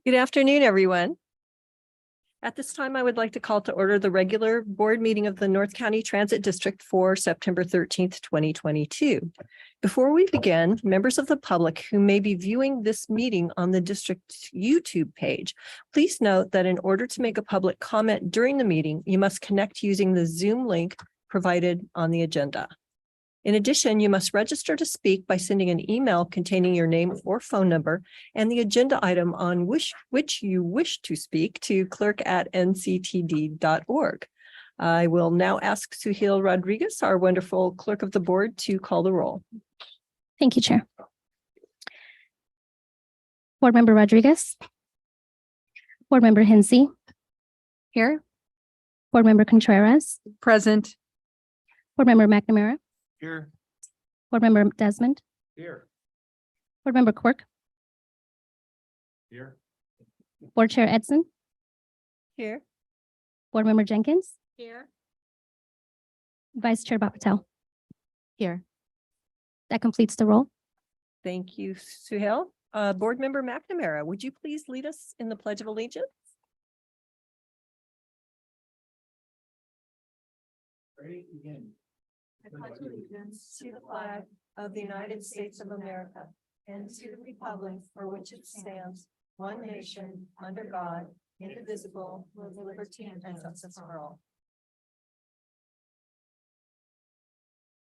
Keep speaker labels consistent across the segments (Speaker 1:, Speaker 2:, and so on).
Speaker 1: Good afternoon, everyone. At this time, I would like to call to order the regular board meeting of the North County Transit District for September 13th, 2022. Before we begin, members of the public who may be viewing this meeting on the district YouTube page, please note that in order to make a public comment during the meeting, you must connect using the Zoom link provided on the agenda. In addition, you must register to speak by sending an email containing your name or phone number and the agenda item on which you wish to speak to clerk@nctd.org. I will now ask Suhail Rodriguez, our wonderful clerk of the board, to call the roll.
Speaker 2: Thank you, Chair. Board Member Rodriguez. Board Member Hensey. Here. Board Member Contreras.
Speaker 3: Present.
Speaker 2: Board Member McNamara.
Speaker 4: Here.
Speaker 2: Board Member Desmond.
Speaker 4: Here.
Speaker 2: Board Member Quirk.
Speaker 4: Here.
Speaker 2: Board Chair Edson.
Speaker 1: Here.
Speaker 2: Board Member Jenkins.
Speaker 3: Here.
Speaker 2: Vice Chair Bapatel.
Speaker 3: Here.
Speaker 2: That completes the roll.
Speaker 1: Thank you, Suhail. Board Member McNamara, would you please lead us in the Pledge of Allegiance?
Speaker 4: Ready? Begin.
Speaker 1: I pledge allegiance to the flag of the United States of America and to the republic for which it stands, one nation, under God, indivisible, with liberty and justice for all.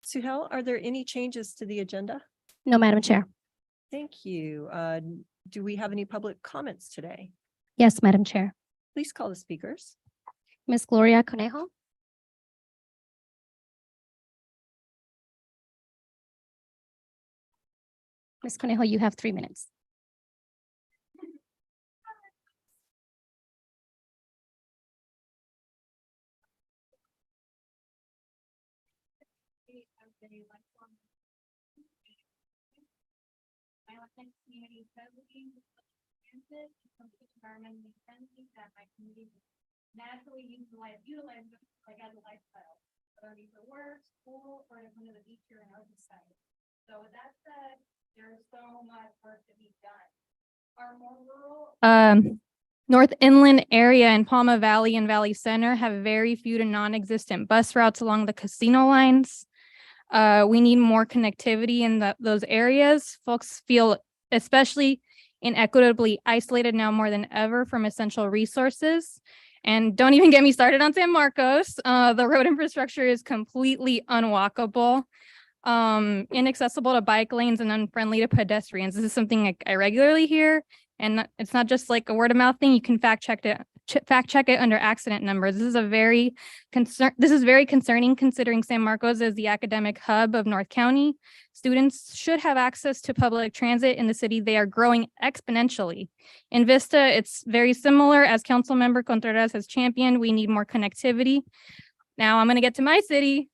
Speaker 1: Suhail, are there any changes to the agenda?
Speaker 2: No, Madam Chair.
Speaker 1: Thank you. Do we have any public comments today?
Speaker 2: Yes, Madam Chair.
Speaker 1: Please call the speakers.
Speaker 2: Ms. Gloria Conejo. Ms. Conejo, you have 3 minutes.
Speaker 5: My lifelong community building transit environmentally friendly that my community naturally utilize like as a lifestyle, whether it be for work, school, or to come to the beach or an oceanside. So with that said, there's so much work to be done. Our more rural
Speaker 3: North Inland area and Palma Valley and Valley Center have very few to non-existent bus routes along the casino lines. We need more connectivity in those areas. Folks feel especially inequitably isolated now more than ever from essential resources. And don't even get me started on San Marcos. The road infrastructure is completely unwalkable, inaccessible to bike lanes and unfriendly to pedestrians. This is something I regularly hear, and it's not just like a word of mouth thing. You can fact check it under accident numbers. This is very concerning considering San Marcos is the academic hub of North County. Students should have access to public transit in the city. They are growing exponentially. In Vista, it's very similar. As Councilmember Contreras has championed, we need more connectivity. Now I'm going to get to my city.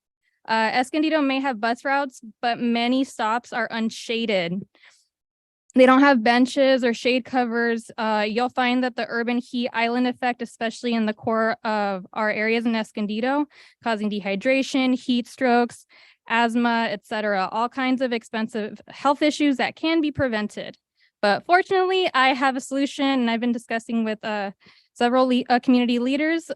Speaker 3: Escondido may have bus routes, but many stops are unshaded. They don't have benches or shade covers. You'll find that the urban heat island effect, especially in the core of our areas in Escondido, causing dehydration, heat strokes, asthma, etc., all kinds of expensive health issues that can be prevented. But fortunately, I have a solution, and I've been discussing with several community leaders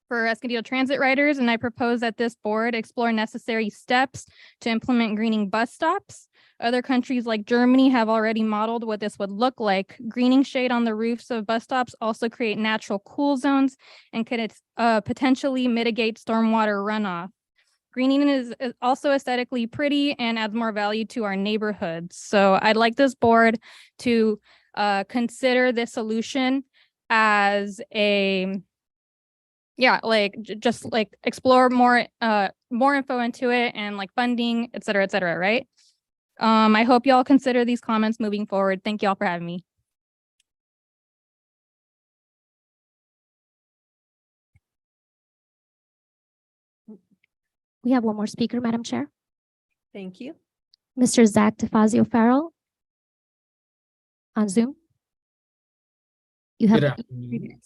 Speaker 3: for Escondido transit riders, and I propose that this board explore necessary steps to implement greening bus stops. Other countries like Germany have already modeled what this would look like. Greening shade on the roofs of bus stops also create natural cool zones and could potentially mitigate stormwater runoff. Greening is also aesthetically pretty and adds more value to our neighborhoods. So I'd like this board to consider this solution as a just explore more info into it and like funding, et cetera, right? I hope y'all consider these comments moving forward. Thank y'all for having me.
Speaker 2: We have one more speaker, Madam Chair.
Speaker 1: Thank you.
Speaker 2: Mr. Zach DeFazio Farrell on Zoom. You have
Speaker 6: Good
Speaker 2: 3
Speaker 6: afternoon,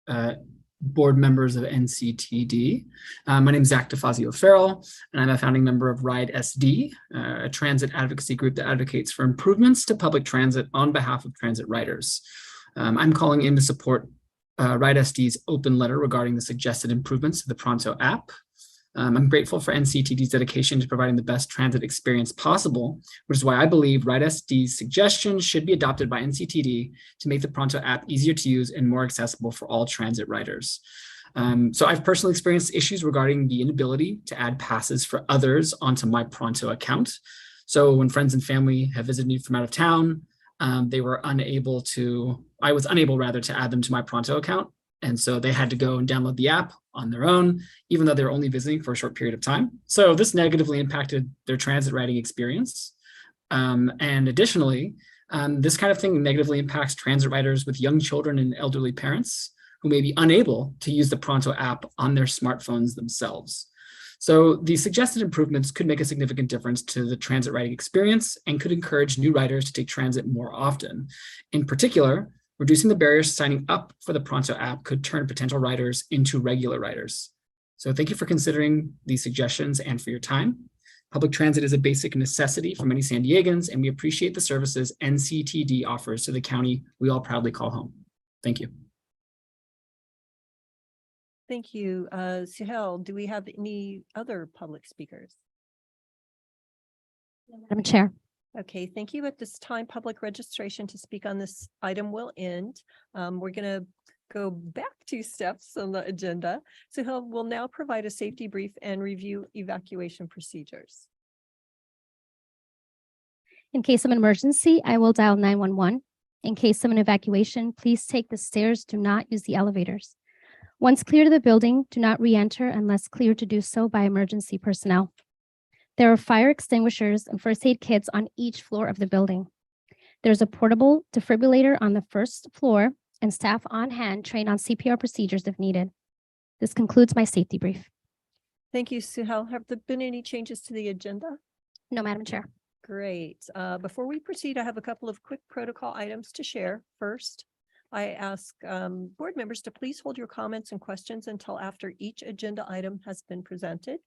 Speaker 2: minutes.
Speaker 6: board members of NCTD. My name is Zach DeFazio Farrell, and I'm a founding member of Ride SD, a transit advocacy group that advocates for improvements to public transit on behalf of transit riders. I'm calling in to support Ride SD's open letter regarding the suggested improvements to the Pronto app. I'm grateful for NCTD's dedication to providing the best transit experience possible, which is why I believe Ride SD's suggestions should be adopted by NCTD to make the Pronto app easier to use and more accessible for all transit riders. So I've personally experienced issues regarding the inability to add passes for others onto my Pronto account. So when friends and family have visited me from out of town, I was unable rather to add them to my Pronto account. And so they had to go and download the app on their own, even though they were only visiting for a short period of time. So this negatively impacted their transit riding experience. And additionally, this kind of thing negatively impacts transit riders with young children and elderly parents who may be unable to use the Pronto app on their smartphones themselves. So the suggested improvements could make a significant difference to the transit riding experience and could encourage new riders to take transit more often. In particular, reducing the barriers to signing up for the Pronto app could turn potential riders into regular riders. So thank you for considering these suggestions and for your time. Public transit is a basic necessity for many San Diegans, and we appreciate the services NCTD offers to the county we all proudly call home. Thank you.
Speaker 1: Thank you. Suhail, do we have any other public speakers?
Speaker 2: Madam Chair.
Speaker 1: Okay, thank you. At this time, public registration to speak on this item will end. We're going to go back 2 steps on the agenda. So we'll now provide a safety brief and review evacuation procedures.
Speaker 2: In case of an emergency, I will dial 911. In case of an evacuation, please take the stairs. Do not use the elevators. Once clear to the building, do not re-enter unless cleared to do so by emergency personnel. There are fire extinguishers and first aid kits on each floor of the building. There's a portable defibrillator on the 1st floor and staff on hand trained on CPR procedures if needed. This concludes my safety brief.
Speaker 1: Thank you, Suhail. Have there been any changes to the agenda?
Speaker 2: No, Madam Chair.
Speaker 1: Great. Before we proceed, I have a couple of quick protocol items to share. First, I ask board members to please hold your comments and questions until after each agenda item has been presented.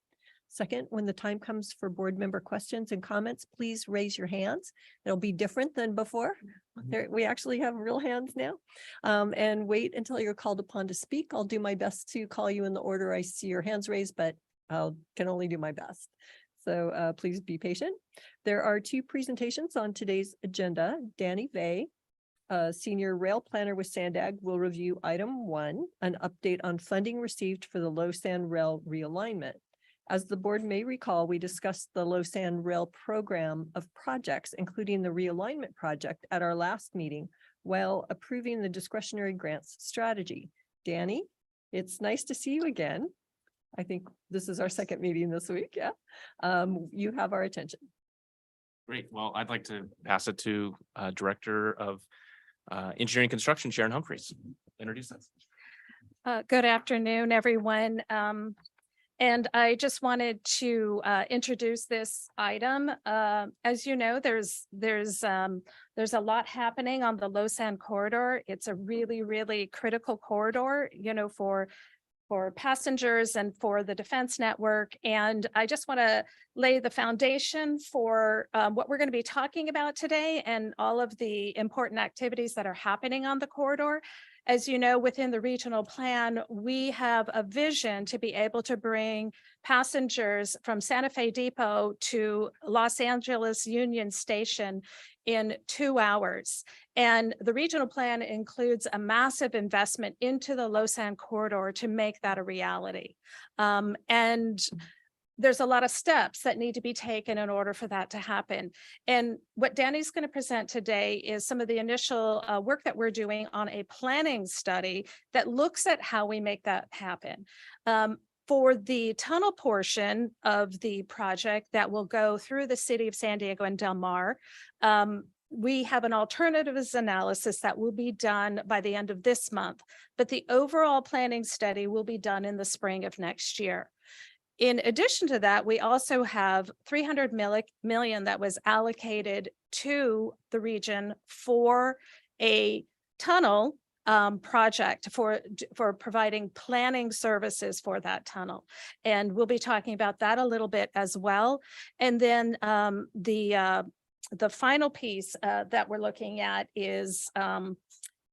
Speaker 1: Second, when the time comes for board member questions and comments, please raise your hands. It'll be different than before. We actually have real hands now. And wait until you're called upon to speak. I'll do my best to call you in the order I see your hands raised, but I can only do my best. So please be patient. There are 2 presentations on today's agenda. Danny Vey, Senior Rail Planner with Sandag, will review item 1, an update on funding received for the Losan Rail realignment. As the board may recall, we discussed the Losan Rail program of projects, including the realignment project at our last meeting, while approving the discretionary grants strategy. Danny, it's nice to see you again. I think this is our second meeting this week. Yeah. You have our attention.
Speaker 7: Great. Well, I'd like to pass it to Director of Engineering Construction, Sharon Humphreys. Introduce us.
Speaker 5: Good afternoon, everyone. And I just wanted to introduce this item. As you know, there's a lot happening on the Losan corridor. It's a really, really critical corridor, you know, for passengers and for the defense network. And I just want to lay the foundation for what we're going to be talking about today and all of the important activities that are happening on the corridor. As you know, within the regional plan, we have a vision to be able to bring passengers from Santa Fe Depot to Los Angeles Union Station in 2 hours. And the regional plan includes a massive investment into the Losan corridor to make that a reality. And there's a lot of steps that need to be taken in order for that to happen. And what Danny's going to present today is some of the initial work that we're doing on a planning study that looks at how we make that happen. For the tunnel portion of the project that will go through the city of San Diego and Del Mar, we have an alternatives analysis that will be done by the end of this month, but the overall planning study will be done in the spring of next year. In addition to that, we also have $300 million that was allocated to the region for a tunnel project for providing planning services for that tunnel. And we'll be talking about that a little bit as well. And then the final piece that we're looking at is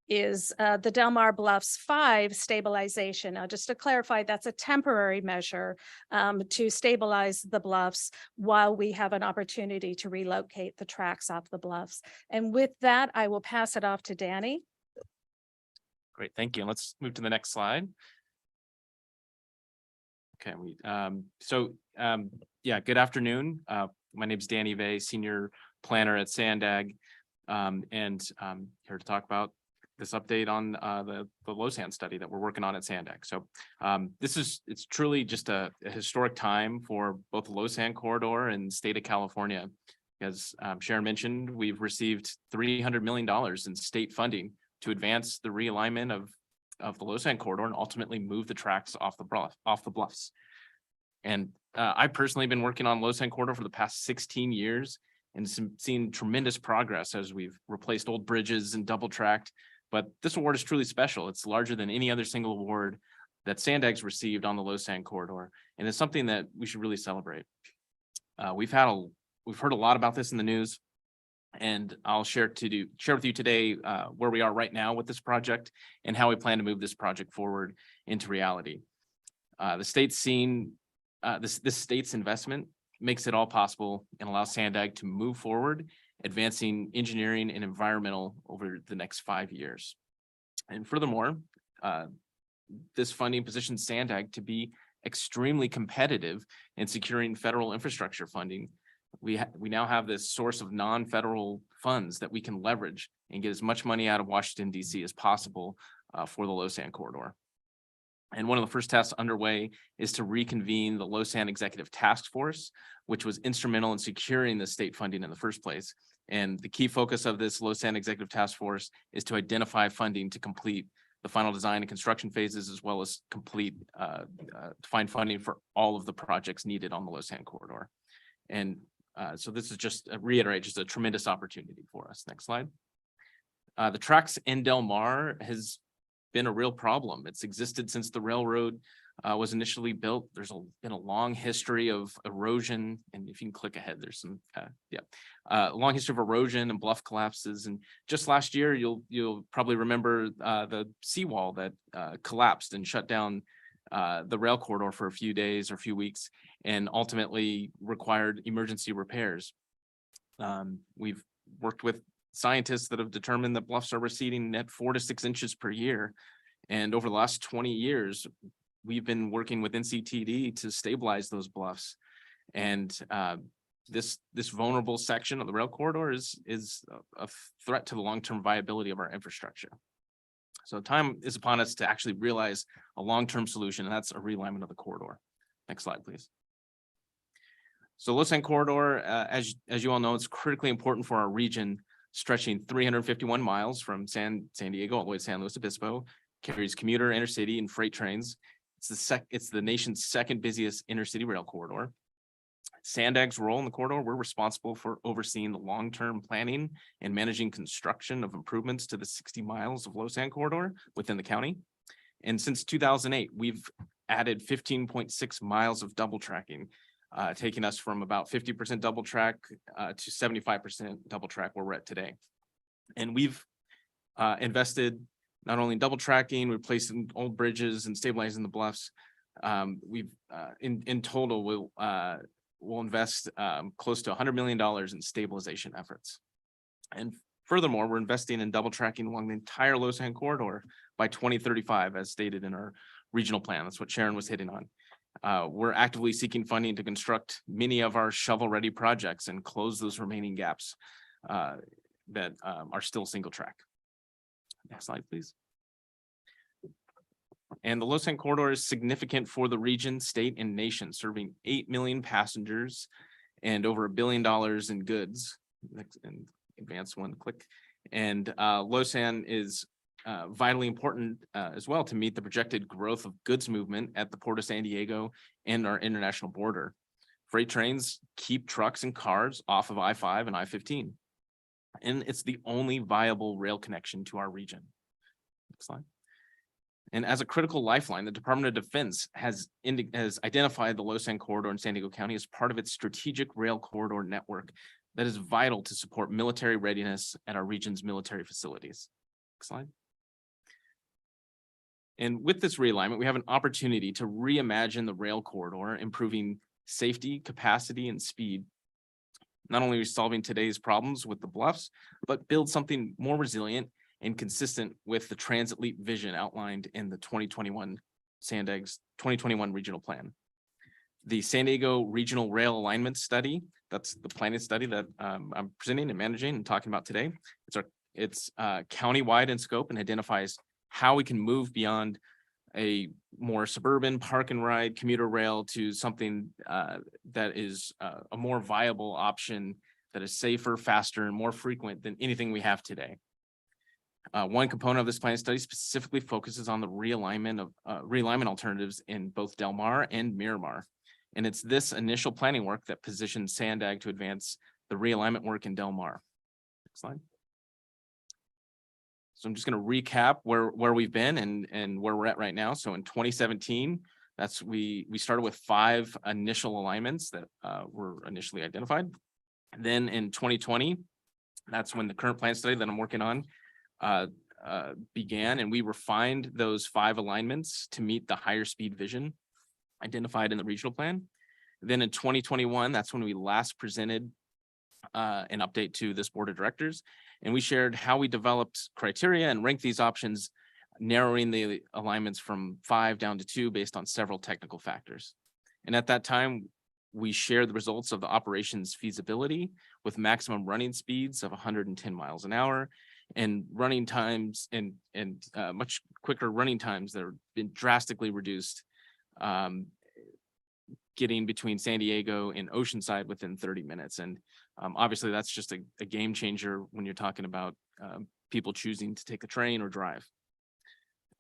Speaker 5: the Del Mar Bluffs 5 stabilization. Now, just to clarify, that's a temporary measure to stabilize the bluffs while we have an opportunity to relocate the tracks off the bluffs. And with that, I will pass it off to Danny.
Speaker 7: Great, thank you. Let's move to the next slide. Okay, yeah, good afternoon. My name is Danny Vey, Senior Planner at Sandag, and here to talk about this update on the Losan study that we're working on at Sandag. So it's truly just a historic time for both the Losan corridor and the state of California. As Sharon mentioned, we've received $300 million in state funding to advance the realignment of the Losan corridor and ultimately move the tracks off the bluffs. And I've personally been working on Losan corridor for the past 16 years and seen tremendous progress as we've replaced old bridges and double tracked. But this award is truly special. It's larger than any other single award that Sandag's received on the Losan corridor, and it's something that we should really celebrate. We've heard a lot about this in the news, and I'll share with you today where we are right now with this project and how we plan to move this project forward into reality. The state's this state's investment makes it all possible and allows Sandag to move forward, advancing engineering and environmental over the next 5 years. And furthermore, this funding positions Sandag to be extremely competitive in securing federal infrastructure funding. We now have this source of non-federal funds that we can leverage and get as much money out of Washington, D.C. as possible for the Losan corridor. And one of the first tasks underway is to reconvene the Losan Executive Task Force, which was instrumental in securing the state funding in the first place. And the key focus of this Losan Executive Task Force is to identify funding to complete the final design and construction phases, as well as find funding for all of the projects needed on the Losan corridor. And so this is just a tremendous opportunity for us. Next slide. The tracks in Del Mar has been a real problem. It's existed since the railroad was initially built. There's been a long history of erosion, and if you can click ahead, there's some a long history of erosion and bluff collapses. And just last year, you'll probably remember the seawall that collapsed and shut down the rail corridor for a few days or a few weeks, and ultimately required emergency repairs. We've worked with scientists that have determined that bluffs are receding at 4 to 6 inches per year. And over the last 20 years, we've been working with NCTD to stabilize those bluffs. And this vulnerable section of the rail corridor is a threat to the long-term viability of our infrastructure. So time is upon us to actually realize a long-term solution, and that's a realignment of the corridor. Next slide, please. So Losan corridor, as you all know, it's critically important for our region, stretching 351 miles from San Diego all the way to San Luis Obispo, carries commuter, intercity, and freight trains. It's the nation's second busiest intercity rail corridor. Sandag's role in the corridor, we're responsible for overseeing the long-term planning and managing construction of improvements to the 60 miles of Losan corridor within the county. And since 2008, we've added 15.6 miles of double tracking, taking us from about 50% double track to 75% double track where we're at today. And we've invested not only in double tracking, replacing old bridges and stabilizing the bluffs. We've in total we'll invest close to $100 million in stabilization efforts. And furthermore, we're investing in double tracking along the entire Losan corridor by 2035, as stated in our regional plan. That's what Sharon was hitting on. We're actively seeking funding to construct many of our shovel-ready projects and close those remaining gaps that are still single track. Next slide, please. And the Losan corridor is significant for the region, state, and nation, serving 8 million passengers and over $1 billion in goods. And advance one, click. And Losan is vitally important as well to meet the projected growth of goods movement at the Port of San Diego and our international border. Freight trains keep trucks and cars off of I-5 and I-15. And it's the only viable rail connection to our region. Next slide. And as a critical lifeline, the Department of Defense has identified the Losan corridor in San Diego County as part of its strategic rail corridor network that is vital to support military readiness at our region's military facilities. Next slide. And with this realignment, we have an opportunity to reimagine the rail corridor, improving safety, capacity, and speed. Not only are we solving today's problems with the bluffs, but build something more resilient and consistent with the transit leap vision outlined in the 2021 SANDAG's 2021 regional plan. The San Diego Regional Rail Alignment Study, that's the planning study that I'm presenting and managing and talking about today. It's county-wide in scope and identifies how we can move beyond a more suburban park and ride commuter rail to something that is a more viable option that is safer, faster, and more frequent than anything we have today. One component of this planning study specifically focuses on the realignment alternatives in both Del Mar and Miramar. And it's this initial planning work that positions SANDAG to advance the realignment work in Del Mar. Next slide. So I'm just going to recap where we've been and where we're at right now. So in 2017, we started with 5 initial alignments that were initially identified. Then in 2020, that's when the current plan study that I'm working on began, and we refined those 5 alignments to meet the higher speed vision identified in the regional plan. Then in 2021, that's when we last presented an update to this board of directors, and we shared how we developed criteria and ranked these options, narrowing the alignments from 5 down to 2 based on several technical factors. And at that time, we shared the results of the operations feasibility with maximum running speeds of 110 miles an hour and running times and much quicker running times that have been drastically reduced, getting between San Diego and Oceanside within 30 minutes. And obviously that's just a game changer when you're talking about people choosing to take the train or drive.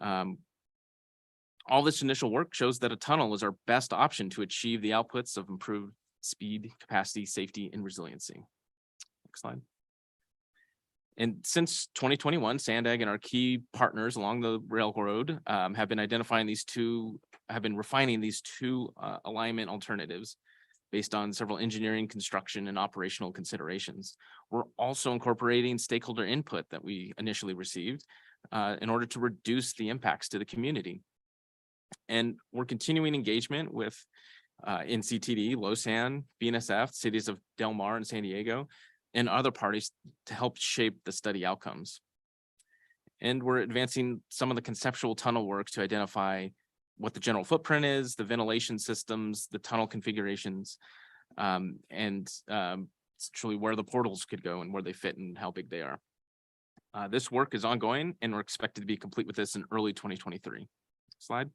Speaker 7: All this initial work shows that a tunnel is our best option to achieve the outputs of improved speed, capacity, safety, and resiliency. Next slide. And since 2021, SANDAG and our key partners along the railroad have been refining these two alignment alternatives based on several engineering, construction, and operational considerations. We're also incorporating stakeholder input that we initially received in order to reduce the impacts to the community. And we're continuing engagement with NCTD, Losan, BNSF, cities of Del Mar and San Diego, and other parties to help shape the study outcomes. And we're advancing some of the conceptual tunnel work to identify what the general footprint is, the ventilation systems, the tunnel configurations, and truly where the portals could go and where they fit and how big they are. This work is ongoing, and we're expected to be complete with this in early 2023. Slide.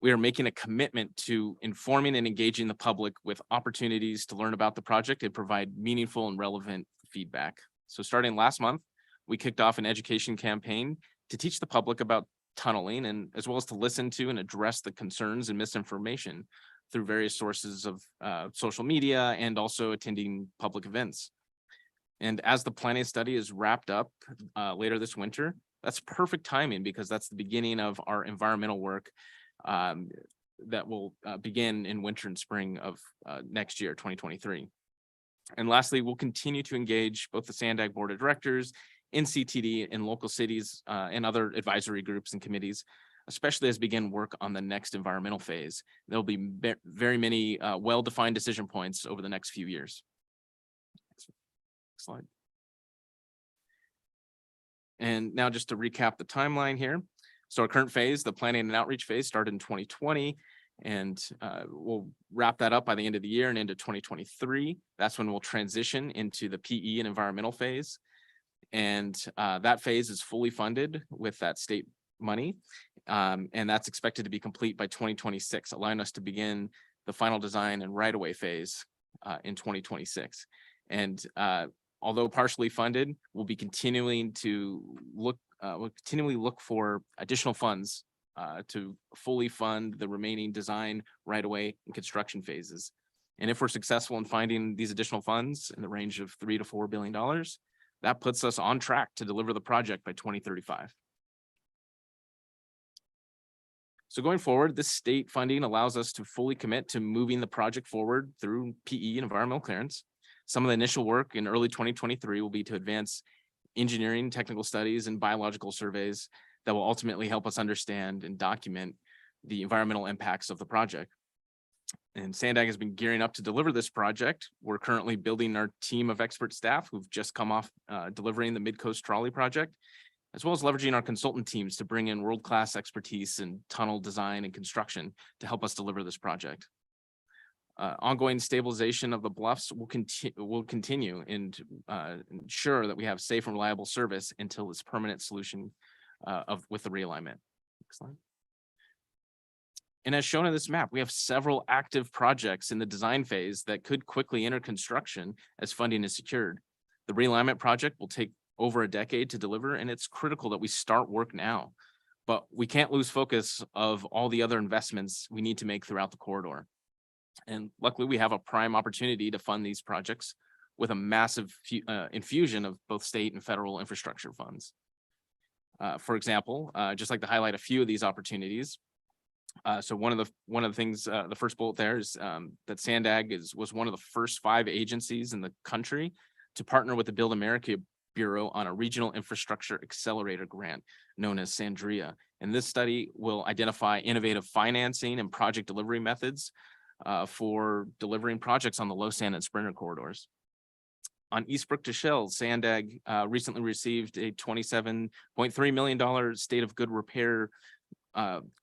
Speaker 7: We are making a commitment to informing and engaging the public with opportunities to learn about the project and provide meaningful and relevant feedback. So starting last month, we kicked off an education campaign to teach the public about tunneling, and as well as to listen to and address the concerns and misinformation through various sources of social media and also attending public events. And as the planning study is wrapped up later this winter, that's perfect timing because that's the beginning of our environmental work that will begin in winter and spring of next year, 2023. And lastly, we'll continue to engage both the SANDAG Board of Directors, NCTD, and local cities and other advisory groups and committees, especially as we begin work on the next environmental phase. There'll be very many well-defined decision points over the next few years. Next slide. And now just to recap the timeline here. So our current phase, the planning and outreach phase, started in 2020, and we'll wrap that up by the end of the year and into 2023. That's when we'll transition into the PE and environmental phase. And that phase is fully funded with that state money. And that's expected to be complete by 2026, allowing us to begin the final design and right-of-way phase in 2026. And although partially funded, we'll be continuing to look for additional funds to fully fund the remaining design, right-of-way, and construction phases. And if we're successful in finding these additional funds in the range of $3 to $4 billion, That puts us on track to deliver the project by 2035. So going forward, this state funding allows us to fully commit to moving the project forward through PE and environmental clearance. Some of the initial work in early 2023 will be to advance engineering, technical studies, and biological surveys that will ultimately help us understand and document the environmental impacts of the project. And Sandag has been gearing up to deliver this project. We're currently building our team of expert staff who've just come off delivering the Mid-Coast Trolley project, as well as leveraging our consultant teams to bring in world-class expertise in tunnel design and construction to help us deliver this project. Ongoing stabilization of the bluffs will continue and ensure that we have safe and reliable service until this permanent solution with the realignment. Next slide. And as shown in this map, we have several active projects in the design phase that could quickly enter construction as funding is secured. The realignment project will take over a decade to deliver, and it's critical that we start work now. But we can't lose focus of all the other investments we need to make throughout the corridor. And luckily, we have a prime opportunity to fund these projects with a massive infusion of both state and federal infrastructure funds. For example, just like to highlight a few of these opportunities. So one of the things, the first bullet there is that Sandag was one of the first 5 agencies in the country to partner with the Build America Bureau on a regional infrastructure accelerator grant known as Sandria. And this study will identify innovative financing and project delivery methods for delivering projects on the Lausanne and Sprinter corridors. On Eastbrook to Shell, Sandag recently received a $27.3 million state of good repair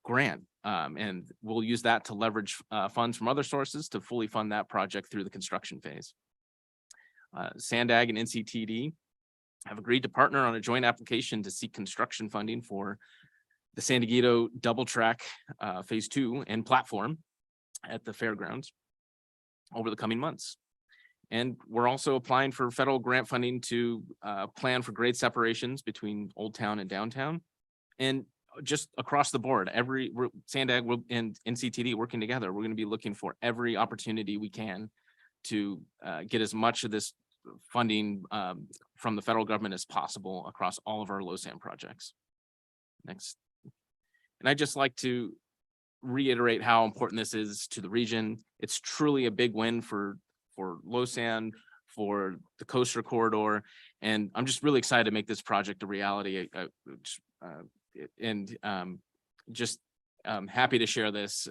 Speaker 7: grant, and we'll use that to leverage funds from other sources to fully fund that project through the construction phase. Sandag and NCTD have agreed to partner on a joint application to seek construction funding for the San Diego double track phase 2 and platform at the fairgrounds over the coming months. And we're also applying for federal grant funding to plan for grade separations between Old Town and downtown. And just across the board, Sandag and NCTD working together, we're going to be looking for every opportunity we can to get as much of this funding from the federal government as possible across all of our Lausanne projects. Next. And I'd just like to reiterate how important this is to the region. It's truly a big win for Lausanne, for the coastal corridor, and I'm just really excited to make this project a reality. Happy to share this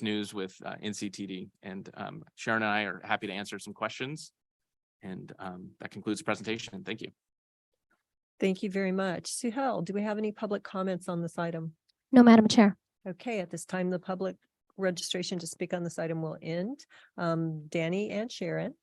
Speaker 7: news with NCTD, and Sharon and I are happy to answer some questions. And that concludes the presentation. Thank you.
Speaker 1: Thank you very much. Suhel, do we have any public comments on this item?
Speaker 2: No, Madam Chair.
Speaker 1: Okay, at this time, the public registration to speak on this item will end. Danny and Sharon,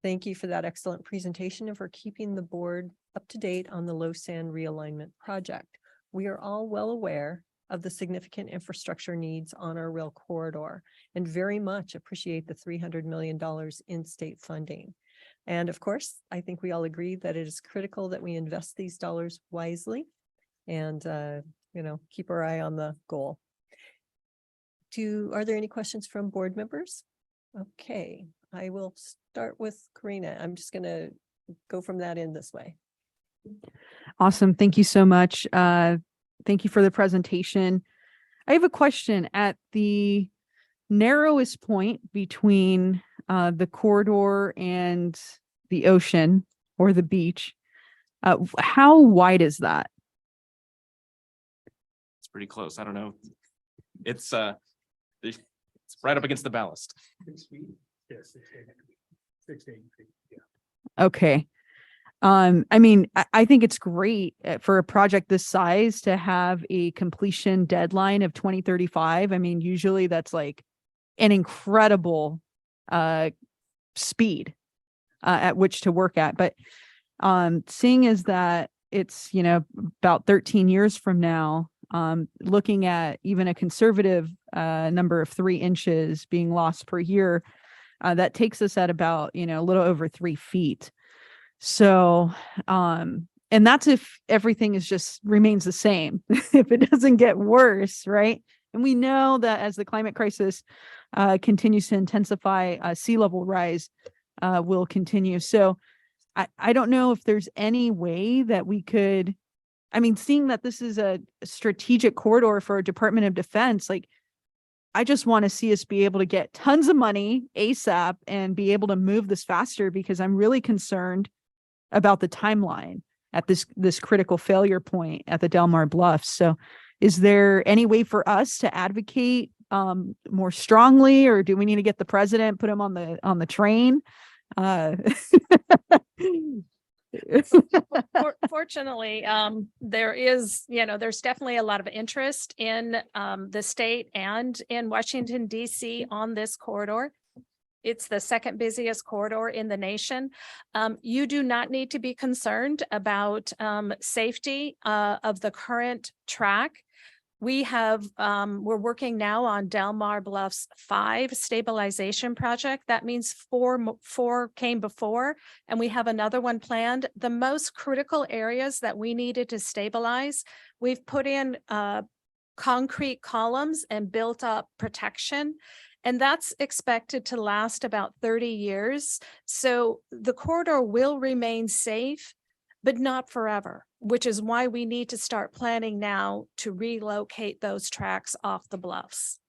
Speaker 1: thank you for that excellent presentation and for keeping the board up to date on the Lausanne realignment project. We are all well aware of the significant infrastructure needs on our rail corridor and very much appreciate the $300 million in state funding. And of course, I think we all agree that it is critical that we invest these dollars wisely and, keep our eye on the goal. Are there any questions from board members? Okay, I will start with Karina. I'm just going to go from that end this way.
Speaker 8: Awesome. Thank you so much. Thank you for the presentation. I have a question. At the narrowest point between the corridor and the ocean or the beach, how wide is that?
Speaker 7: It's pretty close. I don't know. It's right up against the ballast.
Speaker 4: 6 feet? Yes, 6 to 8 feet. Yeah.
Speaker 8: Okay. I think it's great for a project this size to have a completion deadline of 2035. Usually that's like an incredible speed at which to work at. But seeing as that it's, about 13 years from now, looking at even a conservative number of 3 inches being lost per year, that takes us at about, a little over 3 feet. So, and that's if everything remains the same, if it doesn't get worse, right? And we know that as the climate crisis continues to intensify, sea level rise will continue. So I don't know if there's any way that we could, I mean, seeing that this is a strategic corridor for our Department of Defense, like, I just want to see us be able to get tons of money ASAP and be able to move this faster, because I'm really concerned about the timeline at this critical failure point at the Del Mar Bluffs. So is there any way for us to advocate more strongly, or do we need to get the president, put him on the train?
Speaker 9: Fortunately, there is, there's definitely a lot of interest in the state and in Washington, DC on this corridor. It's the second busiest corridor in the nation. You do not need to be concerned about safety of the current track. We have, we're working now on Del Mar Bluffs 5 stabilization project. That means four came before, and we have another one planned. The most critical areas that we needed to stabilize, we've put in concrete columns and built up protection. And that's expected to last about 30 years. So the corridor will remain safe, but not forever, which is why we need to start planning now to relocate those tracks off the bluffs.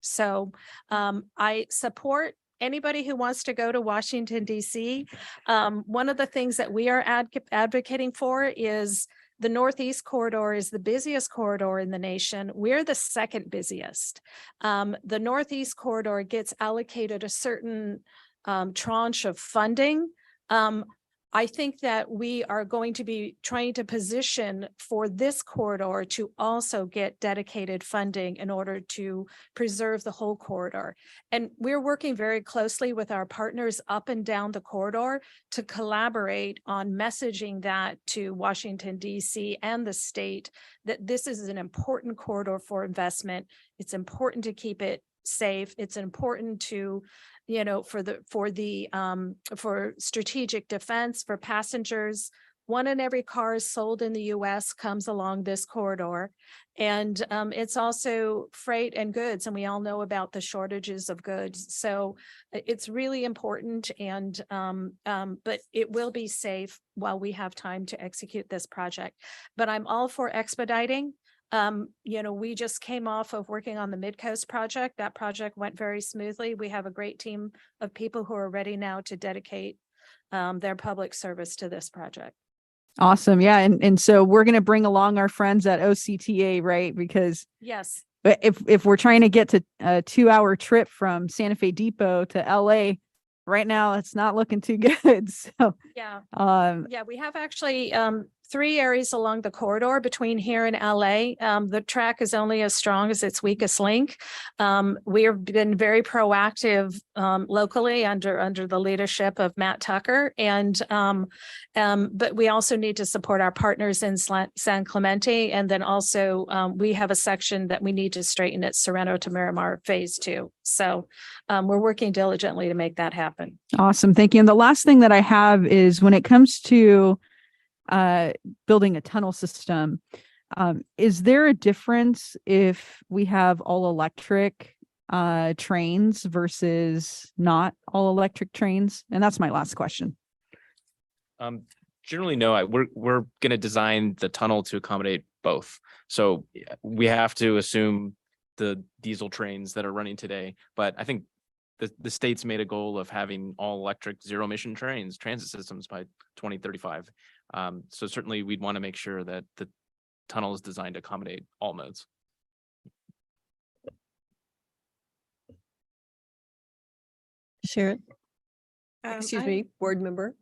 Speaker 9: So I support anybody who wants to go to Washington, DC. One of the things that we are advocating for is the Northeast corridor is the busiest corridor in the nation. We're the second busiest. The Northeast corridor gets allocated a certain tranche of funding. I think that we are going to be trying to position for this corridor to also get dedicated funding in order to preserve the whole corridor. And we're working very closely with our partners up and down the corridor to collaborate on messaging that to Washington, DC and the state, that this is an important corridor for investment. It's important to keep it safe. It's important to, for strategic defense for passengers. 1 in every car sold in the US comes along this corridor. And it's also freight and goods. And we all know about the shortages of goods. So it's really important, and but it will be safe while we have time to execute this project. But I'm all for expediting. We just came off of working on the Midcoast project. That project went very smoothly. We have a great team of people who are ready now to dedicate their public service to this project.
Speaker 8: Awesome. Yeah. And so we're going to bring along our friends at OCTA, right? Because
Speaker 9: yes,
Speaker 8: if we're trying to get to a 2-hour trip from Santa Fe Depot to LA right now, it's not looking too good. So
Speaker 9: yeah, we have actually 3 areas along the corridor between here and LA. The track is only as strong as its weakest link. We have been very proactive locally under the leadership of Matt Tucker, and but we also need to support our partners in San Clemente, and then also we have a section that we need to straighten at Sorrento to Miramar Phase 2. So we're working diligently to make that happen.
Speaker 8: Awesome. Thank you. And the last thing that I have is when it comes to building a tunnel system, is there a difference if we have all electric trains versus not all electric trains? And that's my last question.
Speaker 7: Generally, no. We're going to design the tunnel to accommodate both. So we have to assume the diesel trains that are running today, but I think the state's made a goal of having all electric zero emission transit systems by 2035. So certainly we'd want to make sure that the tunnel is designed to accommodate all modes.
Speaker 1: Sharon, excuse me, board member.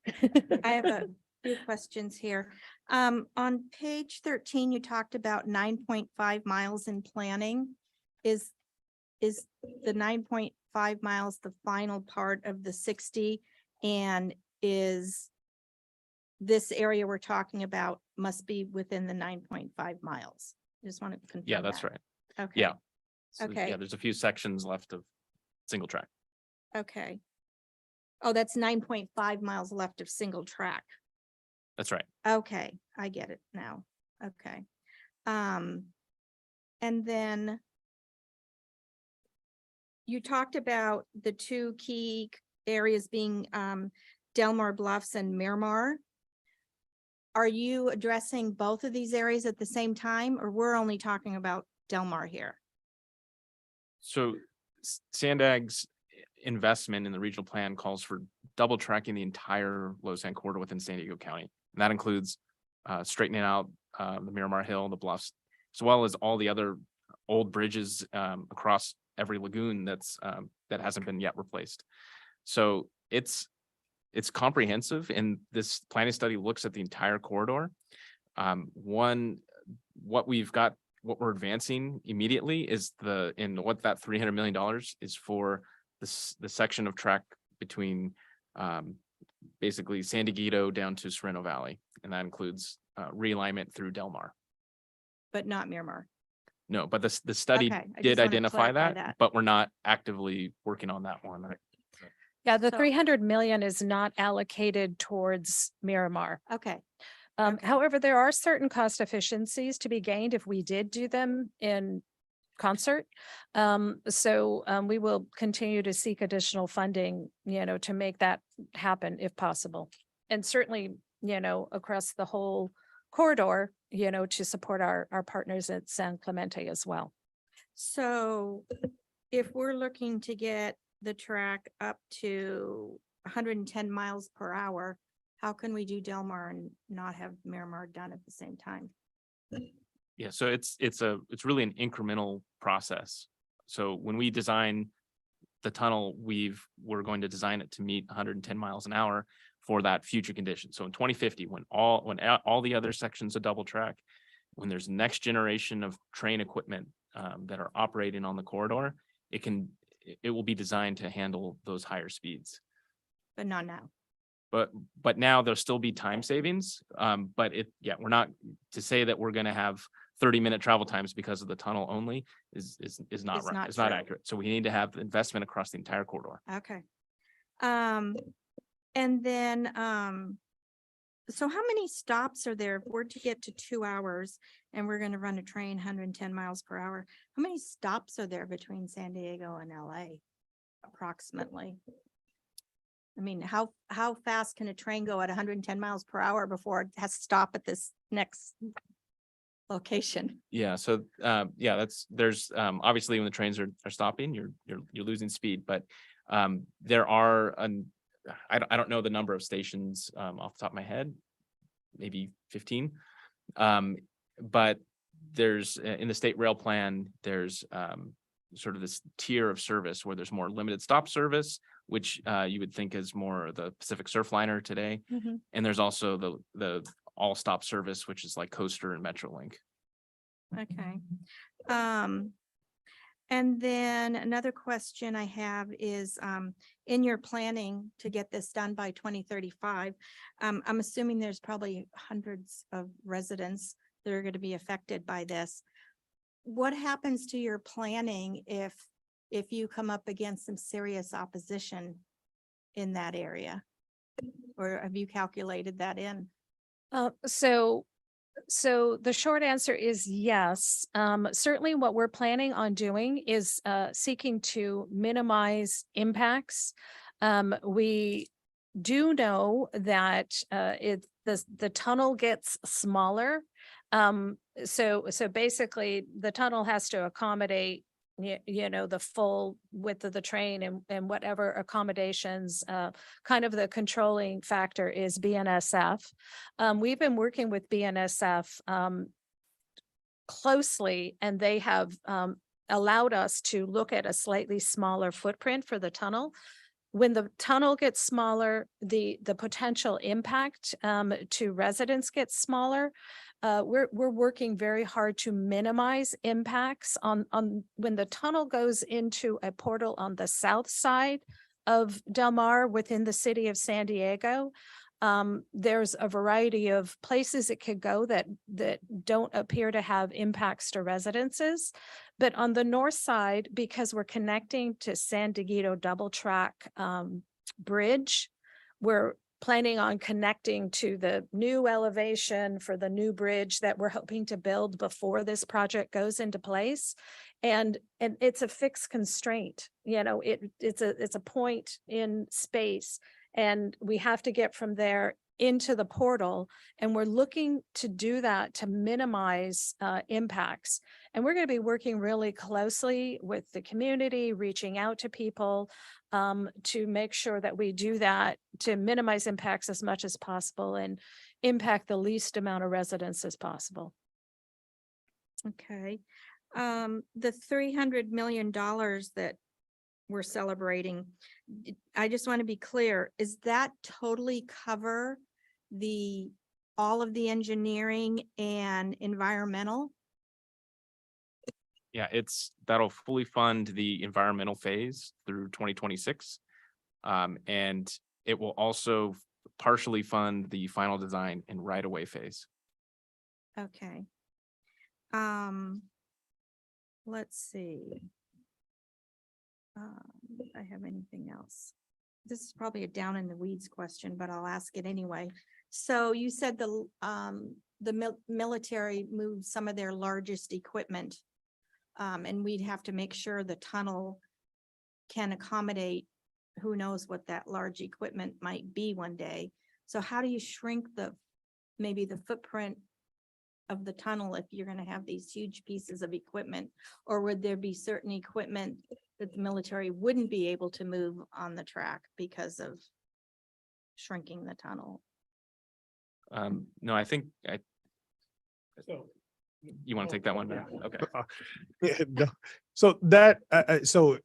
Speaker 10: I have a few questions here. On page 13, you talked about 9.5 miles in planning. Is the 9.5 miles the final part of the 60? And is this area we're talking about must be within the 9.5 miles? I just want to confirm.
Speaker 7: Yeah, that's
Speaker 10: that.
Speaker 7: right.
Speaker 10: Okay.
Speaker 7: Yeah. So,
Speaker 10: Okay.
Speaker 7: Yeah, there's a few sections left of single track.
Speaker 10: Okay. Oh, that's 9.5 miles left of single track.
Speaker 7: That's right.
Speaker 10: Okay, I get it now. Okay. And then you talked about the 2 key areas being Delmar Bluffs and Miramar. Are you addressing both of these areas at the same time, or we're only talking about Delmar here?
Speaker 7: So Sandag's investment in the regional plan calls for double tracking the entire low sand corridor within San Diego County. And that includes straightening out the Miramar Hill, the bluffs, as well as all the other old bridges across every lagoon that hasn't been yet replaced. So it's comprehensive, and this planning study looks at the entire corridor. What we're advancing immediately is what that $300 million is for the section of track between basically San Diego down to Sereno Valley, and that includes realignment through Delmar.
Speaker 10: But not Miramar.
Speaker 7: No, but the study
Speaker 10: Okay, I just
Speaker 7: did
Speaker 10: wanna
Speaker 7: identify
Speaker 10: clarify
Speaker 7: that,
Speaker 10: that.
Speaker 7: but we're not actively working on that one.
Speaker 9: Yeah, the
Speaker 10: So-
Speaker 9: 300 million is not allocated towards Miramar.
Speaker 10: Okay, Okay.
Speaker 9: However, there are certain cost efficiencies to be gained if we did do them in concert. We will continue to seek additional funding, to make that happen if possible. And certainly, across the whole corridor, to support our partners at San Clemente as well.
Speaker 10: so if we're looking to get the track up to 110 miles per hour, how can we do Delmar and not have Miramar done at the same time?
Speaker 7: Yeah, so it's really an incremental process. So when we design the tunnel, we're going to design it to meet 110 miles an hour for that future condition. So in 2050, when all the other sections of double track, when there's next generation of train equipment that are operating on the corridor, it will be designed to handle those higher speeds.
Speaker 10: But not now.
Speaker 7: But now there'll still be time savings. But we're not to say that we're going to have 30-minute travel times because of the tunnel only is not
Speaker 10: It's
Speaker 7: right.
Speaker 10: not
Speaker 7: It's not
Speaker 10: true.
Speaker 7: accurate. So we need to have investment across the entire corridor.
Speaker 10: Okay. And then, so how many stops are there? If we're to get to 2 hours and we're gonna run a train 110 miles per hour, how many stops are there between San Diego and LA approximately? I mean, how fast can a train go at 110 miles per hour before it has to stop at this next location?
Speaker 7: Yeah. So there's obviously when the trains are stopping, you're losing speed, but there are I don't know the number of stations off the top of my head, maybe 15. But there's in the state rail plan, there's sort of this tier of service where there's more limited stop service, which you would think is more the Pacific Surfliner today.
Speaker 10: Mhm.
Speaker 7: And there's also the all stop service, which is like Coaster and Metrolink.
Speaker 10: Okay. And then another question I have is, in your planning to get this done by 2035, I'm assuming there's probably hundreds of residents that are going to be affected by this. What happens to your planning if you come up against some serious opposition in that area? Or have you calculated that in?
Speaker 9: So the short answer is yes. Certainly what we're planning on doing is seeking to minimize impacts. We do know that the tunnel gets smaller. So basically the tunnel has to accommodate the full width of the train and whatever accommodations, kind of the controlling factor is BNSF. We've been working with BNSF closely, and they have allowed us to look at a slightly smaller footprint for the tunnel. When the tunnel gets smaller, the potential impact to residents gets smaller. We're working very hard to minimize impacts on when the tunnel goes into a portal on the south side of Del Mar within the city of San Diego. There's a variety of places it could go that don't appear to have impacts to residences. But on the north side, because we're connecting to San Diego double track bridge, we're planning on connecting to the new elevation for the new bridge that we're hoping to build before this project goes into place. And it's a fixed constraint, it's a point in space. And we have to get from there into the portal. And we're looking to do that to minimize impacts. And we're going to be working really closely with the community, reaching out to people to make sure that we do that to minimize impacts as much as possible and impact the least amount of residents as possible.
Speaker 10: Okay. The $300 million that we're celebrating, I just want to be clear, is that totally cover all of the engineering and environmental?
Speaker 7: Yeah, that'll fully fund the environmental phase through 2026. And it will also partially fund the final design and right-of-way phase.
Speaker 10: Okay. Let's see. I have anything else? This is probably a down in the weeds question, but I'll ask it anyway. So you said the military moved some of their largest equipment. And we'd have to make sure the tunnel can accommodate who knows what that large equipment might be one day. So how do you shrink maybe the footprint of the tunnel if you're going to have these huge pieces of equipment? Or would there be certain equipment that the military wouldn't be able to move on the track because of shrinking the tunnel?
Speaker 7: No, I think
Speaker 4: So.
Speaker 7: you want to take that one back? Okay.
Speaker 11: No. So so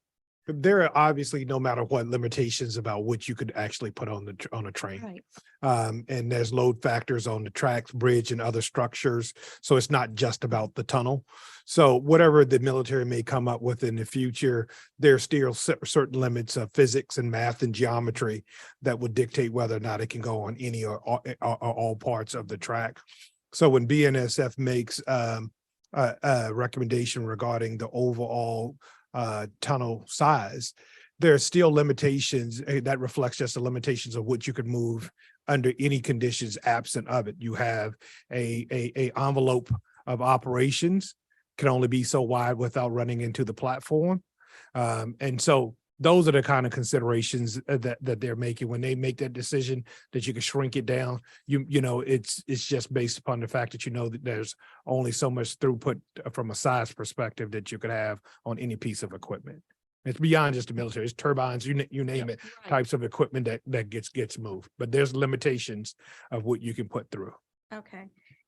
Speaker 11: there are obviously, no matter what, limitations about what you could actually put on a train.
Speaker 10: Right.
Speaker 11: And there's load factors on the tracks, bridge, and other structures. So it's not just about the tunnel. So whatever the military may come up with in the future, there's still certain limits of physics and math and geometry that would dictate whether or not it can go on any or all parts of the track. So when BNSF makes a recommendation regarding the overall tunnel size, there's still limitations that reflects just the limitations of what you could move under any conditions absent of it. You have a envelope of operations can only be so wide without running into the platform. And so those are the kind of considerations that they're making when they make that decision that you can shrink it down. You know, it's just based upon the fact that you know that there's only so much throughput from a size perspective that you could have on any piece of equipment. It's beyond just the military. It's turbines, you name it, types of equipment that gets moved. But there's limitations of what you can put through.
Speaker 10: Okay.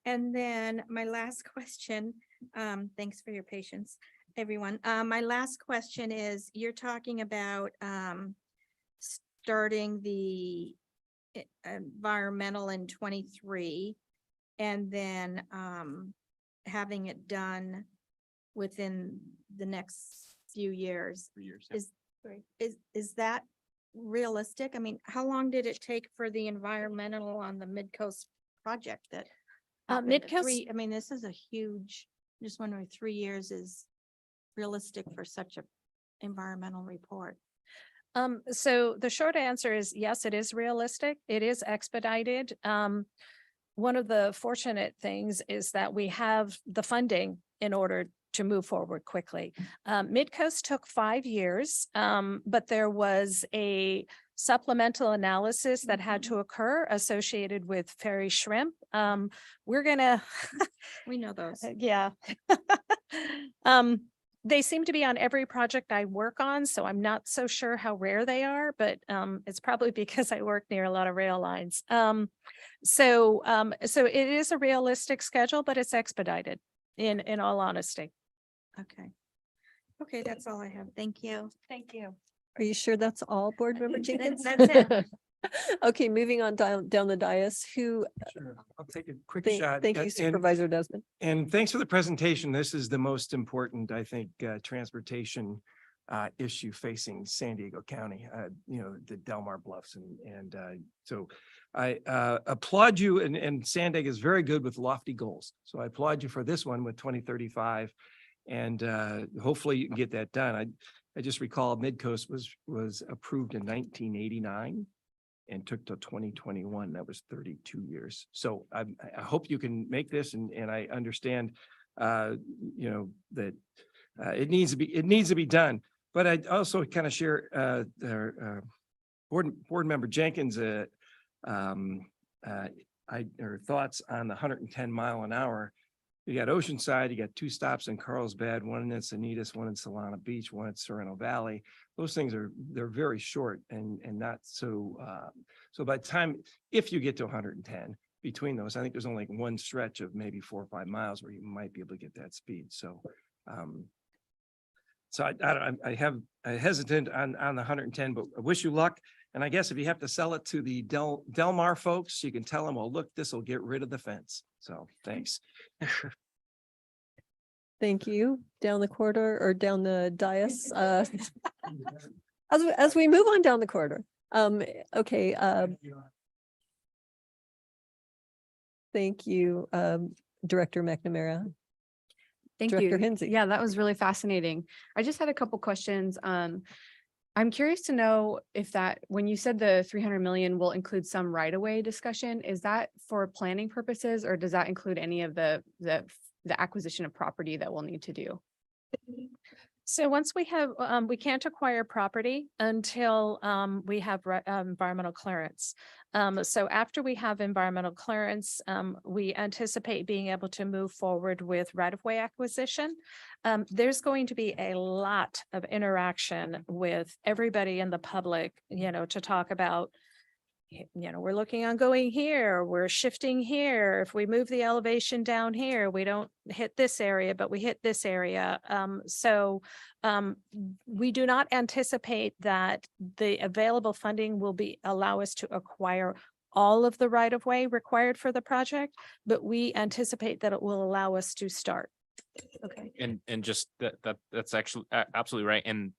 Speaker 10: And then my last question, thanks for your patience, everyone. My last question is, you're talking about starting the environmental in 23 and then having it done within the next few years.
Speaker 7: 3 years.
Speaker 10: Is that realistic? I mean, how long did it take for the environmental on the Midcoast project that? happened?
Speaker 9: Midcoast-
Speaker 10: I mean, this is a huge, I'm just wondering, 3 years is realistic for such a environmental report?
Speaker 9: So the short answer is yes, it is realistic. It is expedited. One of the fortunate things is that we have the funding in order to move forward quickly. Midcoast took 5 years, but there was a supplemental analysis that had to occur associated with ferry shrimp. We're gonna,
Speaker 10: We know those.
Speaker 9: yeah. They seem to be on every project I work on, so I'm not so sure how rare they are, but it's probably because I work near a lot of rail lines. So it is a realistic schedule, but it's expedited in all honesty.
Speaker 10: Okay. Okay, that's all I have. Thank you.
Speaker 9: Thank you.
Speaker 1: Are you sure that's all, Board Member Jenkins?
Speaker 10: That's it.
Speaker 1: Okay, moving on down the dais, who,
Speaker 12: Sure, I'll take a quick
Speaker 1: thank
Speaker 12: shot.
Speaker 1: you
Speaker 12: And-
Speaker 1: Supervisor Desmond.
Speaker 12: And thanks for the presentation. This is the most important, I think, transportation issue facing San Diego County, you know, the Del Mar Bluffs. And so I applaud you, and San Diego is very good with lofty goals. So I applaud you for this one with 2035. And hopefully you can get that done. I just recall Midcoast was approved in 1989 and took till 2021. That was 32 years. So I hope you can make this, and I understand, you know, that it needs to be done. But I also kind of share Board Member Jenkins, or thoughts on the 110 mile an hour. You got Oceanside, you got 2 stops in Carlsbad, one in Encinitas, one in Solana Beach, one at Sorrento Valley. Those things they're very short and not so, so by the time, if you get to 110 between those, I think there's only like one stretch of maybe 4 or 5 miles where you might be able to get that speed. So, I hesitant on the 110, but I wish you luck. And I guess if you have to sell it to the Del Mar folks, you can tell them, well, look, this will get rid of the fence. So thanks.
Speaker 1: Thank you. Down the corridor or down the dais. As we move on down the corridor. Okay. Thank you, Director McNamara.
Speaker 13: Thank
Speaker 1: Director
Speaker 13: you.
Speaker 1: Hinsey.
Speaker 13: Yeah, that was really fascinating. I just had a couple questions. I'm curious to know if that, when you said the 300 million will include some right-of-way discussion, is that for planning purposes, or does that include any of the acquisition of property that we'll need to do?
Speaker 9: So once we have, we can't acquire property until we have environmental clearance. So after we have environmental clearance, we anticipate being able to move forward with right-of-way acquisition. There's going to be a lot of interaction with everybody in the public, to talk about, we're looking on going here, we're shifting here. If we move the elevation down here, we don't hit this area, but we hit this area. We do not anticipate that the available funding will allow us to acquire all of the right of way required for the project, but we anticipate that it will allow us to start. Okay.
Speaker 7: And just that's actually absolutely right. And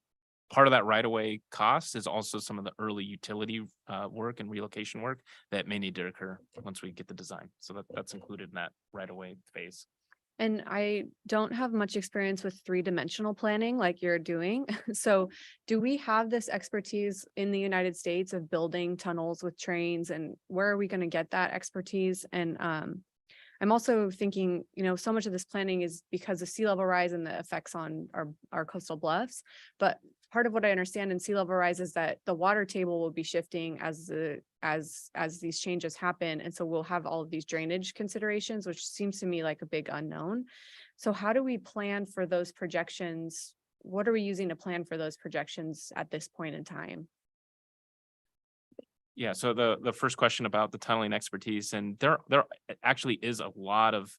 Speaker 7: part of that right of way cost is also some of the early utility work and relocation work that may need to occur once we get the design. So that's included in that right of way phase.
Speaker 13: And I don't have much experience with 3-dimensional planning like you're doing. So do we have this expertise in the United States of building tunnels with trains, and where are we going to get that expertise? And I'm also thinking, so much of this planning is because of sea level rise and the effects on our coastal bluffs. But part of what I understand in sea level rise is that the water table will be shifting as these changes happen. And so we'll have all of these drainage considerations, which seems to me like a big unknown. So how do we plan for those projections? What are we using to plan for those projections at this point in time?
Speaker 7: Yeah, so the first question about the tunneling expertise, and there actually is a lot of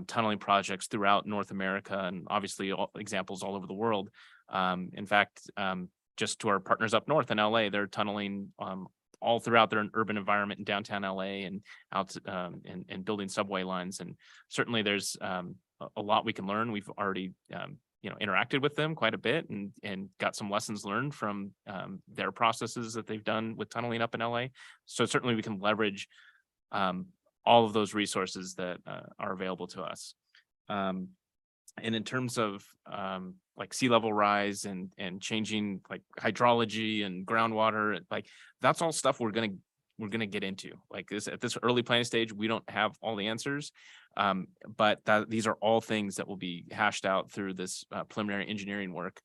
Speaker 7: tunneling projects throughout North America, and obviously examples all over the world. In fact, just to our partners up north in LA, they're tunneling all throughout their urban environment in downtown LA and out and building subway lines. And certainly there's a lot we can learn. We've already interacted with them quite a bit and got some lessons learned from their processes that they've done with tunneling up in LA. So certainly we can leverage all of those resources that are available to us. And in terms of like sea level rise and changing like hydrology and groundwater, like that's all stuff we're gonna get into. Like this at this early planning stage, we don't have all the answers, but these are all things that will be hashed out through this preliminary engineering work.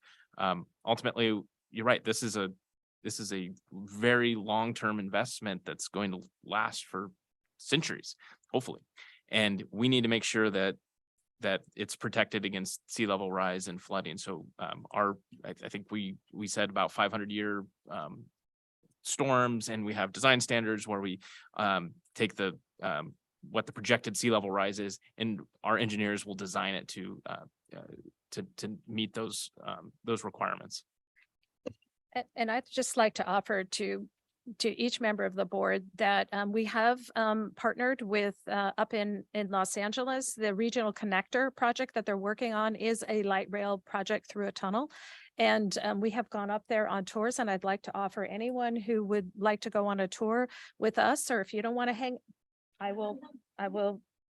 Speaker 7: Ultimately, you're right. This is a very long-term investment that's going to last for centuries, hopefully, and we need to make sure that it's protected against sea level rise and flooding. So I think we said about 500-year storms, and we have design standards where we take what the projected sea level rise is, and our engineers will design it to meet those requirements.
Speaker 9: And I'd just like to offer to each member of the board that we have partnered with up in Los Angeles. The regional connector project that they're working on is a light rail project through a tunnel. And we have gone up there on tours, and I'd like to offer anyone who would like to go on a tour with us, or if you don't want to hang, I will,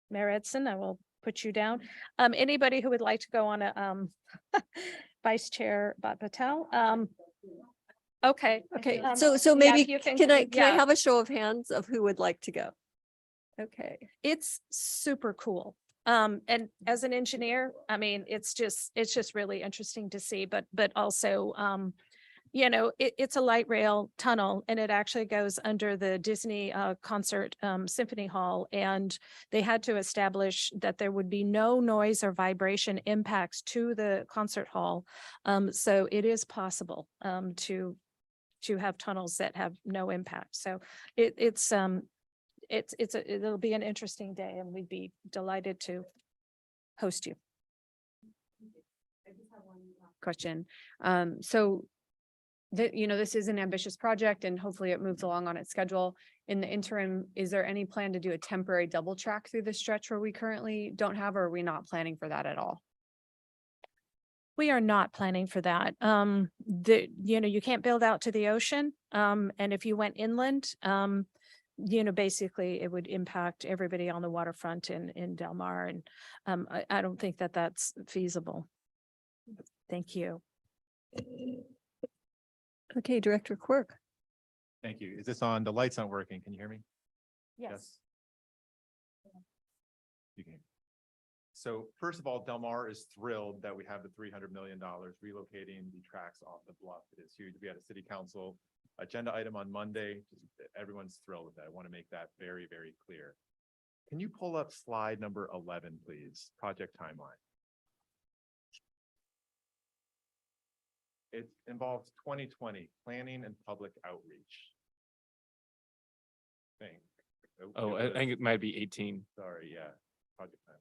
Speaker 9: Mayor Edson, I will put you down. Anybody who would like to go on a Vice Chair Patel. Okay.
Speaker 1: So maybe
Speaker 9: yeah,
Speaker 1: can I have a show of hands of who would like to go? Okay.
Speaker 9: It's super cool. And as an engineer, I mean, it's just really interesting to see, but also you know, it's a light rail tunnel and it actually goes under the Disney concert Symphony Hall. And they had to establish that there would be no noise or vibration impacts to the concert hall. So it is possible to have tunnels that have no impact. So it'll be an interesting day and we'd be delighted to host you.
Speaker 13: I just have one last question. So this is an ambitious project and hopefully it moves along on its schedule. In the interim, is there any plan to do a temporary double track through the stretch where we currently don't have, or are we not planning for that at all?
Speaker 9: We are not planning for that. You can't build out to the ocean. And if you went inland, basically it would impact everybody on the waterfront in Del Mar. And I don't think that that's feasible. Thank you.
Speaker 1: Okay, Director Quirk.
Speaker 14: Thank you. Is this on? The light's not working. Can you hear me?
Speaker 9: Yes.
Speaker 14: You can. So first of all, Del Mar is thrilled that we have the $300 million relocating the tracks off the bluff. It is huge. We had a city council agenda item on Monday. Everyone's thrilled with that. I want to make that very, very clear. Can you pull up slide number 11, please? Project timeline. It involves 2020 planning and public outreach.
Speaker 7: I think it might be 18.
Speaker 14: Sorry, yeah. Project time.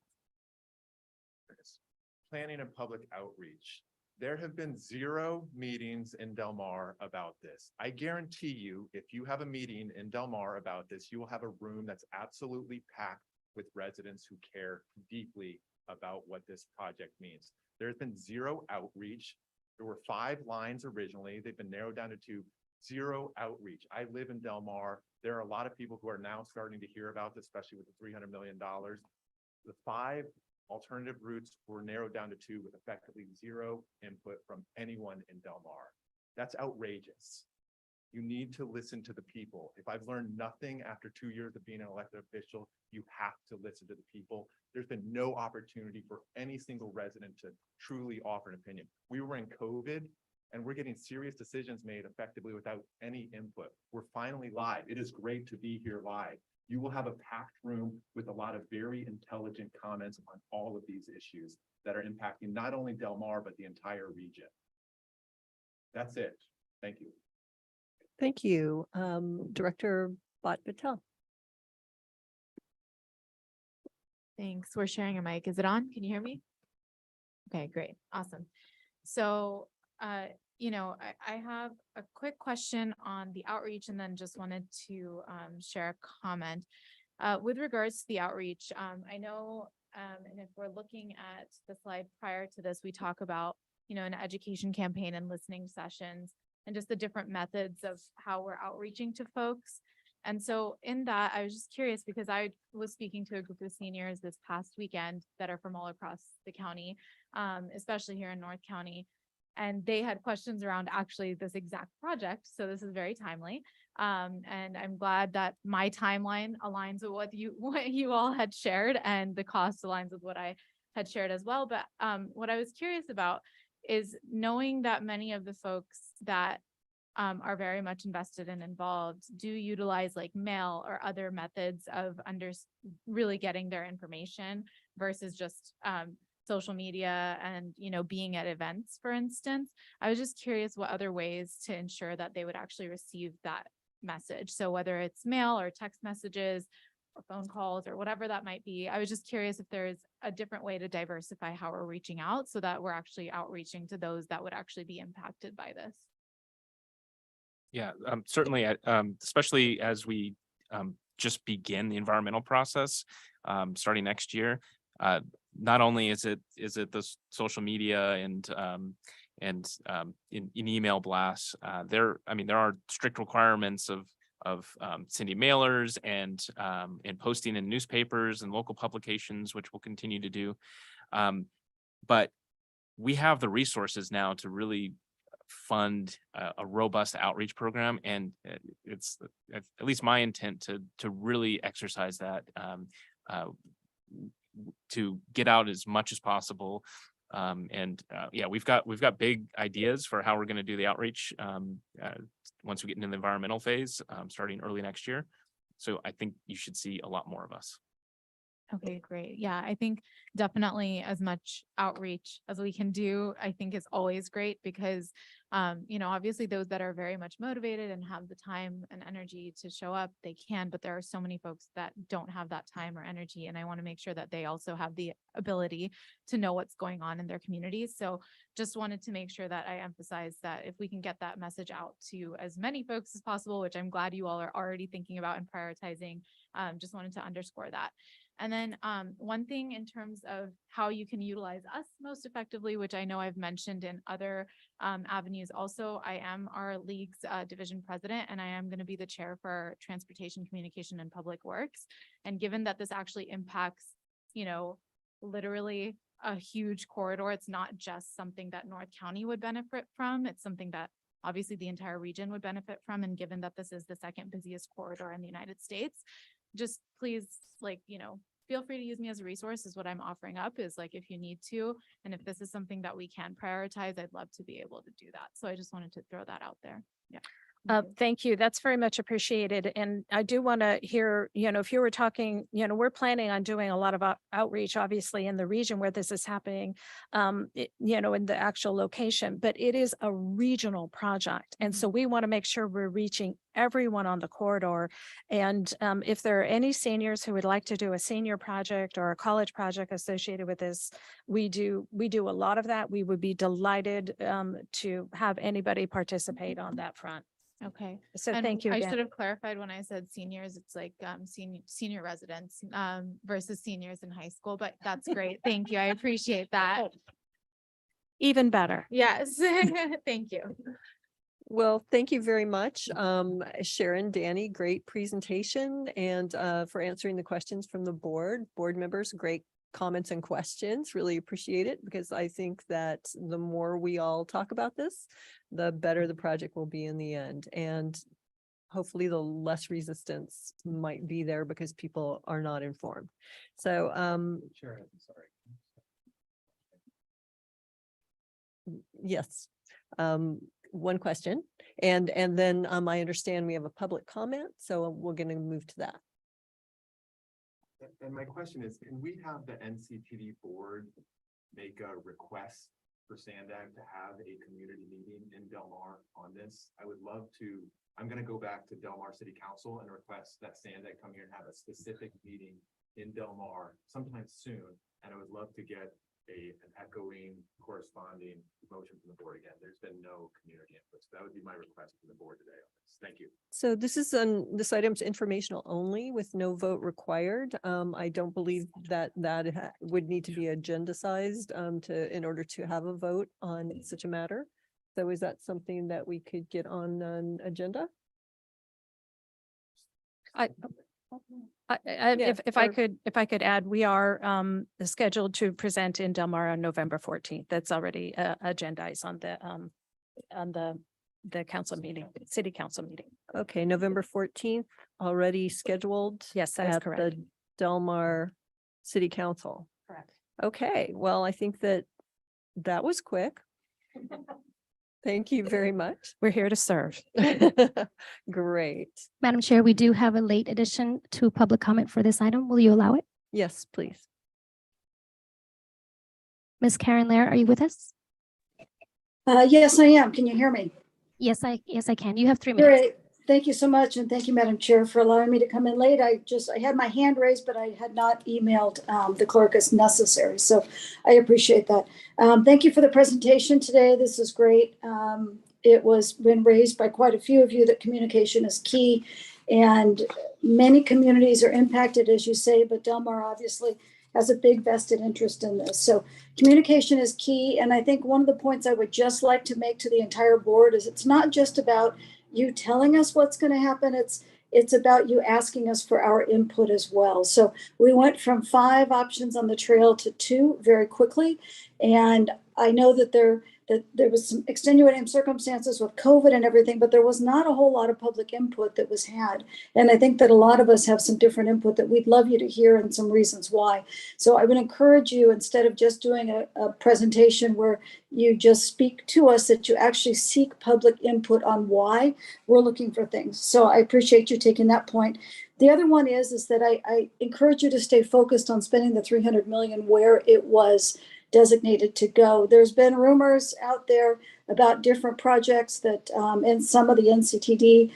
Speaker 14: Planning and public outreach. There have been 0 meetings in Del Mar about this. I guarantee you, if you have a meeting in Del Mar about this, you will have a room that's absolutely packed with residents who care deeply about what this project means. There's been 0 outreach. There were 5 lines originally. They've been narrowed down to 2. 0 outreach. I live in Del Mar. There are a lot of people who are now starting to hear about this, especially with the $300 million. The 5 alternative routes were narrowed down to 2 with effectively 0 input from anyone in Del Mar. That's outrageous. You need to listen to the people. If I've learned nothing after 2 years of being an elected official, you have to listen to the people. There's been no opportunity for any single resident to truly offer an opinion. We were in COVID and we're getting serious decisions made effectively without any input. We're finally live. It is great to be here live. You will have a packed room with a lot of very intelligent comments on all of these issues that are impacting not only Del Mar, but the entire region. That's it. Thank you.
Speaker 1: Thank you. Director Bhat Patel.
Speaker 15: Thanks. We're sharing a mic. Is it on? Can you hear me? Okay, great. Awesome. So, I have a quick question on the outreach and then just wanted to share a comment. With regards to the outreach, I know, and if we're looking at the slide prior to this, we talk about, an education campaign and listening sessions and just the different methods of how we're outreaching to folks. And so in that, I was just curious because I was speaking to a group of seniors this past weekend that are from all across the county, especially here in North County. And they had questions around actually this exact project. So this is very timely. And I'm glad that my timeline aligns with what you all had shared and the cost aligns with what I had shared as well. But what I was curious about is knowing that many of the folks that are very much invested and involved do utilize like mail or other methods of really getting their information versus just social media and, being at events, for instance. I was just curious what other ways to ensure that they would actually receive that message. So whether it's mail or text messages or phone calls or whatever that might be, I was just curious if there's a different way to diversify how we're reaching out so that we're actually outreaching to those that would actually be impacted by this.
Speaker 7: Yeah, certainly, especially as we just begin the environmental process starting next year. Not only is it the social media and in email blasts, there are strict requirements of sending mailers and posting in newspapers and local publications, which we'll continue to do. But we have the resources now to really fund a robust outreach program, and it's at least my intent to really exercise that, to get out as much as possible, Yeah, we've got big ideas for how we're going to do the outreach once we get into the environmental phase, starting early next year. So I think you should see a lot more of us.
Speaker 15: Okay, great. Yeah, I think definitely as much outreach as we can do, I think is always great because, obviously those that are very much motivated and have the time and energy to show up, they can, but there are so many folks that don't have that time or energy. And I want to make sure that they also have the ability to know what's going on in their communities. So just wanted to make sure that I emphasize that if we can get that message out to as many folks as possible, which I'm glad you all are already thinking about and prioritizing, just wanted to underscore that. And then one thing in terms of how you can utilize us most effectively, which I know I've mentioned in other avenues also, I am our league's division president, and I am going to be the chair for transportation, communication, and public works. And given that this actually impacts, literally a huge corridor, it's not just something that North County would benefit from. It's something that obviously the entire region would benefit from. And given that this is the second busiest corridor in the United States, just please, feel free to use me as a resource is what I'm offering up is if you need to, and if this is something that we can prioritize, I'd love to be able to do that. So I just wanted to throw that out there. Yeah.
Speaker 9: Thank you. That's very much appreciated. And I do want to hear, if you were talking, we're planning on doing a lot of outreach, obviously, in the region where this is happening, in the actual location, but it is a regional project. And so we want to make sure we're reaching everyone on the corridor. And if there are any seniors who would like to do a senior project or a college project associated with this, we do a lot of that. We would be delighted to have anybody participate on that front.
Speaker 15: Okay.
Speaker 9: So
Speaker 15: And
Speaker 9: thank you
Speaker 15: I
Speaker 9: again.
Speaker 15: should have clarified when I said seniors, it's senior residents versus seniors in high school, but that's great. Thank you. I appreciate that.
Speaker 9: Even better.
Speaker 15: Yes. Thank you.
Speaker 1: Well, thank you very much, Sharon, Danny, great presentation, and for answering the questions from the board members, great comments and questions. Really appreciate it because I think that the more we all talk about this, the better the project will be in the end. And hopefully the less resistance might be there because people are not informed. So,
Speaker 4: Sharon, sorry.
Speaker 1: yes. One question. And then I understand we have a public comment, so we're going to move to that.
Speaker 14: And my question is, can we have the NCTD board make a request for Sandag to have a community meeting in Del Mar on this? I would love to, I'm going to go back to Del Mar City Council and request that Sandag come here and have a specific meeting in Del Mar sometime soon. And I would love to get an echoing corresponding motion from the board again. There's been no community input. So that would be my request from the board today on this. Thank you.
Speaker 1: So this item's informational only with no vote required. I don't believe that would need to be agendized in order to have a vote on such a matter. So is that something that we could get on an agenda?
Speaker 9: If I could add, we are scheduled to present in Del Mar on November 14th. That's already agendized on the council meeting, city council meeting.
Speaker 1: Okay, November 14th, already scheduled.
Speaker 9: Yes, that's
Speaker 1: at
Speaker 9: correct.
Speaker 1: the Del Mar City Council.
Speaker 9: Correct.
Speaker 1: Okay, well, I think that was quick. Thank you very much.
Speaker 9: We're here to serve.
Speaker 1: Great.
Speaker 2: Madam Chair, we do have a late addition to public comment for this item. Will you allow it?
Speaker 1: Yes, please.
Speaker 2: Ms. Karen Lair, are you with us?
Speaker 16: Yes, I am. Can you hear me?
Speaker 2: Yes, I can. You have 3 minutes.
Speaker 16: Great. Thank you so much. And thank you, Madam Chair, for allowing me to come in late. I had my hand raised, but I had not emailed the clerk as necessary. So I appreciate that. Thank you for the presentation today. This is great. It was been raised by quite a few of you that communication is key, and many communities are impacted, as you say, but Del Mar obviously has a big vested interest in this. So communication is key. And I think one of the points I would just like to make to the entire board is it's not just about you telling us what's going to happen. It's about you asking us for our input as well. So we went from 5 options on the trail to 2 very quickly. And I know that there that there was some extenuating circumstances with COVID and everything, but there was not a whole lot of public input that was had. And I think that a lot of us have some different input that we'd love you to hear and some reasons why. So I would encourage you, instead of just doing a presentation where you just speak to us, that you actually seek public input on why we're looking for things. So I appreciate you taking that point. The other one is that I encourage you to stay focused on spending the 300 million where it was designated to go. There's been rumors out there about different projects that, and some of the NCTD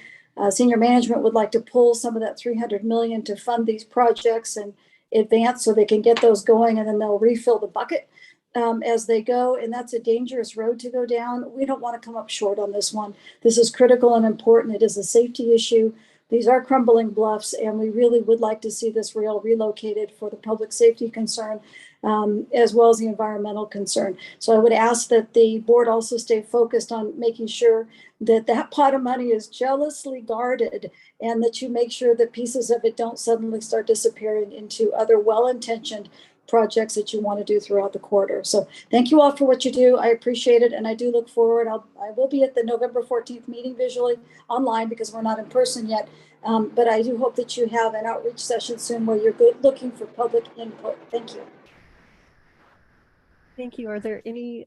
Speaker 16: senior management would like to pull some of that 300 million to fund these projects and advance so they can get those going, and then they'll refill the bucket as they go. And that's a dangerous road to go down. We don't want to come up short on this one. This is critical and important. It is a safety issue. These are crumbling bluffs, and we really would like to see this rail relocated for the public safety concern, as well as the environmental concern. So I would ask that the board also stay focused on making sure that that pot of money is jealously guarded, and that you make sure that pieces of it don't suddenly start disappearing into other well-intentioned projects that you want to do throughout the corridor. So thank you all for what you do. I appreciate it, and I do look forward. I will be at the November 14th meeting visually online because we're not in person yet. But I do hope that you have an outreach session soon where you're looking for public input. Thank you.
Speaker 1: Thank you. Are there any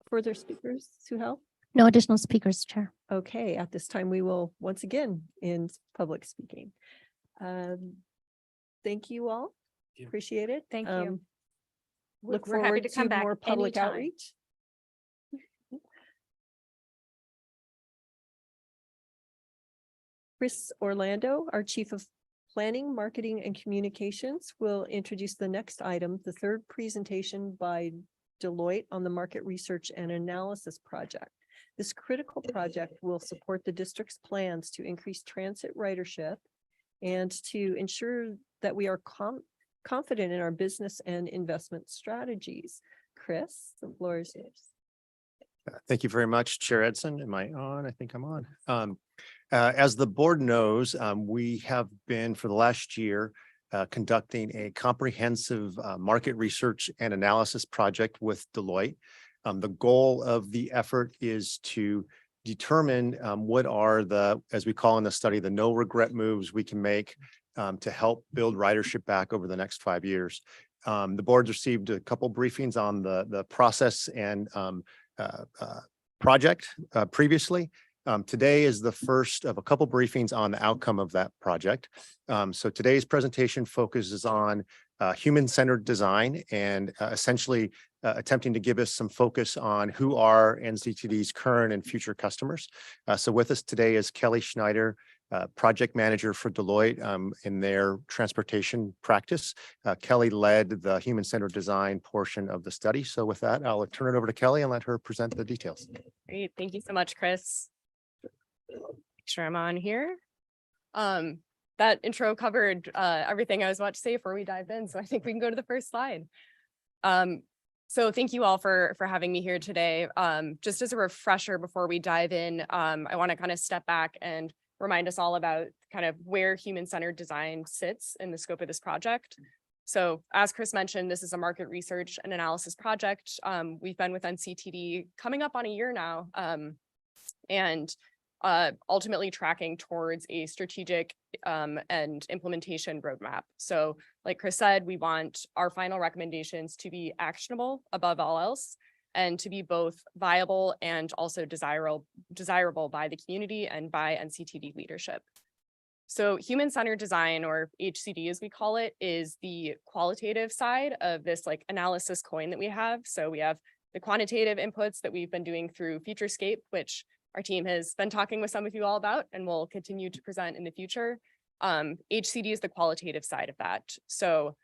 Speaker 1: further speakers to help?
Speaker 2: No additional speakers, Chair.
Speaker 1: Okay, at this time, we will once again end public speaking. Thank you all. Appreciate it.
Speaker 9: Thank you.
Speaker 1: Look
Speaker 9: We're happy
Speaker 1: forward
Speaker 9: to come back
Speaker 1: more public
Speaker 9: anytime.
Speaker 1: outreach. Chris Orlando, our Chief of Planning, Marketing, and Communications, will introduce the next item, the third presentation by Deloitte on the Market Research and Analysis Project. This critical project will support the district's plans to increase transit ridership and to ensure that we are confident in our business and investment strategies. Chris, the floor is yours.
Speaker 17: Thank you very much, Chair Edson. Am I on? I think I'm on. As the board knows, we have been for the last year conducting a comprehensive market research and analysis project with Deloitte. The goal of the effort is to determine what are the, as we call in the study, the no regret moves we can make to help build ridership back over the next 5 years. The board's received a couple briefings on the process and project previously. Today is the first of a couple briefings on the outcome of that project. So today's presentation focuses on human-centered design and essentially attempting to give us some focus on who are NCTD's current and future customers. So with us today is Kelly Schneider, project manager for Deloitte in their transportation practice. Kelly led the human-centered design portion of the study. So with that, I'll turn it over to Kelly and let her present the details.
Speaker 18: Great. Thank you so much, Chris. Make sure I'm on here. That intro covered everything I was about to say before we dive in. So I think we can go to the first slide. So thank you all for having me here today. Just as a refresher before we dive in, I want to kind of step back and remind us all about kind of where human-centered design sits in the scope of this project. So as Chris mentioned, this is a market research and analysis project. We've been with NCTD coming up on a year now, and ultimately tracking towards a strategic and implementation roadmap. So like Chris said, we want our final recommendations to be actionable above all else, and to be both viable and also desirable by the community and by NCTD leadership. So human-centered design, or HCD as we call it, is the qualitative side of this like analysis coin that we have. So we have the quantitative inputs that we've been doing through Futurescape, which our team has been talking with some of you all about and will continue to present in the future. HCD is the qualitative side of that. So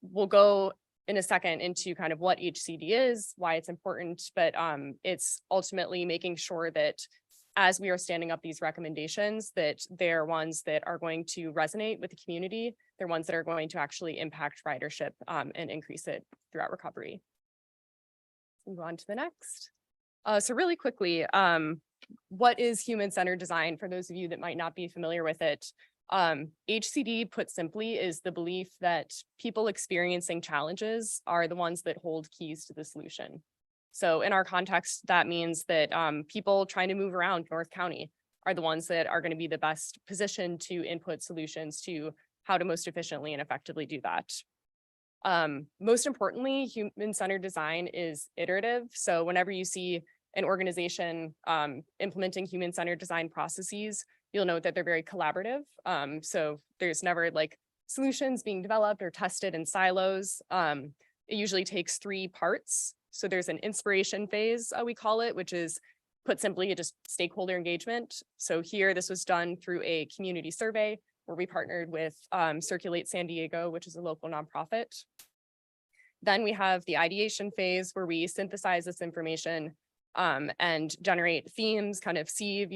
Speaker 18: we'll go in a second into kind of what HCD is, why it's important, but it's ultimately making sure that as we are standing up these recommendations, that they're ones that are going to resonate with the community. They're ones that are going to actually impact ridership and increase it throughout recovery. Move on to the next. So really quickly, what is human-centered design for those of you that might not be familiar with it? HCD, put simply, is the belief that people experiencing challenges are the ones that hold keys to the solution. So in our context, that means that people trying to move around North County are the ones that are going to be the best positioned to input solutions to how to most efficiently and effectively do that. Most importantly, human-centered design is iterative. So whenever you see an organization implementing human-centered design processes, you'll note that they're very collaborative. So there's never like solutions being developed or tested in silos. It usually takes 3 parts. So there's an inspiration phase, we call it, which is put simply just stakeholder engagement. So here, this was done through a community survey where we partnered with Circulate San Diego, which is a local nonprofit. Then we have the ideation phase where we synthesize this information and generate themes, kind of see,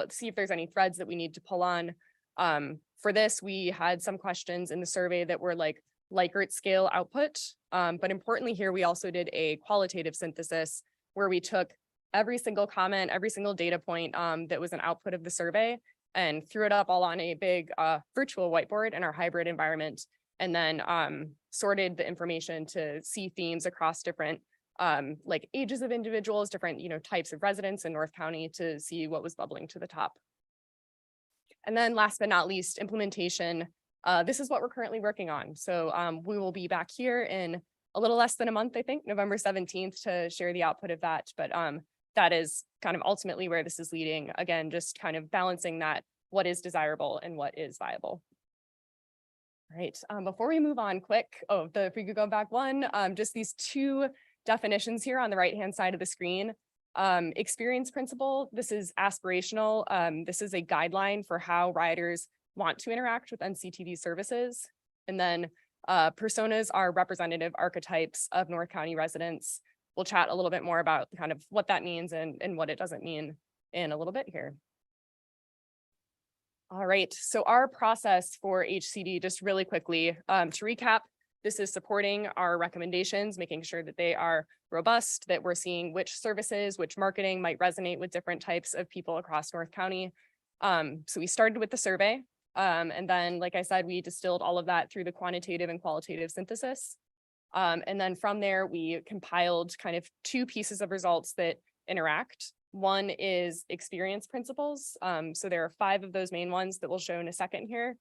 Speaker 18: see if there's any threads that we need to pull on. For this, we had some questions in the survey that were like Likert scale output. But importantly here, we also did a qualitative synthesis where we took every single comment, every single data point that was an output of the survey and threw it up all on a big virtual whiteboard in our hybrid environment, and then sorted the information to see themes across different like ages of individuals, different types of residents in North County to see what was bubbling to the top. And then last but not least, implementation. This is what we're currently working on. So we will be back here in a little less than a month, I think, November 17th, to share the output of that. But that is kind of ultimately where this is leading. Again, just kind of balancing that, what is desirable and what is viable. All right, before we move on quick, if we could go back one, just these 2 definitions here on the right-hand side of the screen. Experience principle, this is aspirational. This is a guideline for how riders want to interact with NCTD services. And then personas are representative archetypes of North County residents. We'll chat a little bit more about kind of what that means and what it doesn't mean in a little bit here. All right, so our process for HCD, just really quickly, to recap, this is supporting our recommendations, making sure that they are robust, that we're seeing which services, which marketing might resonate with different types of people across North County. So we started with the survey, and then, like I said, we distilled all of that through the quantitative and qualitative synthesis. And then from there, we compiled kind of 2 pieces of results that interact. One is experience principles. So there are 5 of those main ones that we'll show in a second here.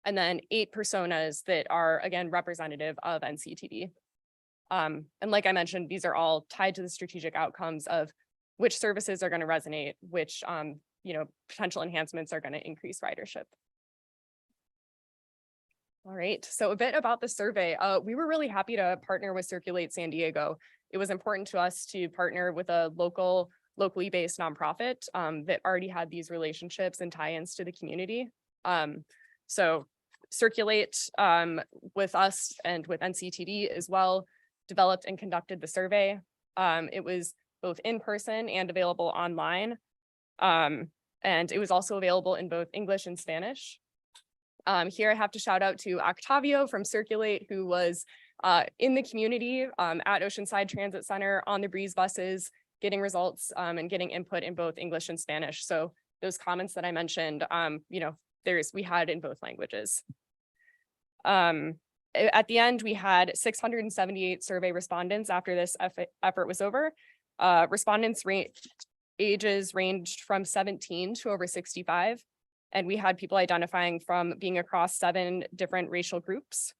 Speaker 18: And then 8 personas that are, again, representative of NCTD. And like I mentioned, these are all tied to the strategic outcomes of which services are going to resonate, which potential enhancements are going to increase ridership. All right, so a bit about the survey. We were really happy to partner with Circulate San Diego. It was important to us to partner with a locally based nonprofit that already had these relationships and tie-ins to the community. So Circulate with us and with NCTD as well developed and conducted the survey. It was both in person and available online. And it was also available in both English and Spanish. Here I have to shout out to Octavio from Circulate, who was in the community at Oceanside Transit Center on the Breeze buses, getting results and getting input in both English and Spanish. So those comments that I mentioned, we had in both languages. At the end, we had 678 survey respondents after this effort was over. Respondents ages ranged from 17 to over 65. And we had people identifying from being across 7 different racial groups.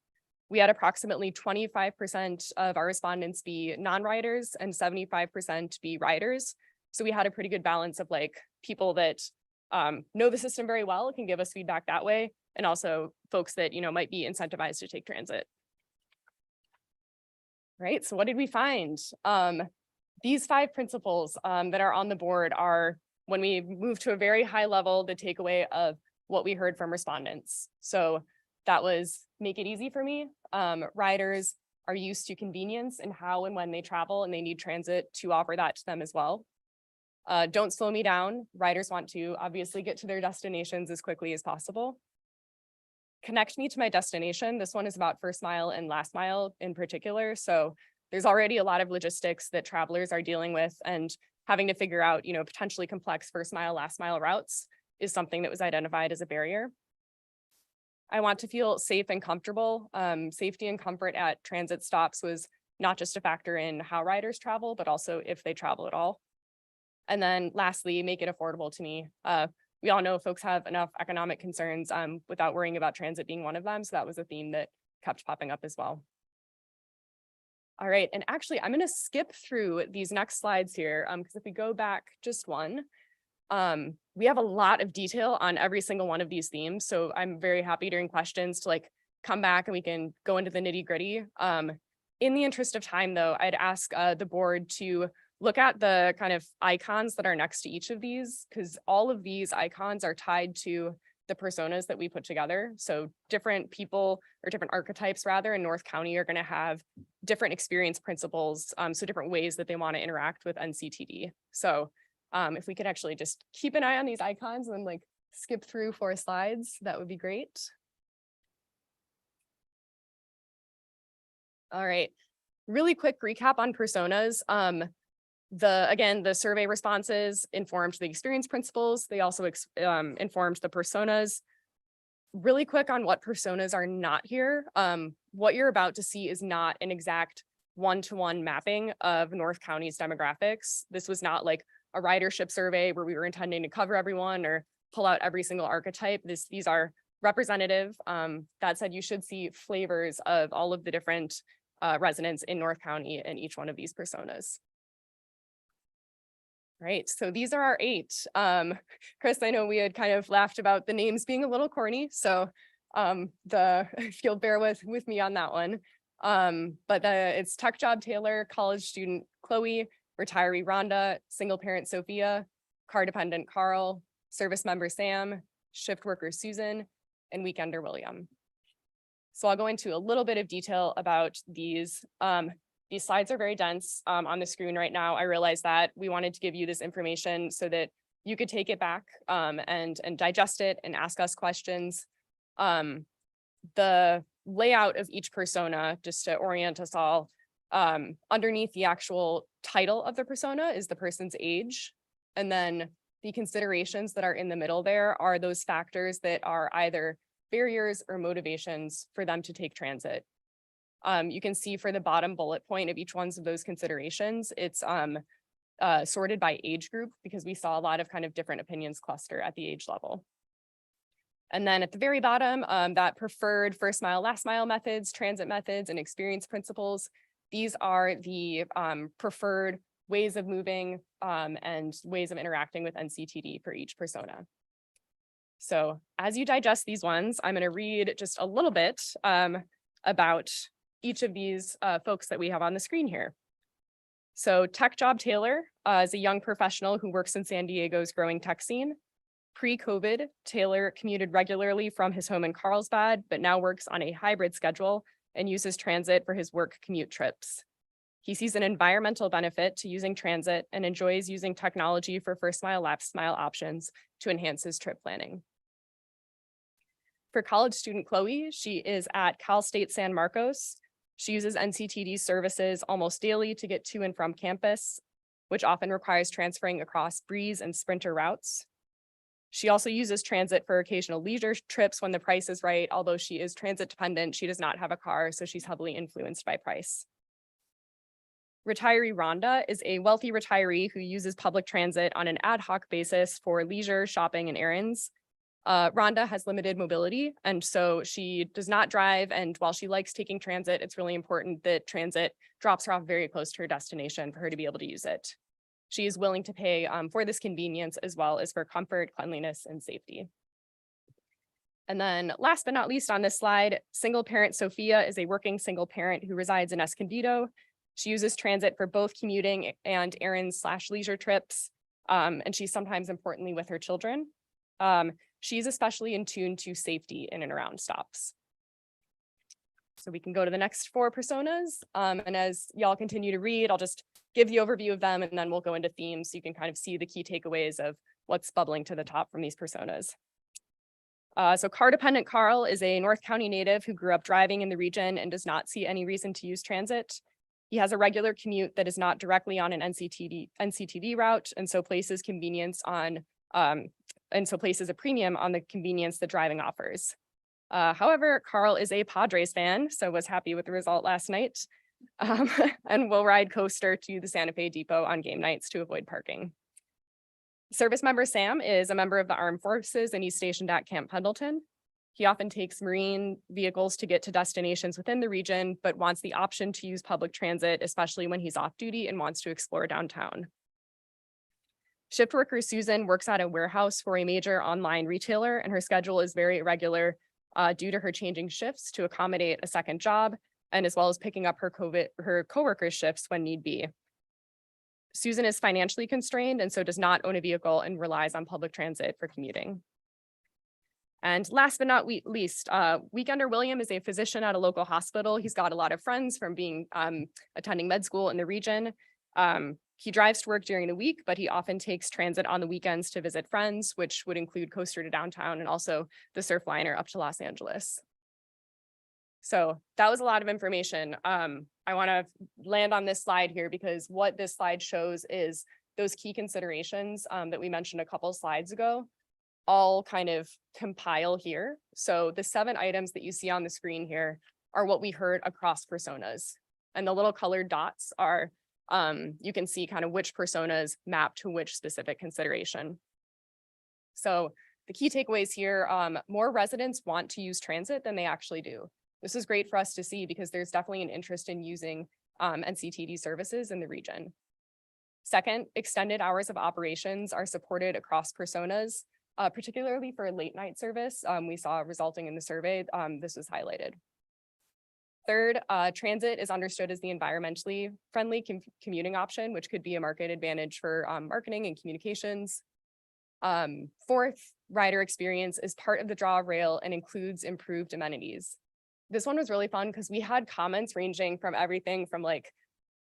Speaker 18: We had approximately 25% of our respondents be non-riders and 75% be riders. So we had a pretty good balance of like people that know the system very well, can give us feedback that way, and also folks that might be incentivized to take transit. Right, so what did we find? These 5 principles that are on the board are, when we move to a very high level, the takeaway of what we heard from respondents. So that was make it easy for me. Riders are used to convenience and how and when they travel, and they need transit to offer that to them as well. Don't slow me down. Riders want to obviously get to their destinations as quickly as possible. Connect me to my destination. This one is about first mile and last mile in particular. So there's already a lot of logistics that travelers are dealing with, and having to figure out, potentially complex first mile, last mile routes is something that was identified as a barrier. I want to feel safe and comfortable. Safety and comfort at transit stops was not just to factor in how riders travel, but also if they travel at all. And then lastly, make it affordable to me. We all know folks have enough economic concerns without worrying about transit being one of them. So that was a theme that kept popping up as well. All right, and actually I'm gonna skip through these next slides here because if we go back just one, we have a lot of detail on every single one of these themes. So I'm very happy during questions to like come back and we can go into the nitty gritty. In the interest of time though, I'd ask the board to look at the kind of icons that are next to each of these, because all of these icons are tied to the personas that we put together. So different people or different archetypes rather in North County are going to have different experience principles. So different ways that they want to interact with NCTD. So if we could actually just keep an eye on these icons and like skip through 4 slides, that would be great. All right, really quick recap on personas. Again, the survey responses informed the experience principles. They also informed the personas. Really quick on what personas are not here. What you're about to see is not an exact one-to-one mapping of North County's demographics. This was not like a ridership survey where we were intending to cover everyone or pull out every single archetype. These are representative. That said, you should see flavors of all of the different residents in North County in each one of these personas. Right, so these are our 8. Chris, I know we had kind of laughed about the names being a little corny, so if you'll bear with me on that one. But it's tech job Taylor, college student Chloe, retiree Rhonda, single parent Sophia, car dependent Carl, service member Sam, shift worker Susan, and weekender William. So I'll go into a little bit of detail about these. These slides are very dense on the screen right now. I realize that we wanted to give you this information so that you could take it back and digest it and ask us questions. The layout of each persona, just to orient us all, underneath the actual title of the persona is the person's age. And then the considerations that are in the middle there are those factors that are either barriers or motivations for them to take transit. You can see for the bottom bullet point of each one of those considerations, it's sorted by age group because we saw a lot of kind of different opinions cluster at the age level. And then at the very bottom, that preferred first mile, last mile methods, transit methods, and experience principles. These are the preferred ways of moving and ways of interacting with NCTD for each persona. So as you digest these ones, I'm going to read just a little bit about each of these folks that we have on the screen here. So Tech Job Taylor is a young professional who works in San Diego's growing tech scene. Pre-COVID, Taylor commuted regularly from his home in Carlsbad, but now works on a hybrid schedule and uses transit for his work commute trips. He sees an environmental benefit to using transit and enjoys using technology for first mile, last mile options to enhance his trip planning. For college student Chloe, she is at Cal State San Marcos. She uses NCTD services almost daily to get to and from campus, which often requires transferring across Breeze and Sprinter routes. She also uses transit for occasional leisure trips when the price is right. Although she is transit dependent, she does not have a car, so she's heavily influenced by price. Retiree Rhonda is a wealthy retiree who uses public transit on an ad hoc basis for leisure, shopping, and errands. Rhonda has limited mobility, and so she does not drive. And while she likes taking transit, it's really important that transit drops her off very close to her destination for her to be able to use it. She is willing to pay for this convenience as well as for comfort, cleanliness, and safety. And then last but not least on this slide, single parent Sophia is a working single parent who resides in Escondido. She uses transit for both commuting and errands/leisure trips, and she's sometimes importantly with her children. She's especially in tune to safety in and around stops. So we can go to the next 4 personas. And as y'all continue to read, I'll just give the overview of them and then we'll go into themes so you can kind of see the key takeaways of what's bubbling to the top from these personas. So car dependent Carl is a North County native who grew up driving in the region and does not see any reason to use transit. He has a regular commute that is not directly on an NCTD route, and so places a premium on the convenience that driving offers. However, Carl is a Padres fan, so was happy with the result last night. and will ride coaster to the Santa Fe Depot on game nights to avoid parking. Service member Sam is a member of the Armed Forces and he's stationed at Camp Pendleton. He often takes Marine vehicles to get to destinations within the region, but wants the option to use public transit, especially when he's off duty and wants to explore downtown. Shift worker Susan works at a warehouse for a major online retailer, and her schedule is very irregular due to her changing shifts to accommodate a second job, and as well as picking up her coworkers' shifts when need be. Susan is financially constrained and so does not own a vehicle and relies on public transit for commuting. And last but not least, Weekender William is a physician at a local hospital. He's got a lot of friends from being attending med school in the region. He drives to work during the week, but he often takes transit on the weekends to visit friends, which would include coaster to downtown and also the surf liner up to Los Angeles. So that was a lot of information. I want to land on this slide here because what this slide shows is those key considerations that we mentioned a couple of slides ago all kind of compile here. So the 7 items that you see on the screen here are what we heard across personas. And the little colored dots are, you can see kind of which personas map to which specific consideration. So the key takeaways here, more residents want to use transit than they actually do. This is great for us to see because there's definitely an interest in using NCTD services in the region. Second, extended hours of operations are supported across personas, particularly for late night service. We saw resulting in the survey, this was highlighted. Third, transit is understood as the environmentally friendly commuting option, which could be a market advantage for marketing and communications. Fourth, rider experience is part of the draw of rail and includes improved amenities. This one was really fun because we had comments ranging from everything from like,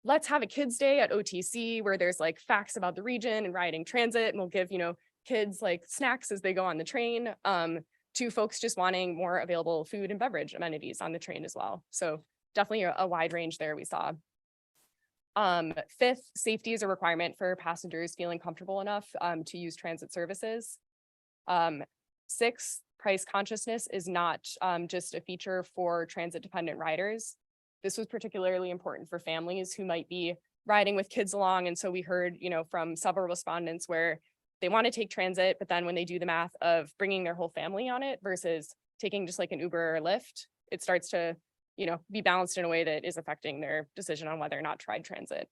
Speaker 18: let's have a kids day at OTC where there's like facts about the region and riding transit, and we'll give, kids like snacks as they go on the train, to folks just wanting more available food and beverage amenities on the train as well. So definitely a wide range there we saw. Fifth, safety is a requirement for passengers feeling comfortable enough to use transit services. Sixth, price consciousness is not just a feature for transit dependent riders. This was particularly important for families who might be riding with kids along. And so we heard, from several respondents where they want to take transit, but then when they do the math of bringing their whole family on it versus taking just like an Uber or Lyft, it starts to, be balanced in a way that is affecting their decision on whether or not to ride transit.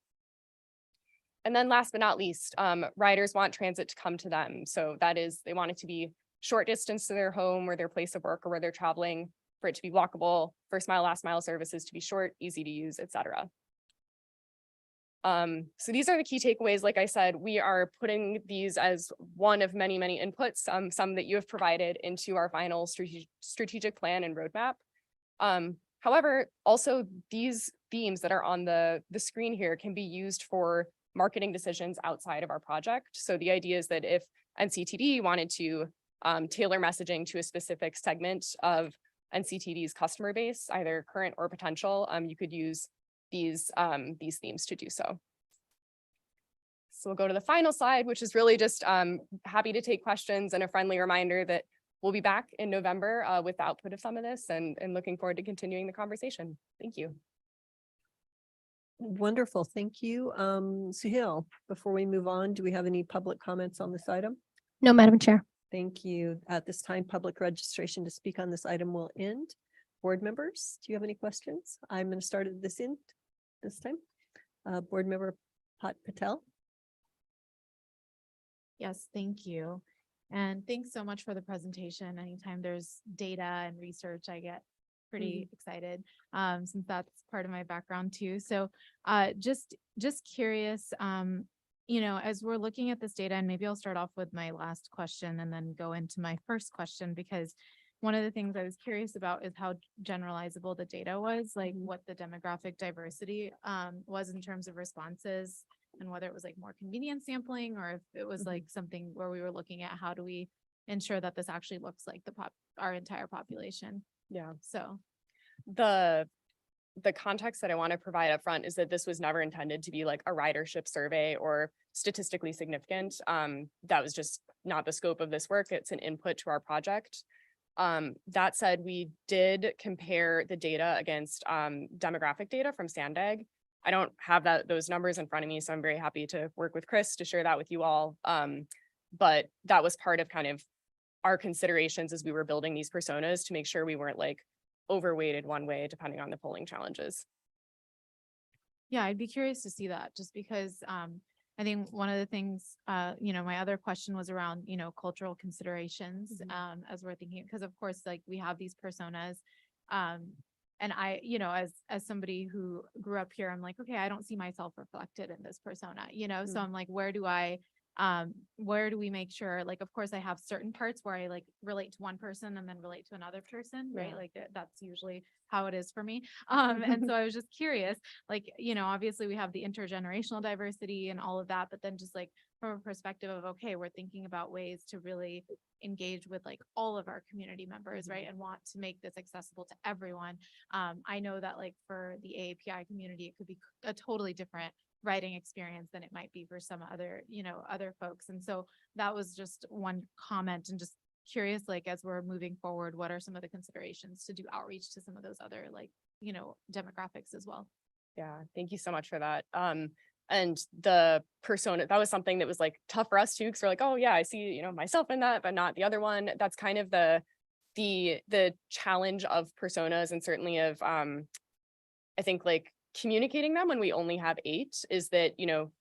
Speaker 18: And then last but not least, riders want transit to come to them. So that is, they want it to be short distance to their home or their place of work or where they're traveling, for it to be walkable, first mile, last mile services to be short, easy to use, etc. So these are the key takeaways. Like I said, we are putting these as one of many, many inputs, some that you have provided into our final strategic plan and roadmap. However, also these themes that are on the screen here can be used for marketing decisions outside of our project. So the idea is that if NCTD wanted to tailor messaging to a specific segment of NCTD's customer base, either current or potential, you could use these themes to do so. So we'll go to the final slide, which is really just happy to take questions and a friendly reminder that we'll be back in November with the output of some of this and looking forward to continuing the conversation. Thank you.
Speaker 1: Wonderful. Thank you. Suhail, before we move on, do we have any public comments on this item?
Speaker 2: No, Madam Chair.
Speaker 1: Thank you. At this time, public registration to speak on this item will end. Board members, do you have any questions? I'm going to start at this end this time. Board member Pat Patel.
Speaker 15: Yes, thank you. And thanks so much for the presentation. Anytime there's data and research, I get pretty excited since that's part of my background too. So just curious, as we're looking at this data, and maybe I'll start off with my last question and then go into my first question, because one of the things I was curious about is how generalizable the data was, like what the demographic diversity was in terms of responses, and whether it was like more convenient sampling or if it was like something where we were looking at how do we ensure that this actually looks like our entire population.
Speaker 18: Yeah.
Speaker 15: So
Speaker 18: the context that I want to provide up front is that this was never intended to be like a ridership survey or statistically significant. That was just not the scope of this work. It's an input to our project. That said, we did compare the data against demographic data from Sandag. I don't have those numbers in front of me, so I'm very happy to work with Chris to share that with you all. But that was part of kind of our considerations as we were building these personas to make sure we weren't like overweighted one way depending on the polling challenges.
Speaker 15: Yeah, I'd be curious to see that just because I think one of the things, my other question was around, cultural considerations as we're thinking, because of course, like we have these personas. And I, as somebody who grew up here, I'm like, okay, I don't see myself reflected in this persona, so I'm like, where do we make sure, like, of course I have certain parts where I like relate to one person and then relate to another person, right?
Speaker 18: Yeah.
Speaker 15: Like that's usually how it is for me. And so I was just curious, like, obviously we have the intergenerational diversity and all of that, but then just like from a perspective of, okay, we're thinking about ways to really engage with like all of our community members, right? And want to make this accessible to everyone. I know that like for the AAPI community, it could be a totally different writing experience than it might be for some other, other folks. And so that was just one comment, and just curious, like, as we're moving forward, what are some of the considerations to do outreach to some of those other like, demographics as well?
Speaker 18: Yeah, thank you so much for that. And the persona, that was something that was like tough for us too, because we're like, oh yeah, I see, myself in that, but not the other one. That's kind of the challenge of personas, and certainly of I think like communicating them when we only have 8, is that,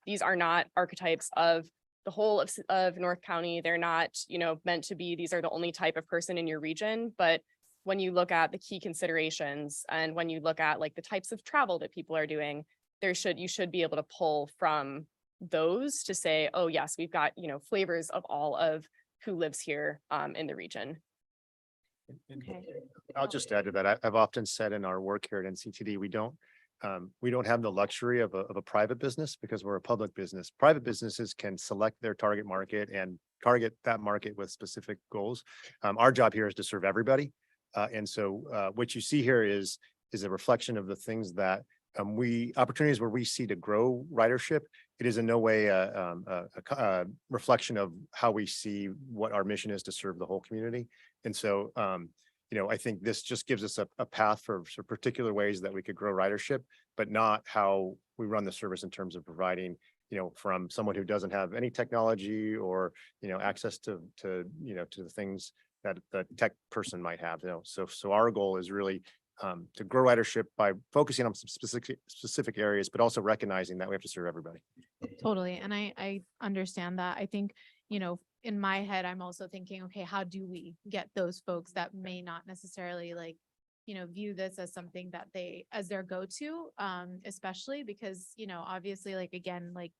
Speaker 18: these are not archetypes of the whole of North County. They're not, meant to be, these are the only type of person in your region. But when you look at the key considerations, and when you look at like the types of travel that people are doing, you should be able to pull from those to say, oh yes, we've got, flavors of all of who lives here in the region.
Speaker 15: Okay.
Speaker 17: I'll just add to that. I've often said in our work here at NCTD, we don't have the luxury of a private business because we're a public business. Private businesses can select their target market and target that market with specific goals. Our job here is to serve everybody. And so what you see here is a reflection of the things that opportunities where we see to grow ridership. It is in no way a reflection of how we see what our mission is to serve the whole community. And so, I think this just gives us a path for particular ways that we could grow ridership, but not how we run the service in terms of providing, from someone who doesn't have any technology or, access to the things that the tech person might have. So our goal is really to grow ridership by focusing on some specific areas, but also recognizing that we have to serve everybody.
Speaker 15: Totally. And I understand that. I think, in my head, I'm also thinking, okay, how do we get those folks that may not necessarily like, view this as something that as their go-to, especially because, obviously, like, again, like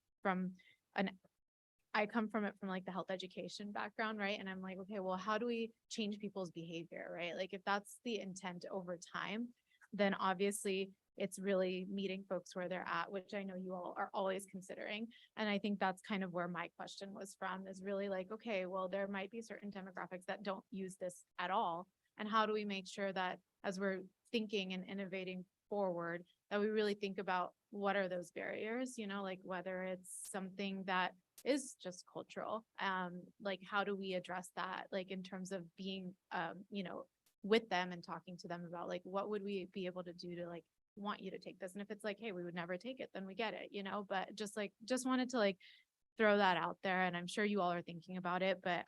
Speaker 15: I come from like the health education background, right? And I'm like, okay, well, how do we change people's behavior, right? Like if that's the intent over time, then obviously it's really meeting folks where they're at, which I know you all are always considering. And I think that's kind of where my question was from, is really like, okay, well, there might be certain demographics that don't use this at all. And how do we make sure that as we're thinking and innovating forward, that we really think about what are those barriers, like whether it's something that is just cultural, like how do we address that, like in terms of being, with them and talking to them about like, what would we be able to do to like want you to take this? And if it's like, hey, we would never take it, then we get it, but just wanted to like throw that out there. And I'm sure you all are thinking about it, but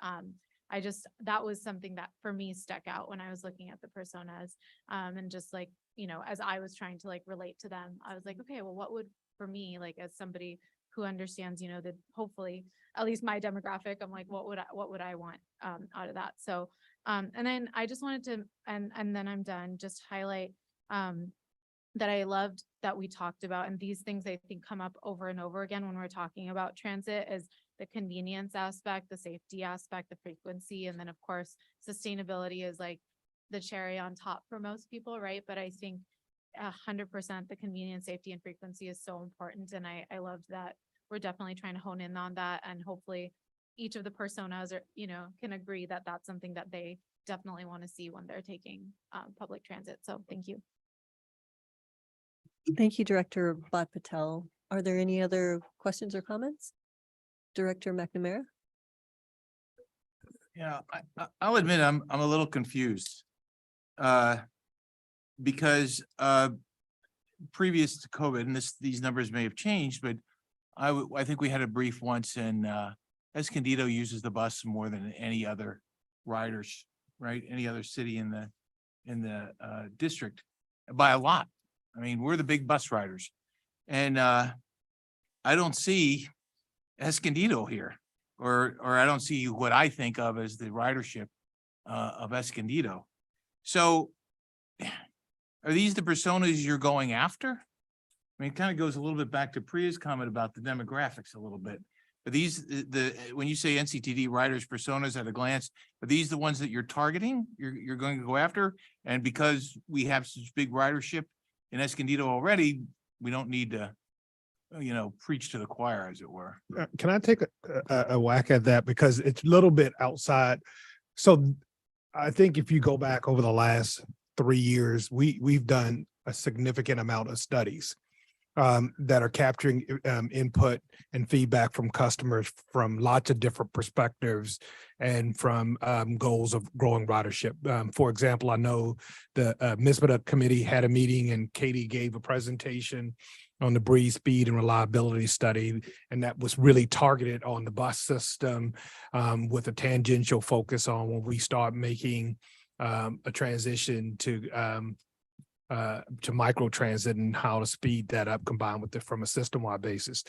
Speaker 15: that was something that for me stuck out when I was looking at the personas, and just like, as I was trying to like relate to them, I was like, okay, well, what would, for me, like as somebody who understands, that hopefully at least my demographic, I'm like, what would I want out of that? So, and then I just wanted to, and then I'm done, just highlight that I loved that we talked about, and these things I think come up over and over again when we're talking about transit, is the convenience aspect, the safety aspect, the frequency, and then of course, sustainability is like the cherry on top for most people, right? But I think 100% the convenience, safety, and frequency is so important. And I loved that we're definitely trying to hone in on that. And hopefully each of the personas are, can agree that that's something that they definitely want to see when they're taking public transit. So thank you.
Speaker 1: Thank you, Director Bhat Patel. Are there any other questions or comments? Director McNamara?
Speaker 19: Yeah, I'll admit I'm a little confused. Because previous to COVID, and these numbers may have changed, but I think we had a brief once, and Escondido uses the bus more than any other riders, right? Any other city in the district by a lot. I mean, we're the big bus riders, and I don't see Escondido here, or I don't see what I think of as the ridership of Escondido. So are these the personas you're going after? I mean, it kind of goes a little bit back to Priya's comment about the demographics a little bit. Are these when you say NCTD riders personas at a glance, are these the ones that you're targeting? You're going to go after? And because we have such big ridership in Escondido already, we don't need to, preach to the choir, as it were.
Speaker 11: Can I take a whack at that? Because it's a little bit outside. So I think if you go back over the last 3 years, we've done a significant amount of studies that are capturing input and feedback from customers from lots of different perspectives and from goals of growing ridership. For example, I know the MISBA committee had a meeting and Katie gave a presentation on the breeze speed and reliability study, and that was really targeted on the bus system with a tangential focus on when we start making a transition to microtransit and how to speed that up combined with it from a system-wide basis.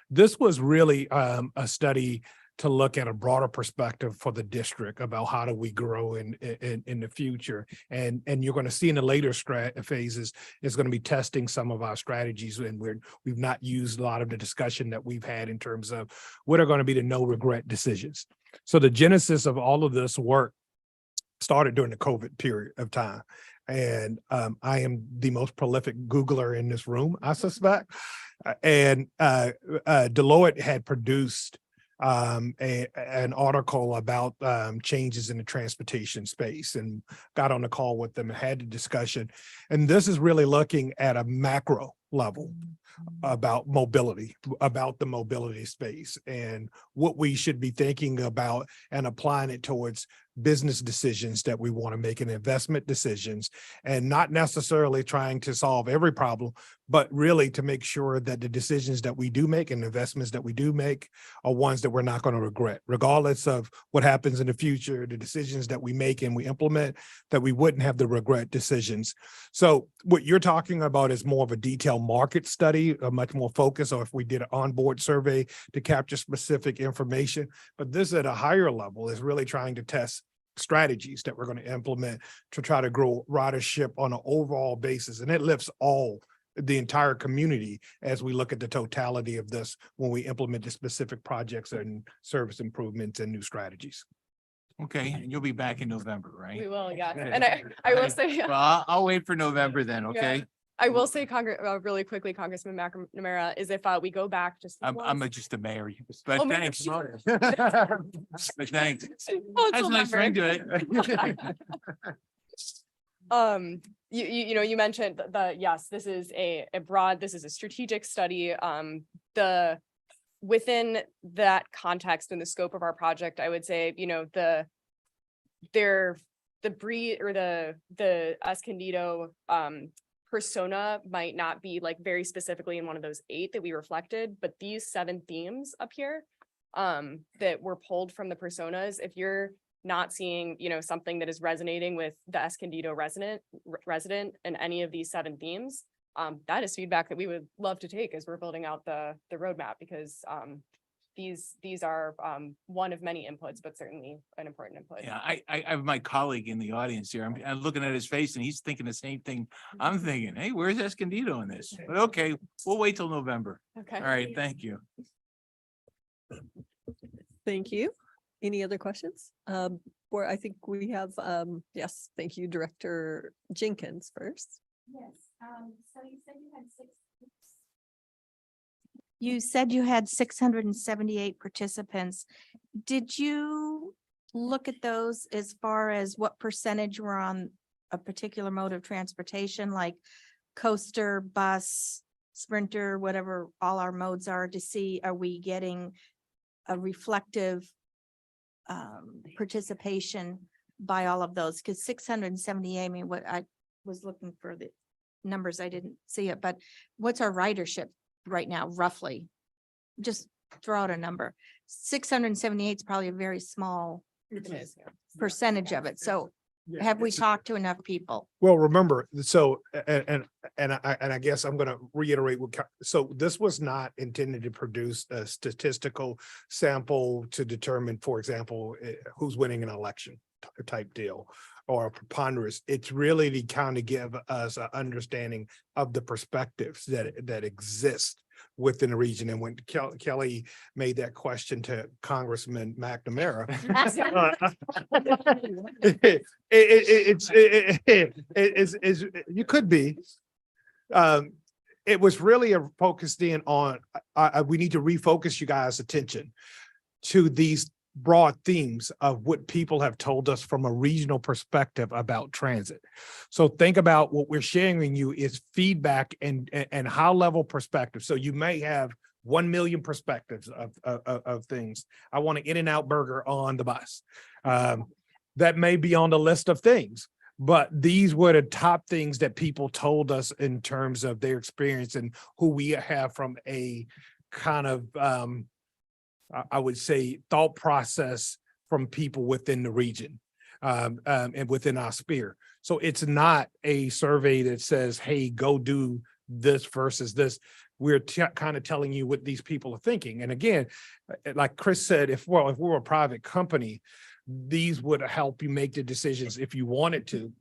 Speaker 11: This was really a study to look at a broader perspective for the district about how do we grow in the future. And you're going to see in the later phases, is going to be testing some of our strategies, and we've not used a lot of the discussion that we've had in terms of what are going to be the no regret decisions. So the genesis of all of this work started during the COVID period of time. And I am the most prolific Googler in this room, I suspect. And Deloitte had produced an article about changes in the transportation space, and got on a call with them and had a discussion. And this is really looking at a macro level about mobility, about the mobility space, and what we should be thinking about and applying it towards business decisions that we want to make, and investment decisions, and not necessarily trying to solve every problem, but really to make sure that the decisions that we do make and investments that we do make are ones that we're not going to regret, regardless of what happens in the future. The decisions that we make and we implement, that we wouldn't have the regret decisions. So what you're talking about is more of a detailed market study, a much more focused, or if we did an onboard survey to capture specific information. But this at a higher level is really trying to test strategies that we're going to implement to try to grow ridership on an overall basis. And it lifts the entire community as we look at the totality of this when we implement the specific projects and service improvements and new strategies.
Speaker 19: Okay, and you'll be back in November, right?
Speaker 18: We will, yeah. And I will say,
Speaker 19: Well, I'll wait for November then, okay?
Speaker 18: I will say, really quickly, Congressman McNamara, is if we go back just.
Speaker 19: I'm just a mayor, but
Speaker 18: Oh,
Speaker 19: thanks.
Speaker 18: maybe.
Speaker 19: But thanks.
Speaker 18: Well,
Speaker 19: That's a nice ring to it.
Speaker 18: You mentioned yes, this is this is a strategic study. Within that context and the scope of our project, I would say, the Escondido persona might not be like very specifically in one of those 8 that we reflected, but these 7 themes up here that were pulled from the personas, if you're not seeing, something that is resonating with the Escondido resident in any of these 7 themes, that is feedback that we would love to take as we're building out the roadmap, because these are one of many inputs, but certainly an important input.
Speaker 19: Yeah, I have my colleague in the audience here. I'm looking at his face and he's thinking the same thing I'm thinking. Hey, where's Escondido in this? But okay, we'll wait till November.
Speaker 18: Okay.
Speaker 19: All right, thank you.
Speaker 1: Thank you. Any other questions? I think we have, yes, thank you, Director Jenkins first.
Speaker 5: Yes, so you said you had 6.
Speaker 10: You said you had 678 participants. Did you look at those as far as what percentage were on a particular mode of transportation, like coaster, bus, sprinter, whatever all our modes are, to see, are we getting a reflective participation by all of those, because 678, I mean, what I was looking for the numbers, I didn't see it, but what's our ridership right now, roughly? Just throw out a number. 678 is probably a very small percentage of it. So
Speaker 11: Yeah,
Speaker 10: have we
Speaker 11: it's-
Speaker 10: talked to enough people?
Speaker 11: Well, remember, so, and I guess I'm gonna reiterate so this was not intended to produce a statistical sample to determine, for example, who's winning an election type deal or a preponderance. It's really to kind of give us an understanding of the perspectives that exist within the region. And when Kelly made that question to Congressman McNamara, it's you could be. It was really focused in on, we need to refocus you guys' attention to these broad themes of what people have told us from a regional perspective about transit. So think about what we're sharing with you is feedback and high level perspective. So you may have 1 million perspectives of things. I want an In-N-Out burger on the bus. That may be on the list of things, but these were the top things that people told us in terms of their experience and who we have from a kind of, I would say, thought process from people within the region and within our sphere. So it's not a survey that says, hey, go do this versus this. We're kind of telling you what these people are thinking. And again, like Chris said, if we're a private company, these would help you make the decisions if you wanted to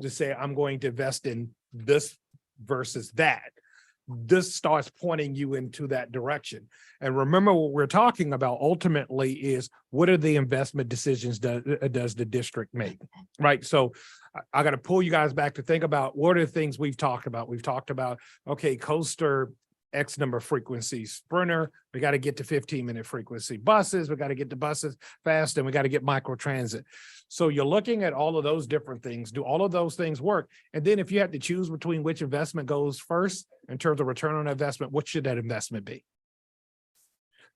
Speaker 11: say, I'm going to invest in this versus that. This starts pointing you into that direction. And remember, what we're talking about ultimately is what are the investment decisions does the district make, right? So I got to pull you guys back to think about what are the things we've talked about. We've talked about, okay, coaster, X number of frequencies, Sprinter, we got to get to 15-minute frequency. Buses, we got to get the buses fast, and we got to get micro transit. So you're looking at all of those different things. Do all of those things work? And then if you have to choose between which investment goes first in terms of return on investment, what should that investment be?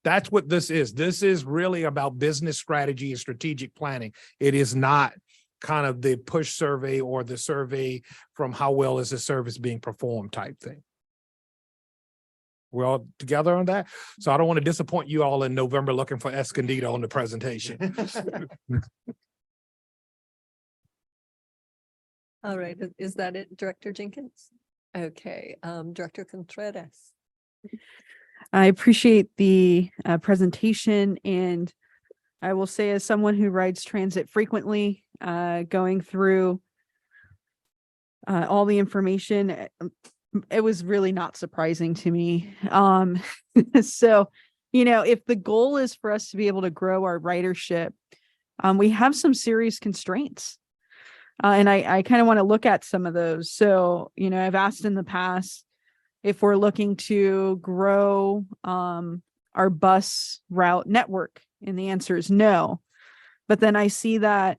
Speaker 11: That's what this is. This is really about business strategy and strategic planning. It is not kind of the push survey or the survey from how well is the service being performed type thing. We're all together on that. So I don't want to disappoint you all in November looking for Escondido on the presentation.
Speaker 1: All right, is that it, Director Jenkins? Okay, Director Contreras.
Speaker 8: I appreciate the presentation, and I will say, as someone who rides transit frequently, going through all the information, it was really not surprising to me. So, if the goal is for us to be able to grow our ridership, we have some serious constraints. And I kind of want to look at some of those. So, I've asked in the past if we're looking to grow our bus route network, and the answer is no. But then I see that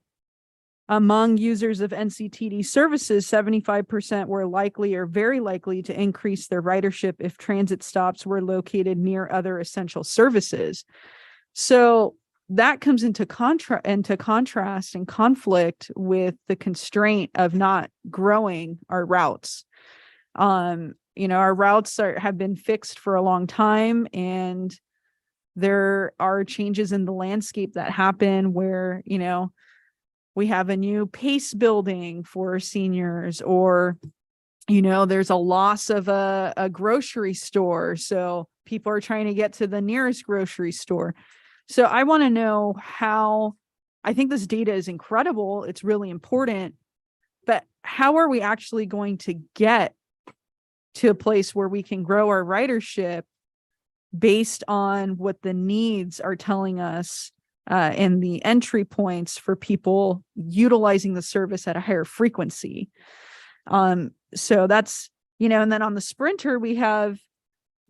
Speaker 8: among users of NCTD services, 75% were likely or very likely to increase their ridership if transit stops were located near other essential services. So that comes into contrast and conflict with the constraint of not growing our routes. Our routes have been fixed for a long time, and there are changes in the landscape that happen where, we have a new PACE building for seniors, or, there's a loss of a grocery store. So people are trying to get to the nearest grocery store. So I want to know how, I think this data is incredible. It's really important, but how are we actually going to get to a place where we can grow our ridership based on what the needs are telling us and the entry points for people utilizing the service at a higher frequency? So that's, and then on the Sprinter, we have,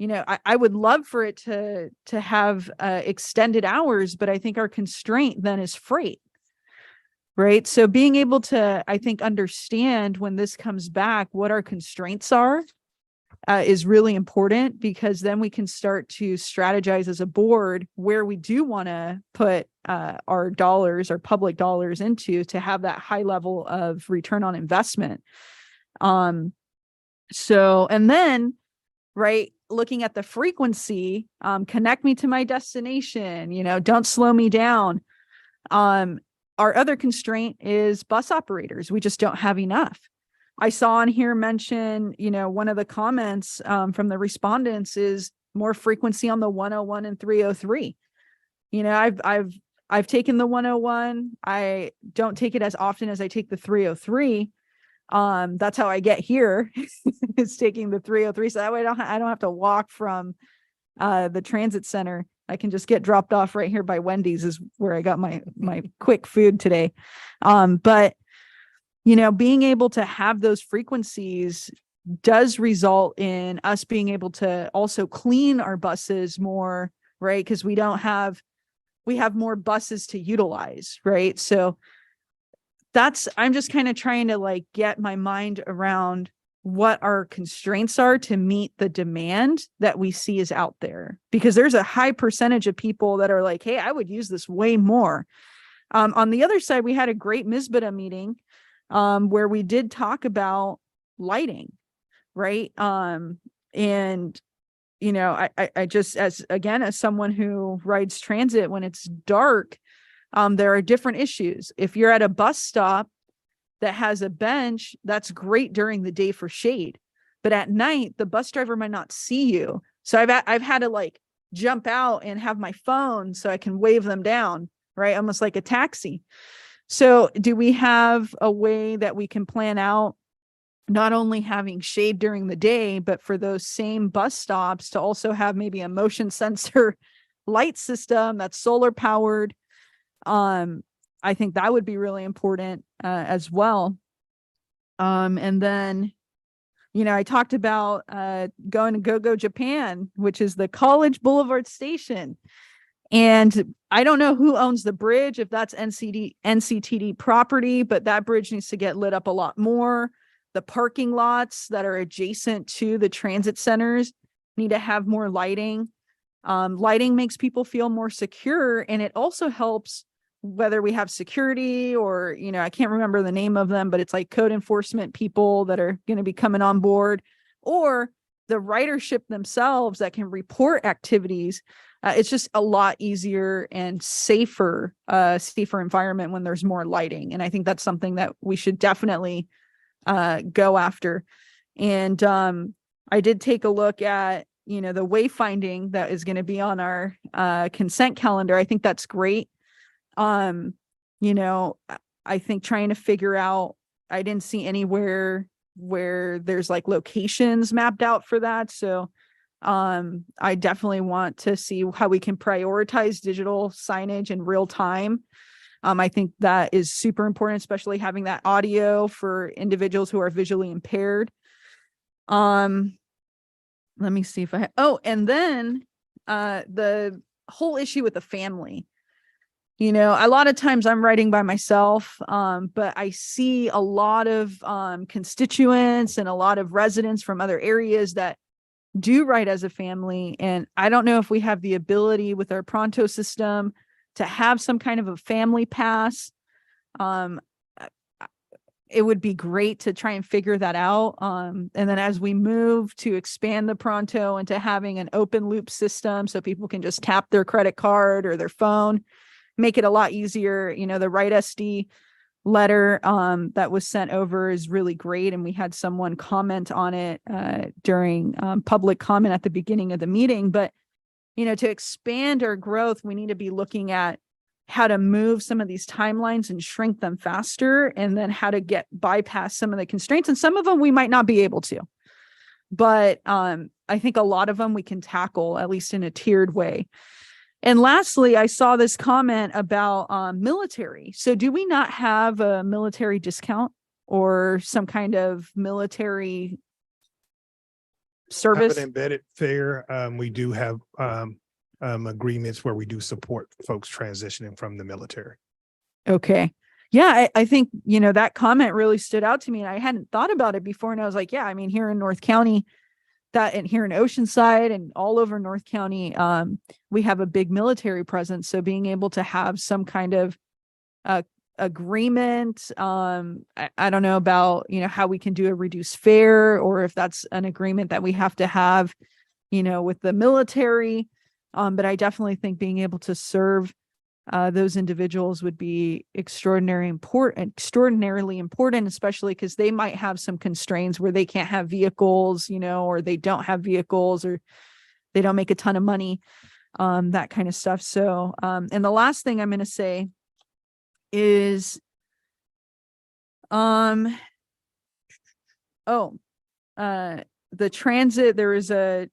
Speaker 8: I would love for it to have extended hours, but I think our constraint then is freight, right? So being able to, I think, understand when this comes back, what our constraints are, is really important, because then we can start to strategize as a board where we do want to put our dollars, our public dollars into, to have that high level of return on investment. So, and then, right, looking at the frequency, connect me to my destination, don't slow me down. Our other constraint is bus operators. We just don't have enough. I saw on here mention, one of the comments from the respondents is more frequency on the 101 and 303. I've taken the 101. I don't take it as often as I take the 303. That's how I get here is taking the 303. So that way I don't have to walk from the transit center. I can just get dropped off right here by Wendy's, is where I got my quick food today. But being able to have those frequencies does result in us being able to also clean our buses more, right? Because we have more buses to utilize, right? So I'm just kind of trying to get my mind around what our constraints are to meet the demand that we see is out there, because there's a high percentage of people that are like, hey, I would use this way more. On the other side, we had a great MISBTA meeting where we did talk about lighting, right? And I just, as someone who rides transit when it's dark, there are different issues. If you're at a bus stop that has a bench, that's great during the day for shade, but at night the bus driver might not see you. So I've had to jump out and have my phone so I can wave them down, right? Almost like a taxi. So do we have a way that we can plan out not only having shade during the day, but for those same bus stops to also have maybe a motion sensor light system that's solar powered? I think that would be really important as well. And then, I talked about going to Go Japan, which is the College Boulevard station. And I don't know who owns the bridge, if that's NCTD property, but that bridge needs to get lit up a lot more. The parking lots that are adjacent to the transit centers need to have more lighting. Lighting makes people feel more secure, and it also helps whether we have security or, I can't remember the name of them, but it's like code enforcement people that are going to be coming on board, or the ridership themselves that can report activities. It's just a lot easier and safer environment when there's more lighting. And I think that's something that we should definitely go after. And I did take a look at, the wayfinding that is going to be on our consent calendar. I think that's great. I think trying to figure out, I didn't see anywhere where there's locations mapped out for that. So I definitely want to see how we can prioritize digital signage in real time. I think that is super important, especially having that audio for individuals who are visually impaired. Let me see if and then the whole issue with the family. A lot of times I'm writing by myself, but I see a lot of constituents and a lot of residents from other areas that do write as a family. And I don't know if we have the ability with our Pronto system to have some kind of a family pass. It would be great to try and figure that out. And then as we move to expand the Pronto into having an open loop system so people can just tap their credit card or their phone, make it a lot easier. The Right SD letter that was sent over is really great. And we had someone comment on it during public comment at the beginning of the meeting. But, to expand our growth, we need to be looking at how to move some of these timelines and shrink them faster, and then how to bypass some of the constraints. And some of them we might not be able to. But I think a lot of them we can tackle, at least in a tiered way. And lastly, I saw this comment about military. So do we not have a military discount or some kind of military service?
Speaker 11: Have an embedded fare. We do have agreements where we do support folks transitioning from the military.
Speaker 8: Okay. Yeah, I think, that comment really stood out to me, and I hadn't thought about it before. And I was like, yeah, I mean, here in North County, that and here in Oceanside and all over North County, we have a big military presence. So being able to have some kind of agreement, I don't know about, how we can do a reduced fare, or if that's an agreement that we have to have, with the military. But I definitely think being able to serve those individuals would be extraordinarily important, especially because they might have some constraints where they can't have vehicles, or they don't have vehicles, or they don't make a ton of money, that kind of stuff. So, and the last thing I'm going to say is, the transit, there is a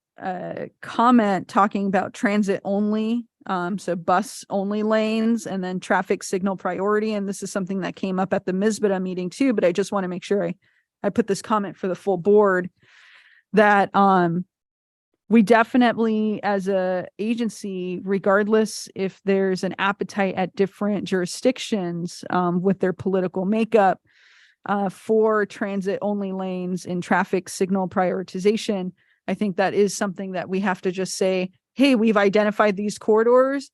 Speaker 8: comment talking about transit only, so bus only lanes, and then traffic signal priority. And this is something that came up at the MISBTA meeting too, but I just want to make sure I put this comment for the full board that, we definitely, as a agency, regardless if there's an appetite at different jurisdictions, with their political makeup, for transit only lanes and traffic signal prioritization, I think that is something that we have to just say, hey, we've identified these corridors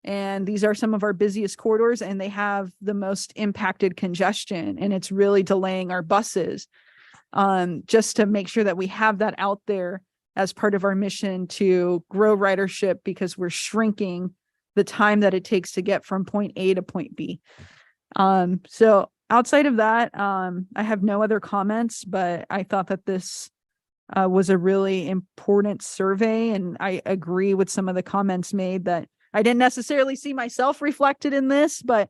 Speaker 8: and these are some of our busiest corridors and they have the most impacted congestion, and it's really delaying our buses. Just to make sure that we have that out there as part of our mission to grow ridership, because we're shrinking the time that it takes to get from point A to point B. So outside of that, I have no other comments, but I thought that this was a really important survey, and I agree with some of the comments made that I didn't necessarily see myself reflected in this, but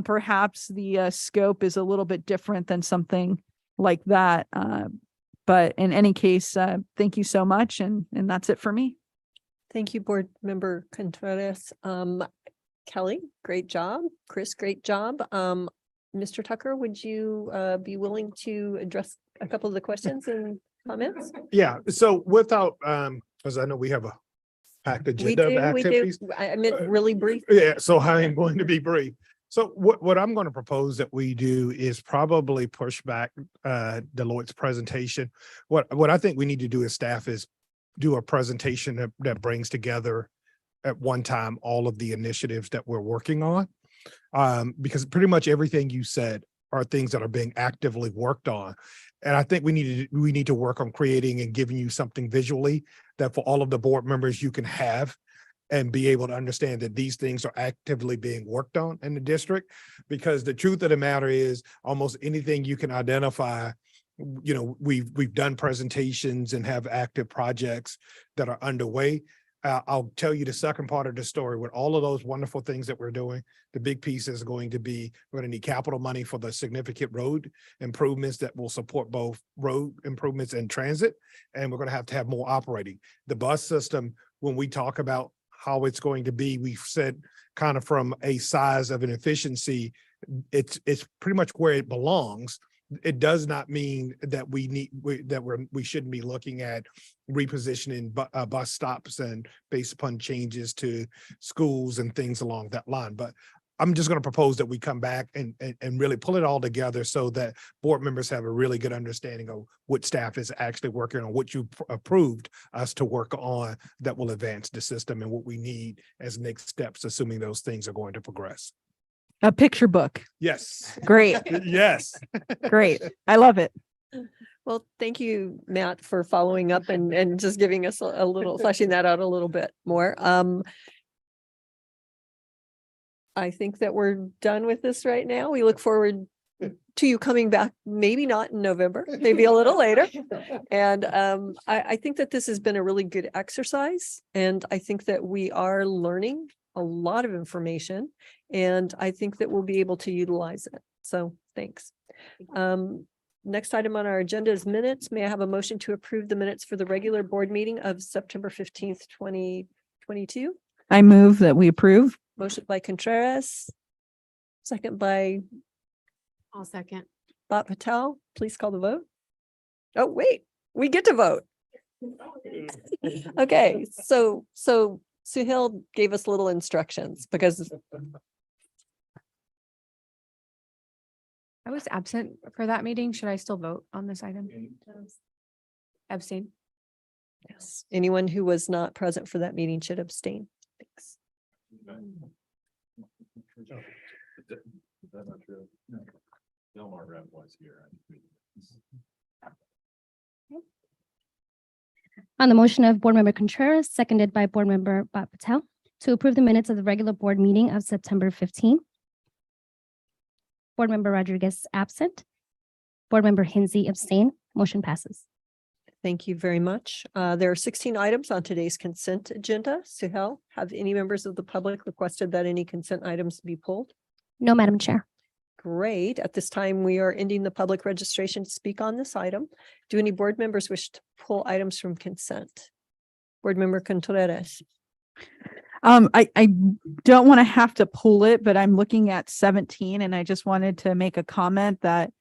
Speaker 8: perhaps the scope is a little bit different than something like that. But in any case, thank you so much, and that's it for me.
Speaker 1: Thank you, Board Member Contreras. Kelly, great job. Chris, great job. Mr. Tucker, would you be willing to address a couple of the questions and comments?
Speaker 11: Yeah, so without, because I know we have a packed agenda of activities.
Speaker 1: I meant really brief.
Speaker 11: Yeah, so I am going to be brief. So what I'm going to propose that we do is probably push back Deloitte's presentation. What I think we need to do as staff is do a presentation that brings together at one time all of the initiatives that we're working on. Because pretty much everything you said are things that are being actively worked on. And I think we need to work on creating and giving you something visually that for all of the board members you can have and be able to understand that these things are actively being worked on in the district. Because the truth of the matter is almost anything you can identify, we've done presentations and have active projects that are underway. I'll tell you the second part of the story. With all of those wonderful things that we're doing, the big piece is going to be, we're going to need capital money for the significant road improvements that will support both road improvements and transit. And we're going to have more operating. The bus system, when we talk about how it's going to be, we've said kind of from a size of an efficiency, it's pretty much where it belongs. It does not mean that we shouldn't be looking at repositioning bus stops and based upon changes to schools and things along that line. But I'm just going to propose that we come back and really pull it all together so that board members have a really good understanding of what staff is actually working on, what you approved us to work on that will advance the system and what we need as next steps, assuming those things are going to progress.
Speaker 8: A picture book.
Speaker 11: Yes.
Speaker 8: Great.
Speaker 11: Yes.
Speaker 8: Great. I love it.
Speaker 1: Well, thank you, Matt, for following up and just giving us a little, fleshing that out a little bit more. I think that we're done with this right now. We look forward to you coming back, maybe not in November, maybe a little later. And I think that this has been a really good exercise. And I think that we are learning a lot of information, and I think that we'll be able to utilize it. So thanks. Next item on our agenda is minutes. May I have a motion to approve the minutes for the regular board meeting of September 15th, 2022?
Speaker 8: I move that we approve.
Speaker 1: Motion by Contreras, second by
Speaker 13: I'll second.
Speaker 1: Bhat Patel. Please call the vote. Oh, wait, we get to vote. Okay, so Suhail gave us little instructions because
Speaker 13: I was absent for that meeting. Should I still vote on this item? Abstain.
Speaker 1: Yes. Anyone who was not present for that meeting should abstain. Thanks.
Speaker 14: That's not true. Delmar rep was here.
Speaker 2: On the motion of Board Member Contreras, seconded by Board Member Bat Patel, to approve the minutes of the regular board meeting of September 15. Board Member Rodriguez absent. Board Member Hensy abstain. Motion passes.
Speaker 1: Thank you very much. There are 16 items on today's consent agenda. Suhel, have any members of the public requested that any consent items be pulled?
Speaker 2: No, Madam Chair.
Speaker 1: Great. At this time, we are ending the public registration to speak on this item. Do any board members wish to pull items from consent? Board Member Contreras.
Speaker 8: I don't want to have to pull it, but I'm looking at 17 and I just wanted to make a comment that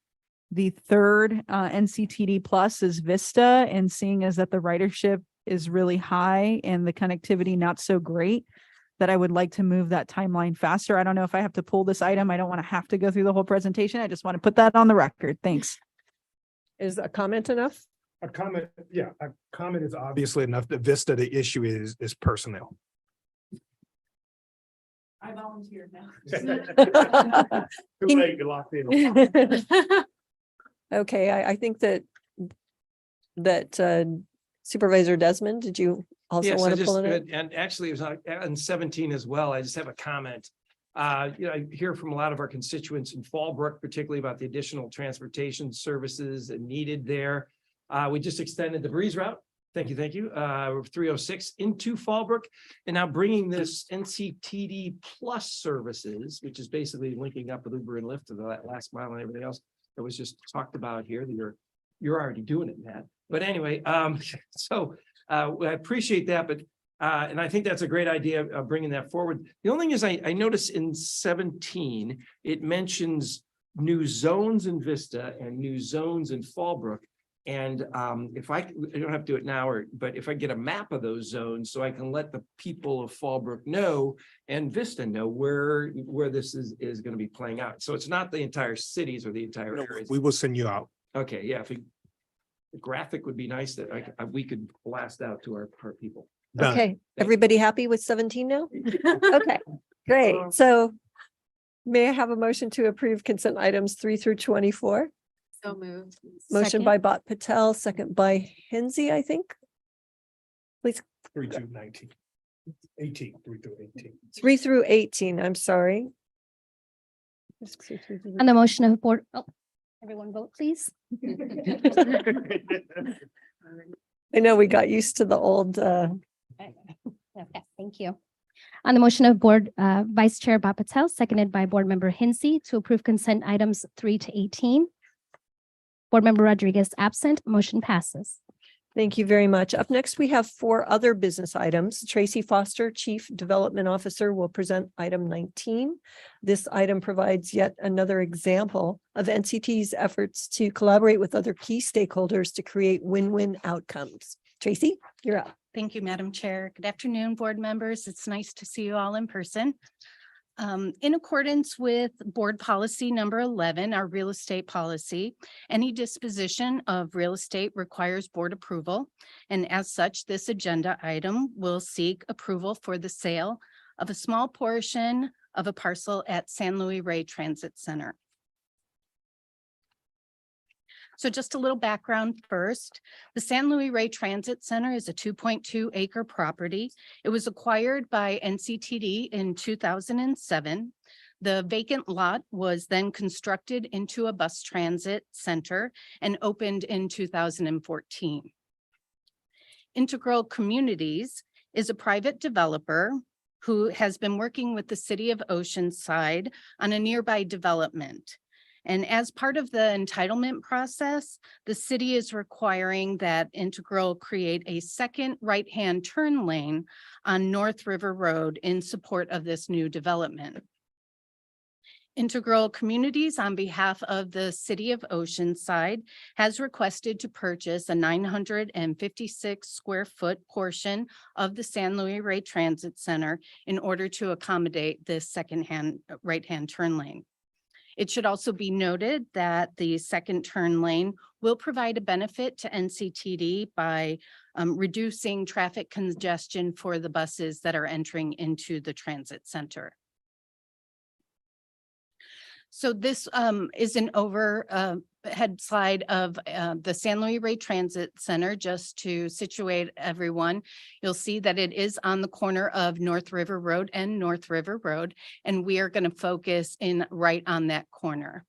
Speaker 8: the third NCTD plus is Vista, and seeing as that the ridership is really high and the connectivity not so great, that I would like to move that timeline faster. I don't know if I have to pull this item. I don't want to have to go through the whole presentation. I just want to put that on the record. Thanks.
Speaker 1: Is a comment enough?
Speaker 11: A comment, yeah, a comment is obviously enough. The Vista, the issue is personnel.
Speaker 5: I volunteered now.
Speaker 11: Too late, you're locked in.
Speaker 1: Okay, I think that Supervisor Desmond, did you also
Speaker 12: Yes, I
Speaker 1: want to
Speaker 12: just,
Speaker 1: pull it?
Speaker 12: and actually it was on 17 as well. I just have a comment. I hear from a lot of our constituents in Fallbrook, particularly about the additional transportation services needed there. We just extended the Breeze route. Thank you. 306 into Fallbrook, and now bringing this NCTD plus services, which is basically linking up with Uber and Lyft to the last mile and everything else that was just talked about here. That you're already doing it, Matt. But anyway, so I appreciate that, but and I think that's a great idea of bringing that forward. The only thing is I noticed in 17, it mentions new zones in Vista and new zones in Fallbrook. And if I don't have to do it now, but if I get a map of those zones, so I can let the people of Fallbrook know and Vista know where this is going to be playing out. So it's not the entire cities or the entire areas.
Speaker 11: We will send you out.
Speaker 12: Okay, yeah, the graphic would be nice that we could blast out to our people.
Speaker 11: Done.
Speaker 1: Okay, everybody happy with 17 now? Okay, great. So may I have a motion to approve consent items 3 through 24?
Speaker 13: So moved.
Speaker 1: Motion by Bat Patel, second by Hensy, I think. Please.
Speaker 11: 3 through 19. 18, 3 through 18.
Speaker 1: 3 through 18, I'm sorry.
Speaker 2: On the motion of board, everyone vote, please.
Speaker 1: I know we got used to the old,
Speaker 2: Okay, thank you. On the motion of Board Vice Chair Bat Patel, seconded by Board Member Hensy, to approve consent items 3 to 18. Board Member Rodriguez absent, motion passes.
Speaker 1: Thank you very much. Up next, we have 4 other business items. Tracy Foster, Chief Development Officer, will present item 19. This item provides yet another example of NCT's efforts to collaborate with other key stakeholders to create win-win outcomes. Tracy, you're up.
Speaker 20: Thank you, Madam Chair. Good afternoon, board members. It's nice to see you all in person. In accordance with board policy number 11, our real estate policy, any disposition of real estate requires board approval. And as such, this agenda item will seek approval for the sale of a small portion of a parcel at San Luis Rey Transit Center. So just a little background first. The San Luis Rey Transit Center is a 2.2 acre property. It was acquired by NCTD in 2007. The vacant lot was then constructed into a bus transit center and opened in 2014. Integral Communities is a private developer who has been working with the city of Oceanside on a nearby development. And as part of the entitlement process, the city is requiring that Integral create a second right-hand turn lane on North River Road in support of this new development. Integral Communities, on behalf of the city of Oceanside, has requested to purchase a 956 square foot portion of the San Luis Rey Transit Center in order to accommodate this right-hand turn lane. It should also be noted that the second turn lane will provide a benefit to NCTD by reducing traffic congestion for the buses that are entering into the transit center. So this is an overhead slide of the San Luis Rey Transit Center, just to situate everyone. You'll see that it is on the corner of North River Road and North River Road, and we are going to focus in right on that corner.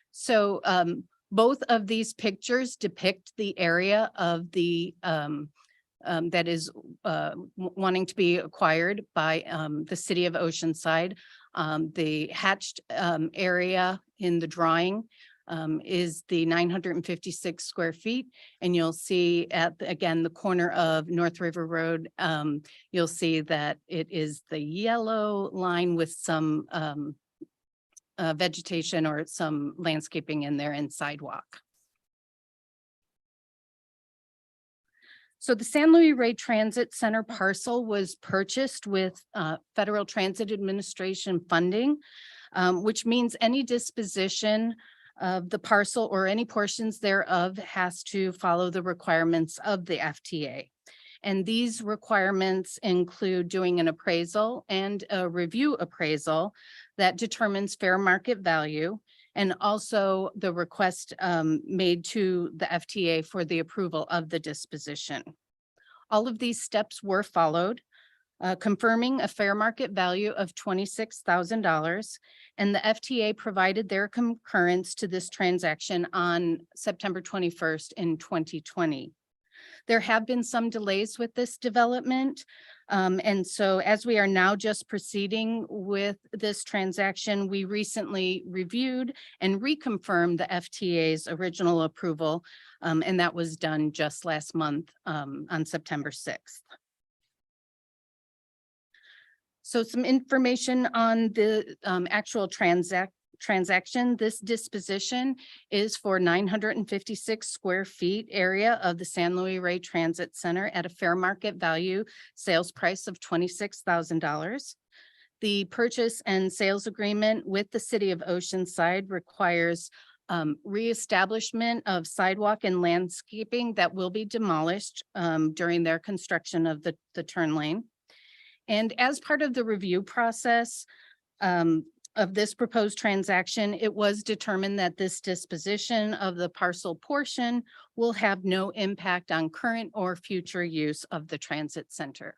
Speaker 20: So both of these pictures depict the area of the that is wanting to be acquired by the city of Oceanside. The hatched area in the drawing is the 956 square feet. And you'll see at, again, the corner of North River Road, you'll see that it is the yellow line with some vegetation or some landscaping in there and sidewalk. So the San Luis Rey Transit Center parcel was purchased with Federal Transit Administration funding, which means any disposition of the parcel or any portions thereof has to follow the requirements of the FTA. And these requirements include doing an appraisal and a review appraisal that determines fair market value, and also the request made to the FTA for the approval of the disposition. All of these steps were followed, confirming a fair market value of $26,000, and the FTA provided their concurrence to this transaction on September 21st in 2020. There have been some delays with this development. And so as we are now just proceeding with this transaction, we recently reviewed and reconfirmed the FTA's original approval. And that was done just last month on September 6th. So some information on the actual transaction. This disposition is for 956 square feet area of the San Luis Rey Transit Center at a fair market value sales price of $26,000. The purchase and sales agreement with the city of Oceanside requires reestablishment of sidewalk and landscaping that will be demolished during their construction of the turn lane. And as part of the review process, of this proposed transaction, it was determined that this disposition of the parcel portion will have no impact on current or future use of the transit center.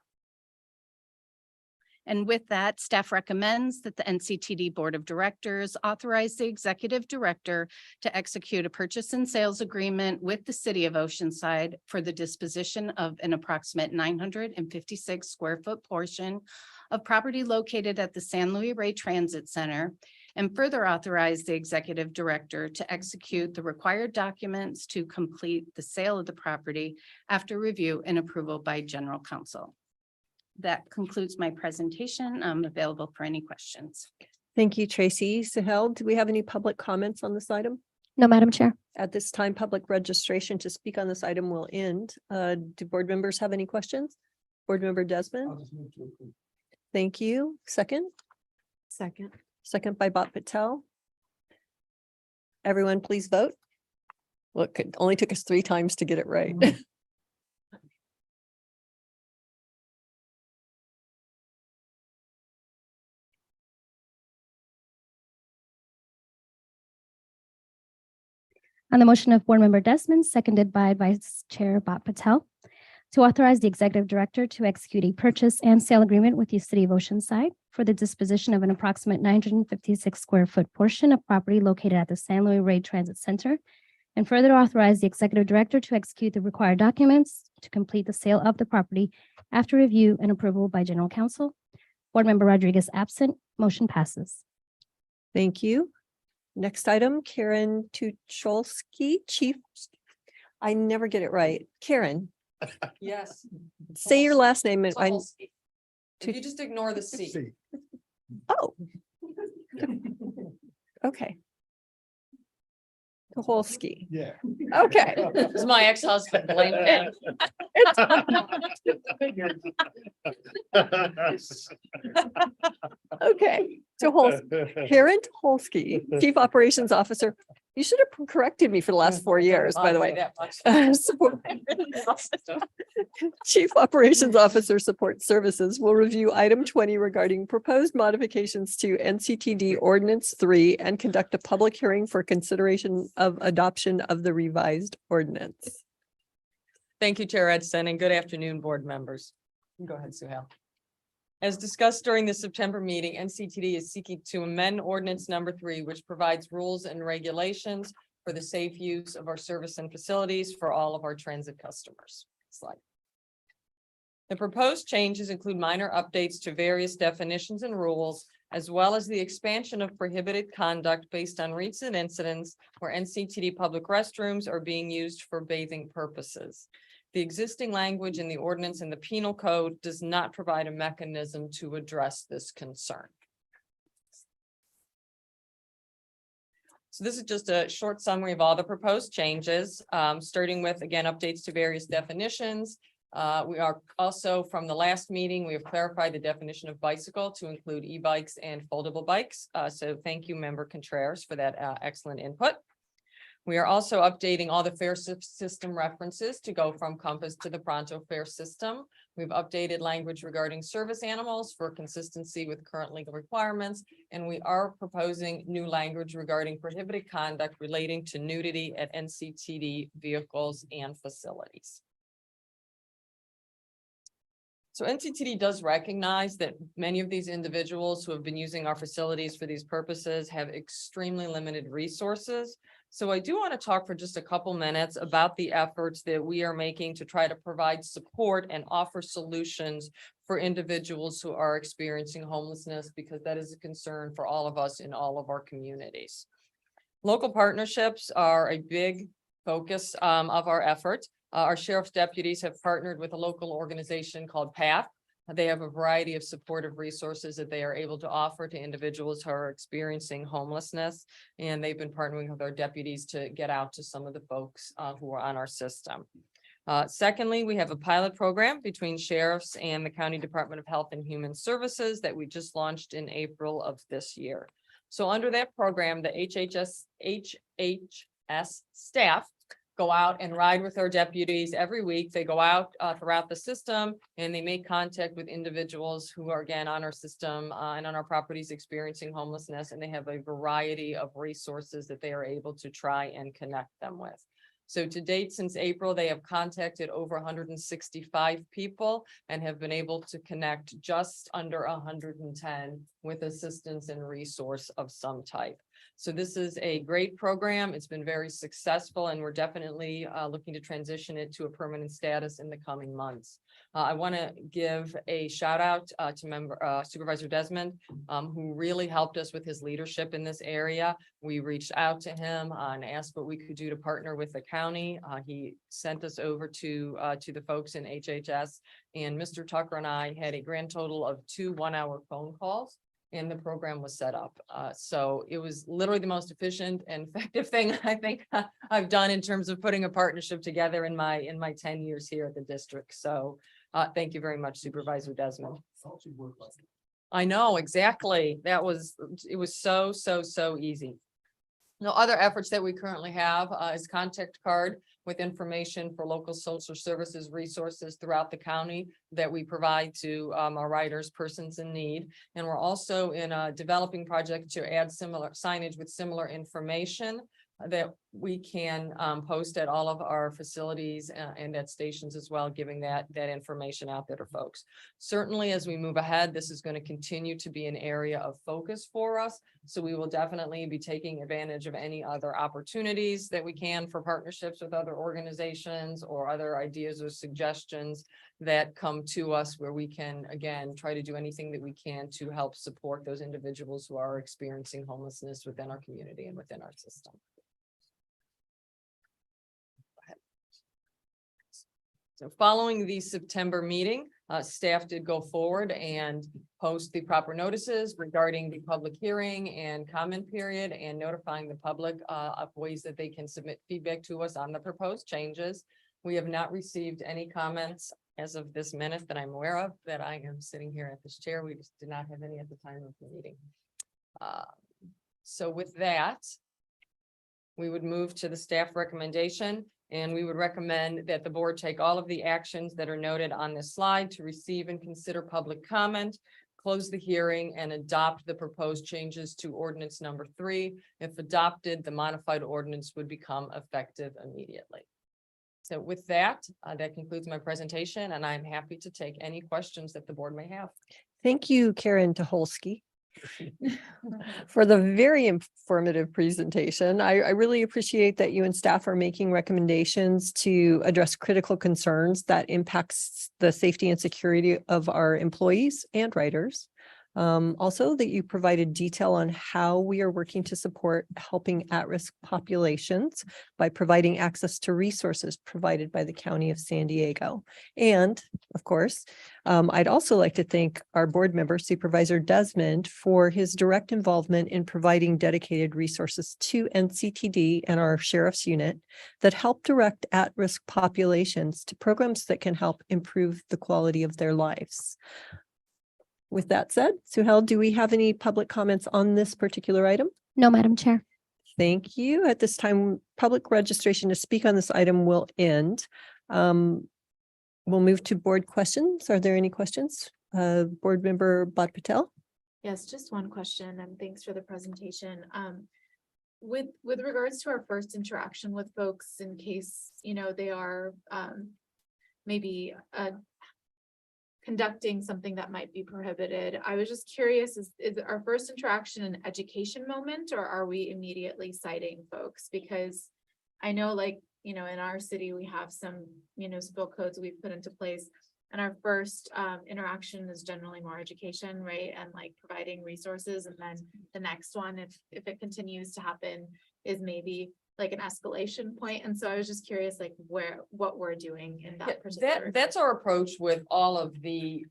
Speaker 20: And with that, staff recommends that the NCTD Board of Directors authorize the Executive Director to execute a purchase and sales agreement with the City of Oceanside for the disposition of an approximate 956 square foot portion of property located at the San Luis Rey Transit Center, and further authorize the Executive Director to execute the required documents to complete the sale of the property after review and approval by General Counsel. That concludes my presentation. I'm available for any questions.
Speaker 1: Thank you, Tracy. Sahel, do we have any public comments on this item?
Speaker 2: No, Madam Chair.
Speaker 1: At this time, public registration to speak on this item will end. Do board members have any questions? Board Member Desmond? Thank you. Second? Second by Bhat Patel. Everyone, please vote. Look, it only took us 3 times to get it right.
Speaker 2: On the motion of Board Member Desmond, seconded by Vice Chair Bhat Patel, to authorize the Executive Director to execute a purchase and sale agreement with the City of Oceanside for the disposition of an approximate 956 square foot portion of property located at the San Luis Rey Transit Center, and further authorize the Executive Director to execute the required documents to complete the sale of the property after review and approval by General Counsel. Board Member Rodriguez absent, motion passes.
Speaker 1: Thank you. Next item, Karen Tucholsky, Chief. I never get it right. Karen.
Speaker 21: Yes.
Speaker 1: Say your last name. And
Speaker 21: Tucholsky. If you just ignore the C.
Speaker 1: Oh. Okay. Tucholsky.
Speaker 11: Yeah.
Speaker 1: Okay.
Speaker 21: This is my ex-husband, blame him.
Speaker 1: Okay. Karen Tucholsky, Chief Operations Officer. You should have corrected me for the last 4 years, by the way. Support- Chief Operations Officer Support Services will review item 20 regarding proposed modifications to NCTD Ordinance 3 and conduct a public hearing for consideration of adoption of the revised ordinance.
Speaker 21: Thank you, Chair Edson, and good afternoon, board members. Go ahead, Suhail. As discussed during the September meeting, NCTD is seeking to amend ordinance number 3, which provides rules and regulations for the safe use of our service and facilities for all of our transit customers. Slide. The proposed changes include minor updates to various definitions and rules, as well as the expansion of prohibited conduct based on recent incidents where NCTD public restrooms are being used for bathing purposes. The existing language in the ordinance and the penal code does not provide a mechanism to address this concern. So this is just a short summary of all the proposed changes, starting with, again, updates to various definitions. We are also, from the last meeting, we have clarified the definition of bicycle to include e-bikes and foldable bikes. So thank you, Member Contreras, for that excellent input. We are also updating all the fare system references to go from Compass to the Pronto fare system. We've updated language regarding service animals for consistency with current legal requirements, and we are proposing new language regarding prohibited conduct relating to nudity at NCTD vehicles and facilities. So NCTD does recognize that many of these individuals who have been using our facilities for these purposes have extremely limited resources. So I do want to talk for just a couple minutes about the efforts that we are making to try to provide support and offer solutions for individuals who are experiencing homelessness, because that is a concern for all of us in all of our communities. Local partnerships are a big focus of our efforts. Our sheriff's deputies have partnered with a local organization called PATH. They have a variety of supportive resources that they are able to offer to individuals who are experiencing homelessness. And they've been partnering with our deputies to get out to some of the folks who are on our system. Secondly, we have a pilot program between sheriffs and the County Department of Health and Human Services that we just launched in April of this year. So under that program, the HHS staff go out and ride with our deputies every week. They go out throughout the system and they make contact with individuals who are, again, on our system and on our properties experiencing homelessness. And they have a variety of resources that they are able to try and connect them with. So to date, since April, they have contacted over 165 people and have been able to connect just under 110 with assistance and resource of some type. So this is a great program. It's been very successful, and we're definitely looking to transition it to a permanent status in the coming months. I want to give a shout out to Supervisor Desmond, who really helped us with his leadership in this area. We reached out to him and asked what we could do to partner with the county. He sent us over to the folks in HHS, and Mr. Tucker and I had a grand total of 2 one-hour phone calls. And the program was set up. So it was literally the most efficient and effective thing I think I've done in terms of putting a partnership together in my 10 years here at the district. So thank you very much, Supervisor Desmond. I know, exactly. It was so easy. Now, other efforts that we currently have is contact card with information for local social services resources throughout the county that we provide to our riders, persons in need. And we're also in a developing project to add similar signage with similar information that we can post at all of our facilities and at stations as well, giving that information out there to folks. Certainly, as we move ahead, this is going to continue to be an area of focus for us. So we will definitely be taking advantage of any other opportunities that we can for partnerships with other organizations or other ideas or suggestions that come to us, where we can, again, try to do anything that we can to help support those individuals who are experiencing homelessness within our community and within our system. So following the September meeting, staff did go forward and post the proper notices regarding the public hearing and comment period, and notifying the public of ways that they can submit feedback to us on the proposed changes. We have not received any comments as of this minute that I'm aware of, that I am sitting here at this chair. We just did not have any at the time of the meeting. So with that, we would move to the staff recommendation. And we would recommend that the board take all of the actions that are noted on this slide to receive and consider public comment, close the hearing, and adopt the proposed changes to ordinance number 3. If adopted, the modified ordinance would become effective immediately. So with that, that concludes my presentation, and I'm happy to take any questions that the board may have.
Speaker 1: Thank you, Karen Tucholsky, for the very informative presentation. I really appreciate that you and staff are making recommendations to address critical concerns that impacts the safety and security of our employees and riders. Also that you provided detail on how we are working to support helping at-risk populations by providing access to resources provided by the County of San Diego. And of course, I'd also like to thank our board member Supervisor Desmond for his direct involvement in providing dedicated resources to NCTD and our sheriff's unit that help direct at-risk populations to programs that can help improve the quality of their lives. With that said, Suhel, do we have any public comments on this particular item?
Speaker 2: No, Madam Chair.
Speaker 1: Thank you. At this time, public registration to speak on this item will end. We'll move to board questions. Are there any questions? Board member Bhat Patel?
Speaker 15: Yes, just one question, and thanks for the presentation. With regards to our first interaction with folks, in case, you know, they are maybe conducting something that might be prohibited, I was just curious, is our first interaction an education moment, or are we immediately citing folks? Because I know, like, you know, in our city, we have some municipal codes we've put into place, and our first interaction is generally more education, right? And like providing resources, and then the next one, if it continues to happen, is maybe like an escalation point. And so I was just curious, like, what we're doing in that particular.
Speaker 21: That's our approach with all of the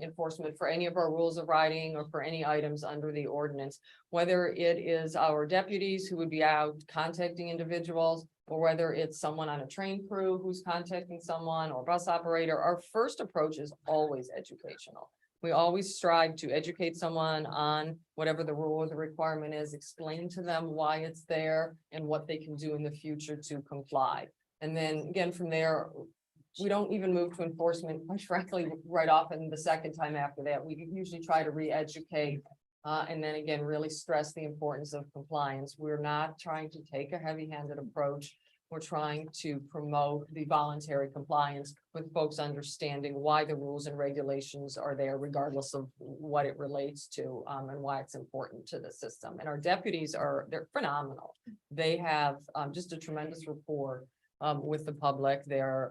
Speaker 21: enforcement for any of our rules of riding or for any items under the ordinance, whether it is our deputies who would be out contacting individuals, or whether it's someone on a train crew who's contacting someone, or bus operator. Our first approach is always educational. We always strive to educate someone on whatever the rule or the requirement is, explain to them why it's there and what they can do in the future to comply. And then again, from there, we don't even move to enforcement, quite frankly, right off in the second time after that. We usually try to re-educate and then again, really stress the importance of compliance. We're not trying to take a heavy-handed approach. We're trying to promote the voluntary compliance with folks understanding why the rules and regulations are there, regardless of what it relates to, and why it's important to the system. And our deputies they're phenomenal. They have just a tremendous rapport with the public. They're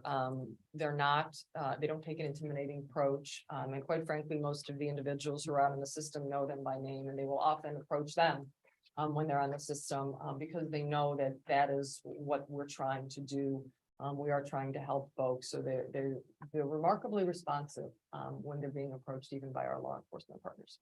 Speaker 21: not, they don't take an intimidating approach. And quite frankly, most of the individuals who are out in the system know them by name, and they will often approach them when they're on the system, because they know that that is what we're trying to do. We are trying to help folks, so they're remarkably responsive when they're being approached, even by our law enforcement partners.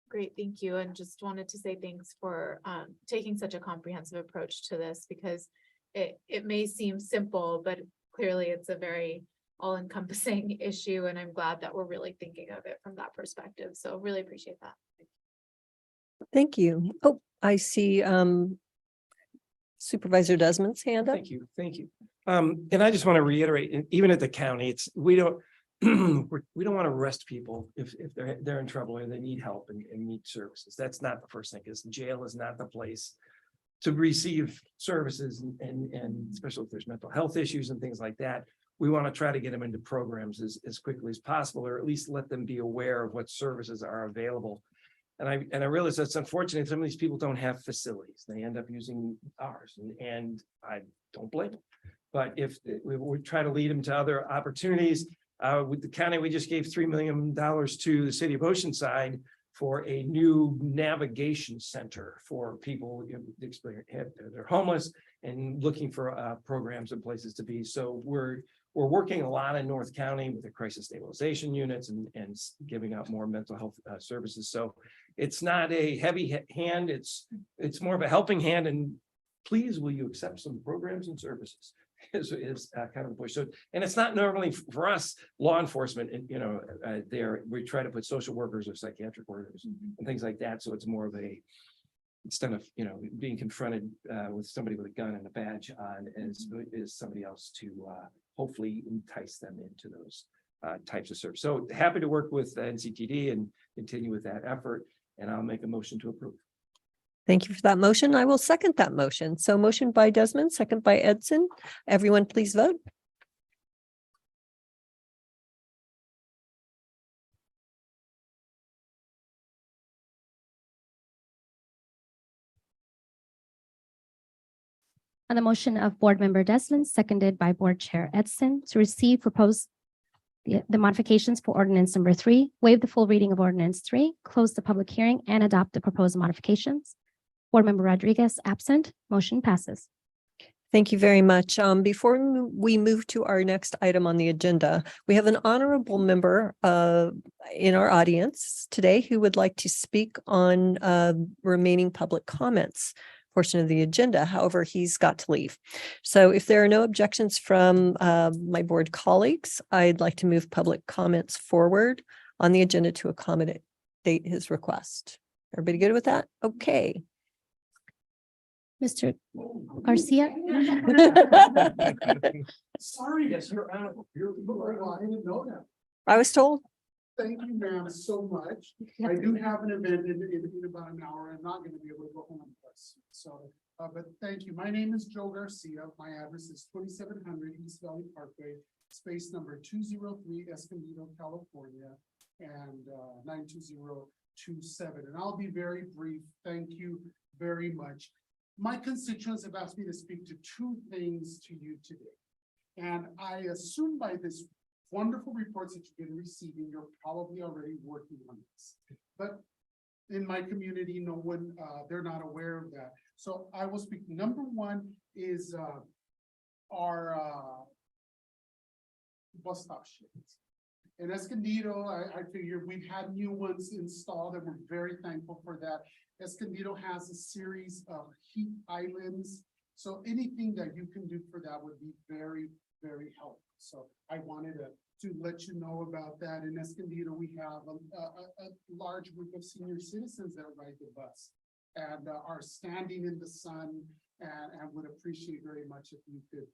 Speaker 15: Great, thank you. And just wanted to say thanks for taking such a comprehensive approach to this, because it may seem simple, but clearly it's a very all-encompassing issue, and I'm glad that we're really thinking of it from that perspective. So really appreciate that.
Speaker 1: Thank you. Oh, I see Supervisor Desmond's hand up.
Speaker 12: Thank you. And I just want to reiterate, even at the county, we don't we don't want to arrest people if they're in trouble or they need help and need services. That's not the first thing, because jail is not the place to receive services, and especially if there's mental health issues and things like that. We want to try to get them into programs as quickly as possible, or at least let them be aware of what services are available. And I realize that's unfortunate. Some of these people don't have facilities. They end up using ours, and I don't blame them. But if we try to lead them to other opportunities, with the county, we just gave $3 million to the city of Oceanside for a new navigation center for people they're homeless and looking for programs and places to be. So we're working a lot in North County with the crisis stabilization units and giving out more mental health services. So it's not a heavy hand, it's more of a helping hand, and please, will you accept some programs and services is kind of the push. So, and it's not normally for us, law enforcement, and we try to put social workers or psychiatric workers and things like that. So it's more of a instead of, being confronted with somebody with a gun and a badge on is somebody else to hopefully entice them into those types of service. So happy to work with NCTD and continue with that effort, and I'll make a motion to approve.
Speaker 1: Thank you for that motion. I will second that motion. So motion by Desmond, second by Edson. Everyone, please vote.
Speaker 2: On the motion of Board Member Desmond, seconded by Board Chair Edson, to receive proposed the modifications for ordinance number 3, waive the full reading of ordinance 3, close the public hearing, and adopt the proposed modifications. Board Member Rodriguez absent, motion passes.
Speaker 1: Thank you very much. Before we move to our next item on the agenda, we have an honorable member in our audience today who would like to speak on remaining public comments portion of the agenda. However, he's got to leave. So if there are no objections from my board colleagues, I'd like to move public comments forward on the agenda to accommodate his request. Everybody good with that? Okay.
Speaker 2: Mr. Garcia?
Speaker 4: Sorry, yes, you're out. I didn't know that.
Speaker 1: I was told.
Speaker 4: Thank you, ma'am, so much. I do have an event in about an hour. I'm not going to be able to go home on bus. So, but thank you. My name is Joe Garcia. My address is 2700 East Valley Parkway, space number 203, Escondido, California, and 92027. And I'll be very brief. Thank you very much. My constituents have asked me to speak to two things to you today. And I assume by this wonderful reports that you've been receiving, you're probably already working on this. But in my community, no one, they're not aware of that. So I will speak. Number one is our bus stop sheds. In Escondido, I figure we've had new ones installed and we're very thankful for that. Escondido has a series of heat islands. So anything that you can do for that would be very, very helpful. So I wanted to let you know about that. In Escondido, we have a large group of senior citizens that ride the bus and are standing in the sun and would appreciate very much if you could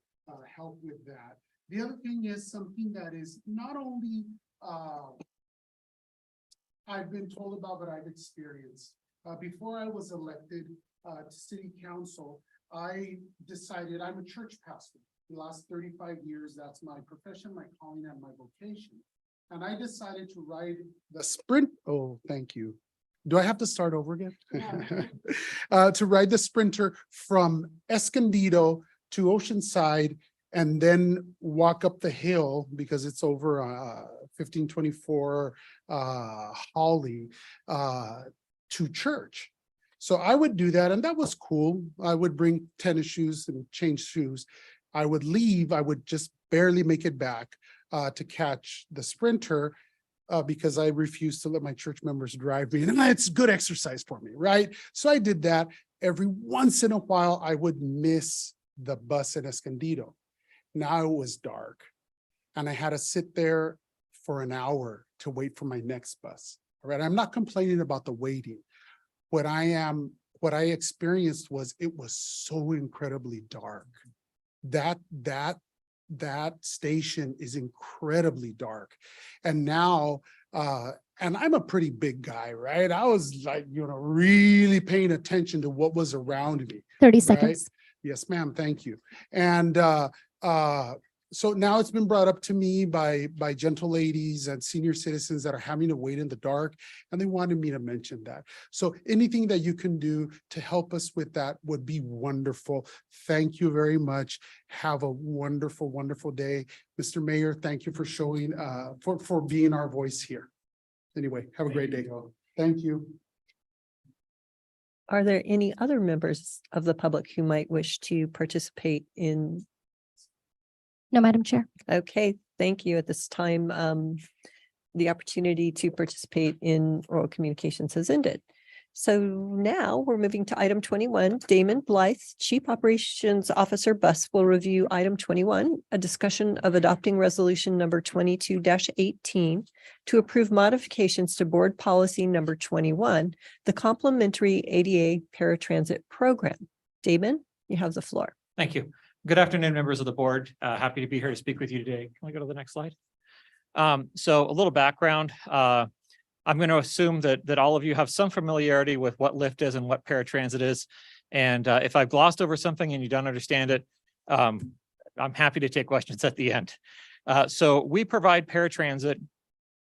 Speaker 4: help with that. The other thing is something that is not only I've been told about, but I've experienced. Before I was elected to city council, I decided I'm a church pastor. The last 35 years, that's my profession, my calling, and my vocation. And I decided to ride the sprint. Oh, thank you. Do I have to start over again? Yeah. To ride the Sprinter from Escondido to Oceanside and then walk up the hill because it's over 1524 Holly to church. So I would do that, and that was cool. I would bring tennis shoes and change shoes. I would leave, I would just barely make it back to catch the Sprinter because I refused to let my church members drive me. And it's good exercise for me, right? So I did that. Every once in a while, I would miss the bus in Escondido. Now it was dark and I had to sit there for an hour to wait for my next bus. All right, I'm not complaining about the waiting. What I experienced was it was so incredibly dark. That station is incredibly dark. And now, and I'm a pretty big guy, right? I was like, really paying attention to what was around me.
Speaker 2: 30 seconds.
Speaker 4: Yes, ma'am. Thank you. And so now it's been brought up to me by gentle ladies and senior citizens that are having to wait in the dark, and they wanted me to mention that. So anything that you can do to help us with that would be wonderful. Thank you very much. Have a wonderful, wonderful day. Mr. Mayor, thank you for showing, for being our voice here. Anyway, have a great day. Thank you.
Speaker 1: Are there any other members of the public who might wish to participate in?
Speaker 2: No, Madam Chair.
Speaker 1: Okay, thank you. At this time, the opportunity to participate in oral communications has ended. So now we're moving to item 21. Damon Blythe, Chief Operations Officer Bus, will review item 21, a discussion of adopting resolution number 22-18 to approve modifications to board policy number 21, the complimentary ADA paratransit program. Damon, you have the floor.
Speaker 3: Thank you. Good afternoon, members of the board. Happy to be here to speak with you today. Can we go to the next slide? So a little background. I'm going to assume that all of you have some familiarity with what Lyft is and what paratransit is. And if I've glossed over something and you don't understand it, I'm happy to take questions at the end. So we provide paratransit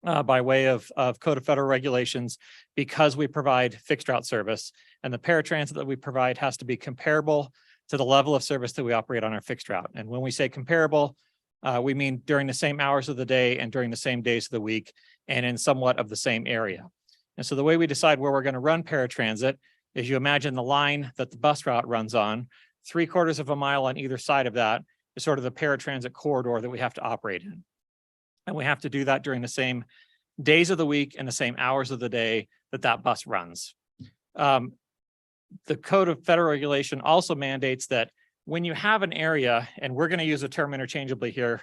Speaker 3: by way of Code of Federal Regulations because we provide fixed route service. And the paratransit that we provide has to be comparable to the level of service that we operate on our fixed route. And when we say comparable, we mean during the same hours of the day and during the same days of the week and in somewhat of the same area. And so the way we decide where we're going to run paratransit is you imagine the line that the bus route runs on, 3/4 of a mile on either side of that is sort of the paratransit corridor that we have to operate in. And we have to do that during the same days of the week and the same hours of the day that that bus runs. The Code of Federal Regulation also mandates that when you have an area, and we're going to use a term interchangeably here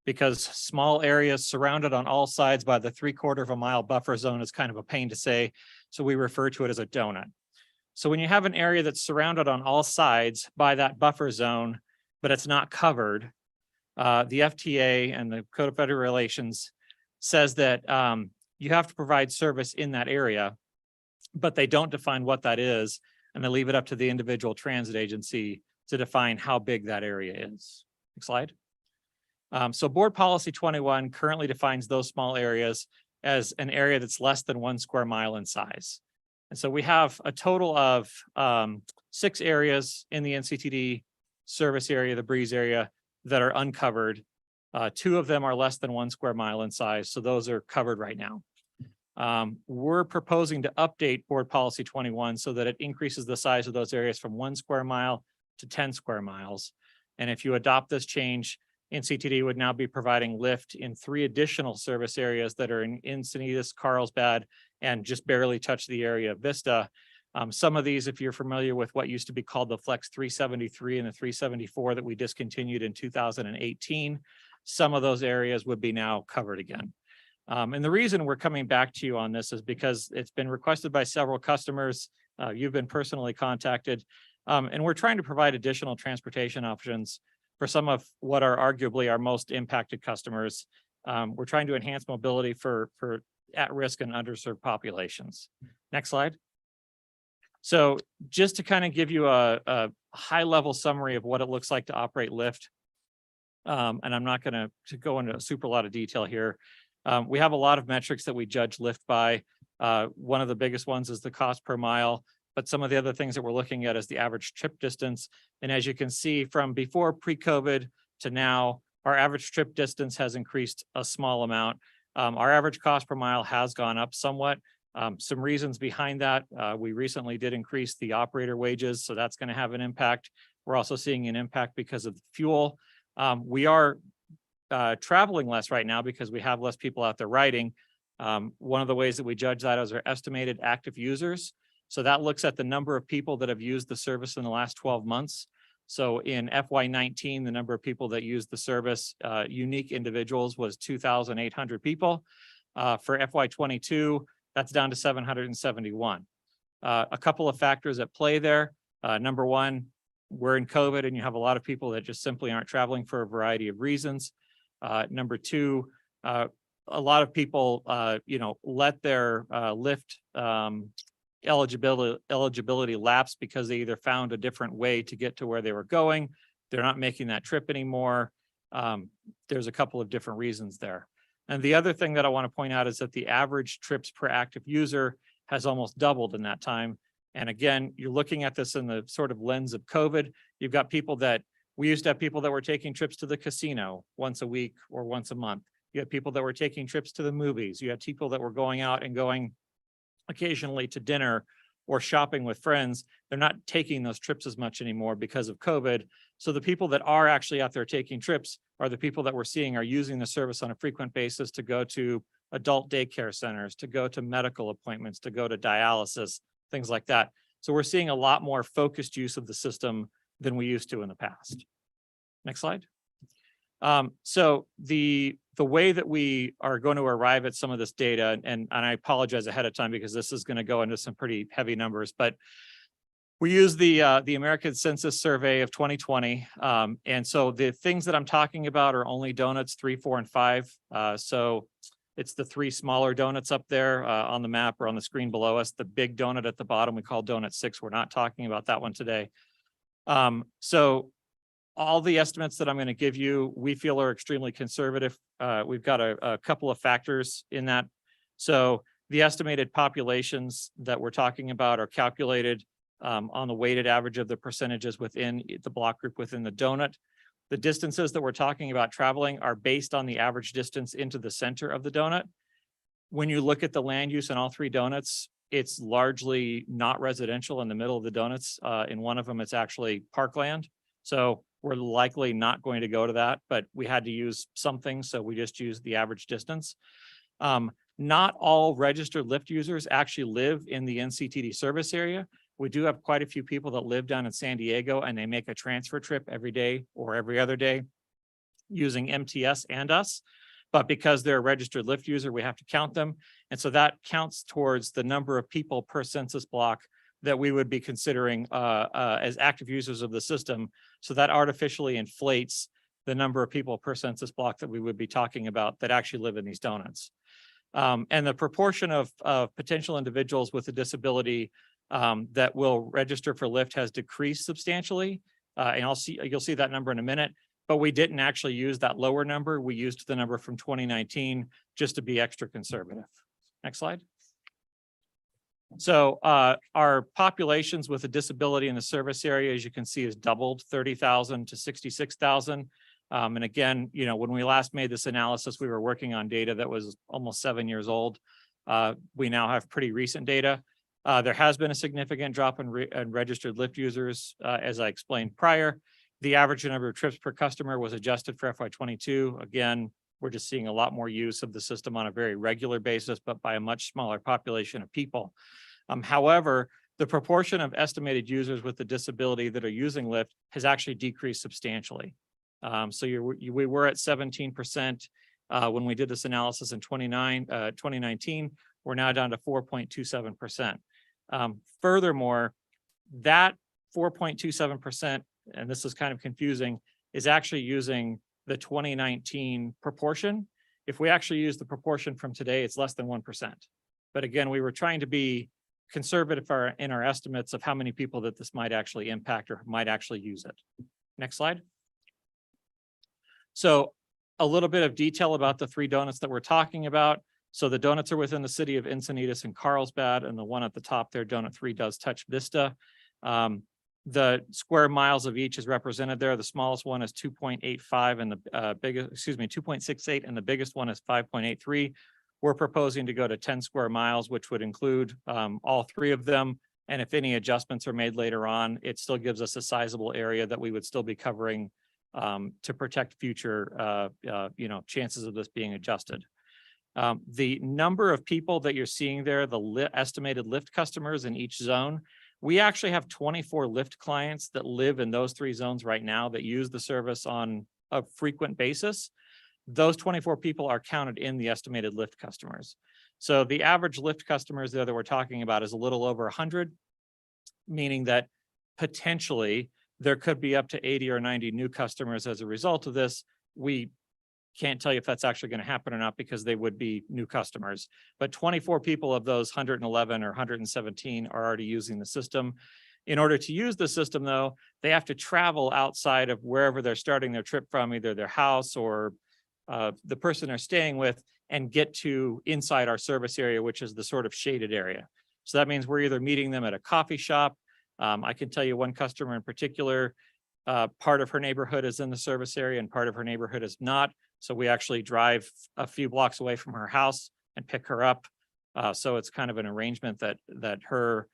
Speaker 3: because small areas surrounded on all sides by the 3/4 of a mile buffer zone is kind of a pain to say. So we refer to it as a donut. So when you have an area that's surrounded on all sides by that buffer zone, but it's not covered, the FTA and the Code of Federal Regulations says that you have to provide service in that area, but they don't define what that is. And they leave it up to the individual transit agency to define how big that area is. Next slide. So Board Policy 21 currently defines those small areas as an area that's less than 1 square mile in size. And so we have a total of 6 areas in the NCTD service area, the Breeze area, that are uncovered. 2 of them are less than 1 square mile in size, so those are covered right now. We're proposing to update Board Policy 21 so that it increases the size of those areas from 1 square mile to 10 square miles. And if you adopt this change, NCTD would now be providing Lyft in 3 additional service areas that are in Encinitas, Carlsbad, and just barely touch the area of Vista. Some of these, if you're familiar with what used to be called the Flex 373 and the 374 that we discontinued in 2018, some of those areas would be now covered again. And the reason we're coming back to you on this is because it's been requested by several customers. You've been personally contacted, and we're trying to provide additional transportation options for some of what are arguably our most impacted customers. We're trying to enhance mobility for at-risk and underserved populations. Next slide. So just to kind of give you a high-level summary of what it looks like to operate Lyft, and I'm not going to go into a super lot of detail here. We have a lot of metrics that we judge Lyft by. One of the biggest ones is the cost per mile, but some of the other things that we're looking at is the average trip distance. And as you can see from before pre-COVID to now, our average trip distance has increased a small amount. Our average cost per mile has gone up somewhat. Some reasons behind that, we recently did increase the operator wages, so that's going to have an impact. We're also seeing an impact because of fuel. We are traveling less right now because we have less people out there riding. One of the ways that we judge that is our estimated active users. So that looks at the number of people that have used the service in the last 12 months. So in FY19, the number of people that used the service, unique individuals, was 2,800 people. For FY22, that's down to 771. A couple of factors at play there. Number one, we're in COVID and you have a lot of people that just simply aren't traveling for a variety of reasons. Number two, a lot of people, let their Lyft eligibility lapse because they either found a different way to get to where they were going. They're not making that trip anymore. There's a couple of different reasons there. And the other thing that I want to point out is that the average trips per active user has almost doubled in that time. And again, you're looking at this in the sort of lens of COVID. You've got people that, we used to have people that were taking trips to the casino once a week or once a month. You had people that were taking trips to the movies. You had people that were going out and going occasionally to dinner or shopping with friends. They're not taking those trips as much anymore because of COVID. So the people that are actually out there taking trips are the people that we're seeing are using the service on a frequent basis to go to adult daycare centers, to go to medical appointments, to go to dialysis, things like that. So we're seeing a lot more focused use of the system than we used to in the past. Next slide. So the way that we are going to arrive at some of this data, and I apologize ahead of time because this is going to go into some pretty heavy numbers, but we use the American Census Survey of 2020. And so the things that I'm talking about are only donuts 3, 4, and 5. So it's the 3 smaller donuts up there on the map or on the screen below us. The big donut at the bottom, we call donut 6. We're not talking about that one today. So all the estimates that I'm going to give you, we feel are extremely conservative. We've got a couple of factors in that. So the estimated populations that we're talking about are calculated on the weighted average of the percentages within the block group within the donut. The distances that we're talking about traveling are based on the average distance into the center of the donut. When you look at the land use in all 3 donuts, it's largely not residential in the middle of the donuts. In one of them, it's actually parkland. So we're likely not going to go to that, but we had to use something, so we just used the average distance. Not all registered Lyft users actually live in the NCTD service area. We do have quite a few people that live down in San Diego and they make a transfer trip every day or every other day using MTS and us. But because they're a registered Lyft user, we have to count them. And so that counts towards the number of people per census block that we would be considering as active users of the system. So that artificially inflates the number of people per census block that we would be talking about that actually live in these donuts. And the proportion of potential individuals with a disability that will register for Lyft has decreased substantially. And you'll see that number in a minute, but we didn't actually use that lower number. We used the number from 2019 just to be extra conservative. Next slide. So our populations with a disability in the service area, as you can see, has doubled 30,000 to 66,000. And again, you know, when we last made this analysis, we were working on data that was almost 7 years old. We now have pretty recent data. There has been a significant drop in registered Lyft users, as I explained prior. The average number of trips per customer was adjusted for FY22. Again, we're just seeing a lot more use of the system on a very regular basis, but by a much smaller population of people. However, the proportion of estimated users with a disability that are using Lyft has actually decreased substantially. So we were at 17% when we did this analysis in 2019. We're now down to 4.27%. Furthermore, that 4.27%, and this is kind of confusing, is actually using the 2019 proportion. If we actually use the proportion from today, it's less than 1%. But again, we were trying to be conservative in our estimates of how many people that this might actually impact or might actually use it. Next slide. So a little bit of detail about the 3 donuts that we're talking about. So the donuts are within the city of Encinitas and Carlsbad, and the one at the top there, donut 3, does touch Vista. The square miles of each is represented there. The smallest one is 2.85 and the biggest, 2.68, and the biggest one is 5.83. We're proposing to go to 10 square miles, which would include all 3 of them. And if any adjustments are made later on, it still gives us a sizable area that we would still be covering to protect future, chances of this being adjusted. The number of people that you're seeing there, the estimated Lyft customers in each zone, we actually have 24 Lyft clients that live in those 3 zones right now that use the service on a frequent basis. Those 24 people are counted in the estimated Lyft customers. So the average Lyft customers there that we're talking about is a little over 100, meaning that potentially there could be up to 80 or 90 new customers as a result of this. We can't tell you if that's actually going to happen or not because they would be new customers. But 24 people of those 111 or 117 are already using the system. In order to use the system, though, they have to travel outside of wherever they're starting their trip from, either their house or the person they're staying with, and get to inside our service area, which is the sort of shaded area. So that means we're either meeting them at a coffee shop. I can tell you one customer in particular, part of her neighborhood is in the service area and part of her neighborhood is not. So we actually drive a few blocks away from her house and pick her up. So it's kind of an arrangement that her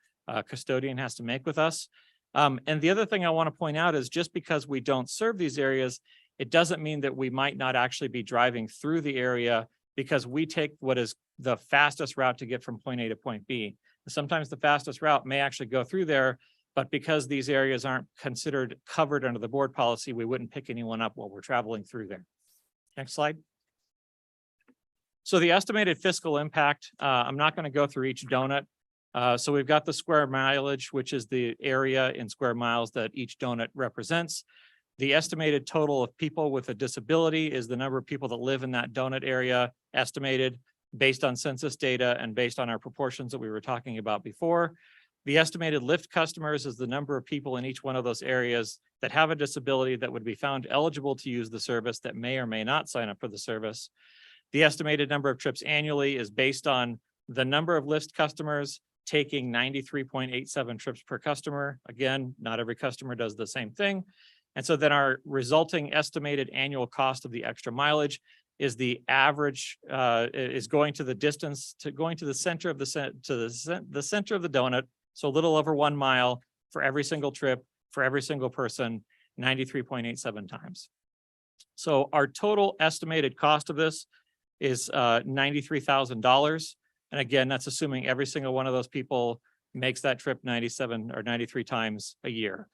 Speaker 3: custodian has to make with us. And the other thing I want to point out is just because we don't serve these areas, it doesn't mean that we might not actually be driving through the area, because we take what is the fastest route to get from point A to point B. Sometimes the fastest route may actually go through there, but because these areas aren't considered covered under the board policy, we wouldn't pick anyone up while we're traveling through there. Next slide. So the estimated fiscal impact, I'm not going to go through each donut. So we've got the square mileage, which is the area in square miles that each donut represents. The estimated total of people with a disability is the number of people that live in that donut area, estimated based on census data and based on our proportions that we were talking about before. The estimated Lyft customers is the number of people in each one of those areas that have a disability that would be found eligible to use the service that may or may not sign up for the service. The estimated number of trips annually is based on the number of Lyft customers taking 93.87 trips per customer. Again, not every customer does the same thing. And so then our resulting estimated annual cost of the extra mileage is the average, is going to the distance, to going to the center of the center of the donut. So a little over 1 mile for every single trip, for every single person, 93.87 times. So our total estimated cost of this is $93,000. And again, that's assuming every single one of those people makes that trip 97 or 93 times a year.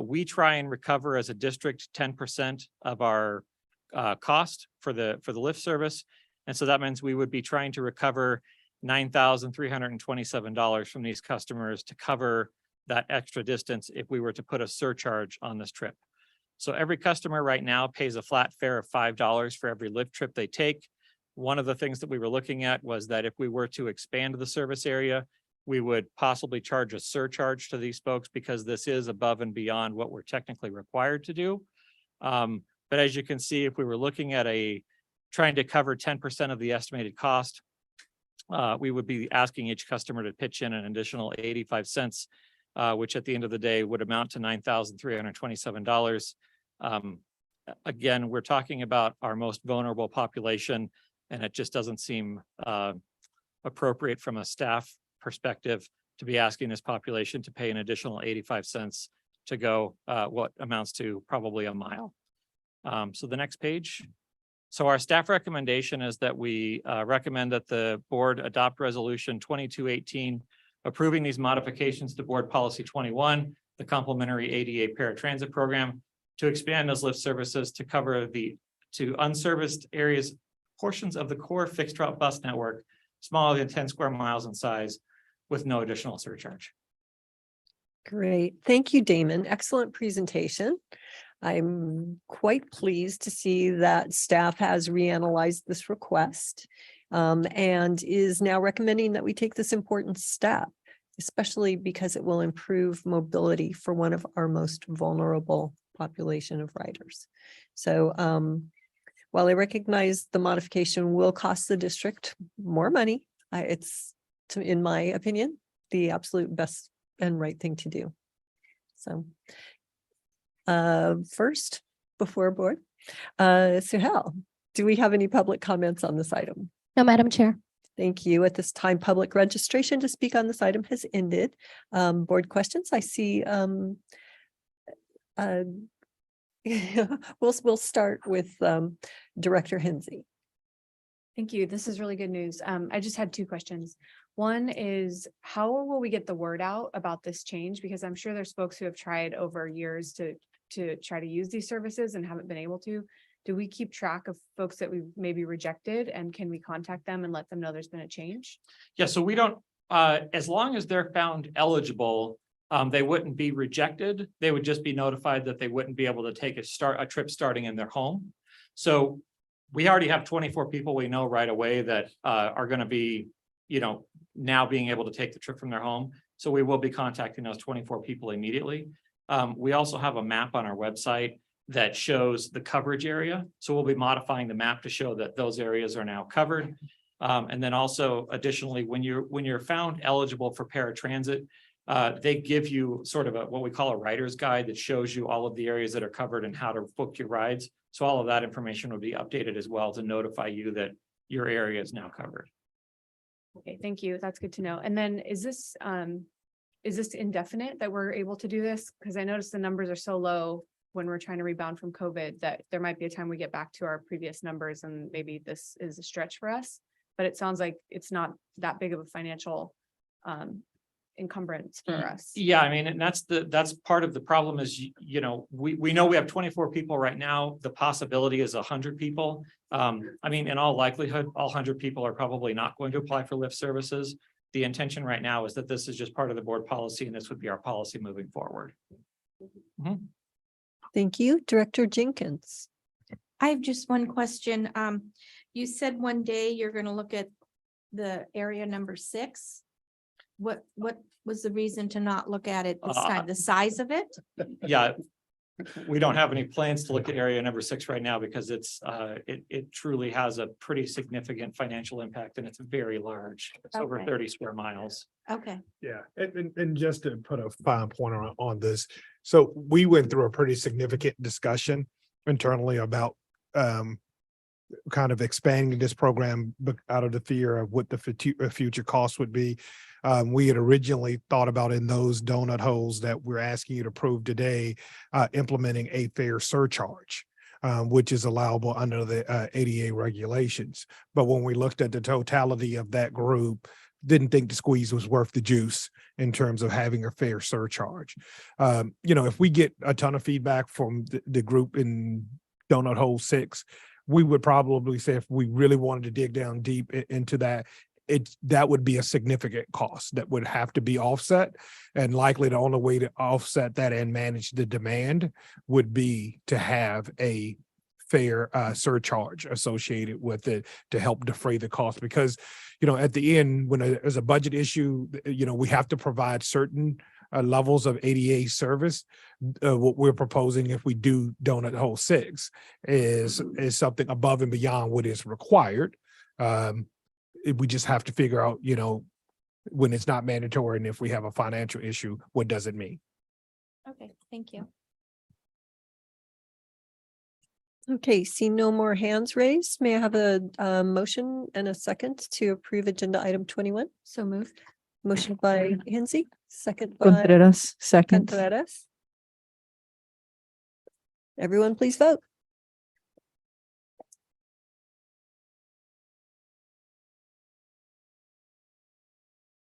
Speaker 3: We try and recover as a district 10% of our cost for the Lyft service. And so that means we would be trying to recover $9,327 from these customers to cover that extra distance if we were to put a surcharge on this trip. So every customer right now pays a flat fare of $5 for every Lyft trip they take. One of the things that we were looking at was that if we were to expand the service area, we would possibly charge a surcharge to these folks because this is above and beyond what we're technically required to do. But as you can see, if we were looking at trying to cover 10% of the estimated cost, we would be asking each customer to pitch in an additional 85 cents, which at the end of the day would amount to $9,327. Again, we're talking about our most vulnerable population, and it just doesn't seem appropriate from a staff perspective to be asking this population to pay an additional 85 cents to go what amounts to probably a mile. So the next page. So our staff recommendation is that we recommend that the board adopt resolution 2218, approving these modifications to board policy 21, the complementary ADA paratransit program, to expand those Lyft services to cover to unserviced areas, portions of the core fixed route bus network, smaller than 10 square miles in size, with no additional surcharge.
Speaker 1: Great. Thank you, Damon. Excellent presentation. I'm quite pleased to see that staff has reanalyzed this request and is now recommending that we take this important step, especially because it will improve mobility for one of our most vulnerable population of riders. So while I recognize the modification will cost the district more money, it's, in my opinion, the absolute best and right thing to do. So first, before board, Suhail, do we have any public comments on this item?
Speaker 2: No, Madam Chair.
Speaker 1: Thank you. At this time, public registration to speak on this item has ended. Board questions, I see. We'll start with Director Hensey.
Speaker 13: Thank you. This is really good news. I just had two questions. One is, how will we get the word out about this change? Because I'm sure there's folks who have tried over years to try to use these services and haven't been able to. Do we keep track of folks that we've maybe rejected, and can we contact them and let them know there's been a change?
Speaker 3: Yeah, so we don't, as long as they're found eligible, they wouldn't be rejected. They would just be notified that they wouldn't be able to take a trip starting in their home. So we already have 24 people we know right away that are going to be, now being able to take the trip from their home. So we will be contacting those 24 people immediately. We also have a map on our website that shows the coverage area. So we'll be modifying the map to show that those areas are now covered. And then also additionally, when you're found eligible for paratransit, they give you sort of what we call a rider's guide that shows you all of the areas that are covered and how to book your rides. So all of that information will be updated as well to notify you that your area is now covered.
Speaker 13: Okay, thank you. That's good to know. And then is this indefinite that we're able to do this? Because I noticed the numbers are so low when we're trying to rebound from COVID that there might be a time we get back to our previous numbers and maybe this is a stretch for us. But it sounds like it's not that big of a financial encumbrance for us.
Speaker 3: Yeah, I mean, and that's part of the problem is, you know, we know we have 24 people right now. The possibility is 100 people. I mean, in all likelihood, all 100 people are probably not going to apply for lift services. The intention right now is that this is just part of the board policy and this would be our policy moving forward.
Speaker 1: Thank you. Director Jenkins.
Speaker 10: I have just one question. You said one day you're gonna look at the area number 6. What was the reason to not look at it this time? The size of it?
Speaker 3: Yeah. We don't have any plans to look at area number 6 right now because it's it truly has a pretty significant financial impact and it's very large. It's over
Speaker 10: Okay.
Speaker 3: 30 square miles.
Speaker 10: Okay.
Speaker 11: Yeah, and just to put a fine point on this, so we went through a pretty significant discussion internally about kind of expanding this program out of the fear of what the future costs would be. We had originally thought about in those donut holes that we're asking you to approve today, implementing a fare surcharge, which is allowable under the ADA regulations. But when we looked at the totality of that group, didn't think the squeeze was worth the juice in terms of having a fare surcharge. You know, if we get a ton of feedback from the group in donut hole 6, we would probably say if we really wanted to dig down deep into that, that would be a significant cost that would have to be offset. And likely the only way to offset that and manage the demand would be to have a fair surcharge associated with it to help defray the cost. Because, you know, at the end, when there's a budget issue, you know, we have to provide certain levels of ADA service. What we're proposing if we do donut hole 6 is something above and beyond what is required. We just have to figure out, you know, when it's not mandatory and if we have a financial issue, what does it mean?
Speaker 10: Okay, thank you.
Speaker 1: Okay, see no more hands raised. May I have a motion and a second to approve agenda item 21?
Speaker 13: So moved.
Speaker 1: Motion by Hensy, second by
Speaker 8: Contreras, second.
Speaker 1: Contreras. Everyone, please vote.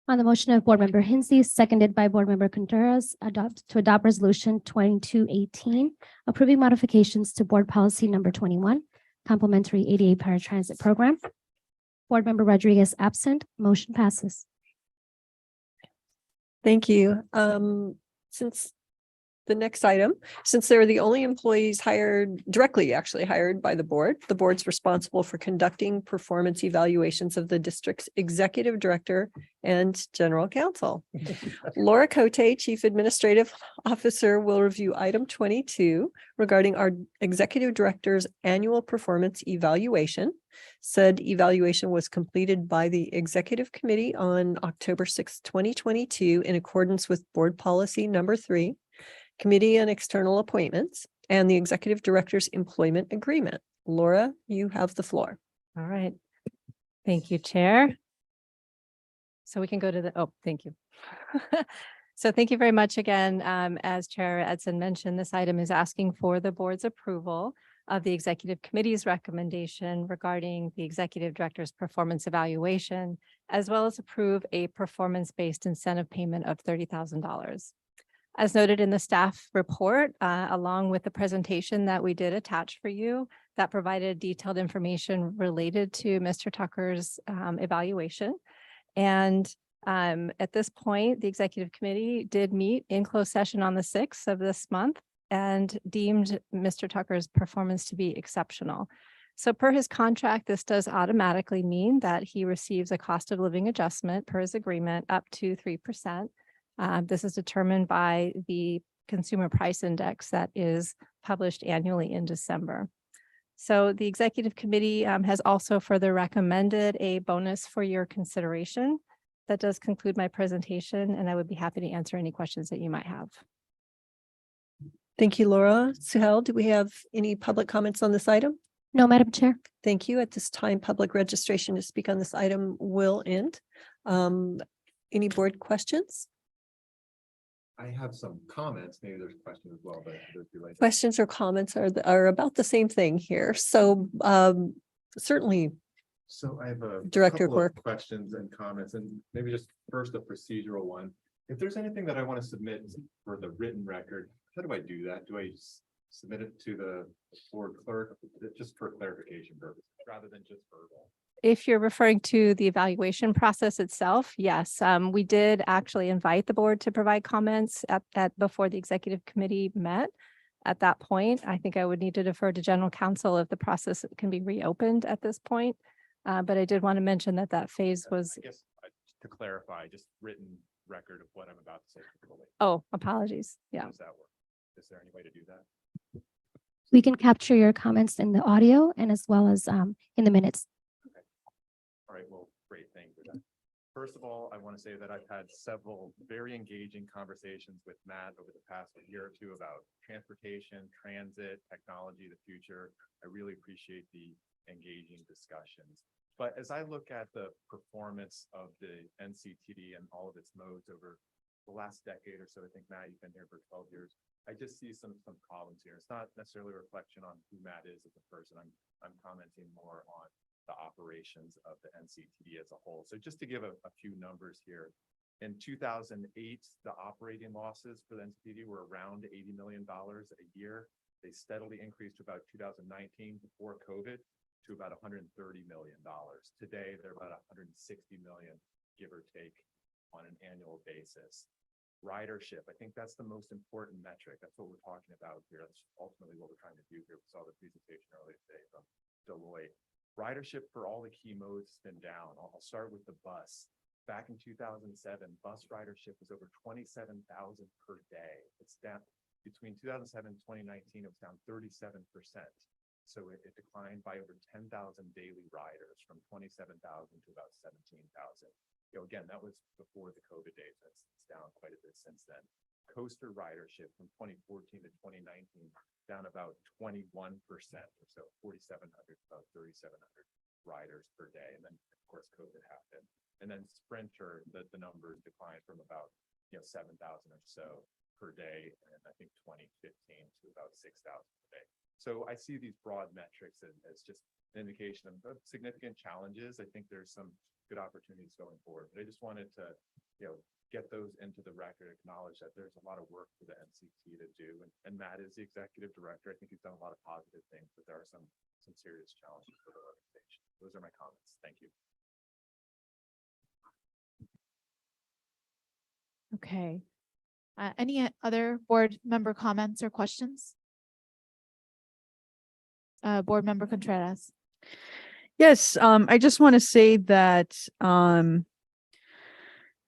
Speaker 2: On the motion of Board Member Hensy, seconded by Board Member Contreras, to adopt resolution 2218, approving modifications to board policy number 21, complementary ADA paratransit program. Board Member Rodriguez absent, motion passes.
Speaker 1: Thank you. Since the next item, since they're the only employees directly hired by the board's responsible for conducting performance evaluations of the district's executive director and general counsel. Laura Cote, Chief Administrative Officer, will review item 22 regarding our executive director's annual performance evaluation. Said evaluation was completed by the executive committee on October 6, 2022, in accordance with board policy number 3. Committee and external appointments, and the executive director's employment agreement. Laura, you have the floor.
Speaker 6: All right. Thank you, Chair. So we can go to thank you. So thank you very much again. As Chair Edson mentioned, this item is asking for the board's approval of the executive committee's recommendation regarding the executive director's performance evaluation, as well as approve a performance-based incentive payment of $30,000. As noted in the staff report, along with the presentation that we did attach for you, that provided detailed information related to Mr. Tucker's evaluation. And at this point, the executive committee did meet in closed session on the 6th of this month and deemed Mr. Tucker's performance to be exceptional. So per his contract, this does automatically mean that he receives a cost of living adjustment per his agreement up to 3%. This is determined by the Consumer Price Index that is published annually in December. So the executive committee has also further recommended a bonus for your consideration. That does conclude my presentation, and I would be happy to answer any questions that you might have.
Speaker 1: Thank you, Laura. Suhail, do we have any public comments on this item?
Speaker 2: No, Madam Chair.
Speaker 1: Thank you. At this time, public registration to speak on this item will end. Any board questions?
Speaker 14: I have some comments. Maybe there's a question as well, but
Speaker 1: Questions or comments are about the same thing here. So certainly
Speaker 14: So I have a
Speaker 1: Director
Speaker 14: couple of
Speaker 1: Quirk.
Speaker 14: questions and comments, and maybe just first a procedural one. If there's anything that I want to submit for the written record, how do I do that? Do I submit it to the board clerk, just for clarification purposes, rather than just verbal?
Speaker 6: If you're referring to the evaluation process itself, yes, we did actually invite the board to provide comments at before the executive committee met. At that point, I think I would need to defer to general counsel if the process can be reopened at this point. But I did want to mention that that phase was,
Speaker 14: I guess to clarify, just written record of what I'm about to say.
Speaker 6: oh, apologies. Yeah.
Speaker 14: How does that work? Is there any way to do that?
Speaker 2: We can capture your comments in the audio and as well as in the minutes.
Speaker 14: All right, well, great, thank you for that. First of all, I want to say that I've had several very engaging conversations with Matt over the past year or two about transportation, transit, technology, the future. I really appreciate the engaging discussions. But as I look at the performance of the NCTD and all of its modes over the last decade or so, I think, Matt, you've been here for 12 years. I just see some problems here. It's not necessarily a reflection on who Matt is as a person. I'm commenting more on the operations of the NCTD as a whole. So just to give a few numbers here, in 2008, the operating losses for the NCTD were around $80 million a year. They steadily increased to about 2019 before COVID to about $130 million. Today, they're about $160 million, give or take, on an annual basis. Ridership, I think that's the most important metric. That's what we're talking about here. That's ultimately what we're trying to do here. We saw the presentation earlier today from Deloitte. Ridership for all the key modes has been down. I'll start with the bus. Back in 2007, bus ridership was over 27,000 per day. It's down between 2007 and 2019, it was down 37%. So it declined by over 10,000 daily riders from 27,000 to about 17,000. Again, that was before the COVID days. It's down quite a bit since then. Coaster ridership from 2014 to 2019, down about 21%, or so 4,700, about 3,700 riders per day. And then of course COVID happened. And then Sprinter, the numbers declined from about 7,000 or so per day, and I think 2015 to about 6,000 per day. So I see these broad metrics as just an indication of significant challenges. I think there's some good opportunities going forward. But I just wanted to, get those into the record, acknowledge that there's a lot of work for the NCT to do. And Matt is the executive director. I think he's done a lot of positive things, but there are some serious challenges for the organization. Those are my comments. Thank you.
Speaker 15: Okay. Any other board member comments or questions? Board member Contreras.
Speaker 8: Yes, I just want to say that,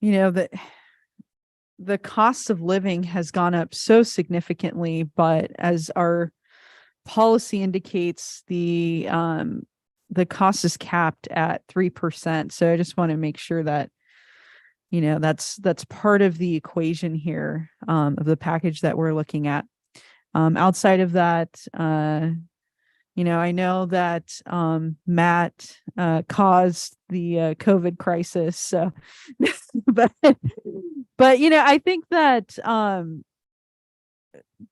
Speaker 8: the cost of living has gone up so significantly, but as our policy indicates, the cost is capped at 3%. So I just want to make sure that, that's part of the equation here, of the package that we're looking at. Outside of that, I know that Matt caused the COVID crisis. So, but I think that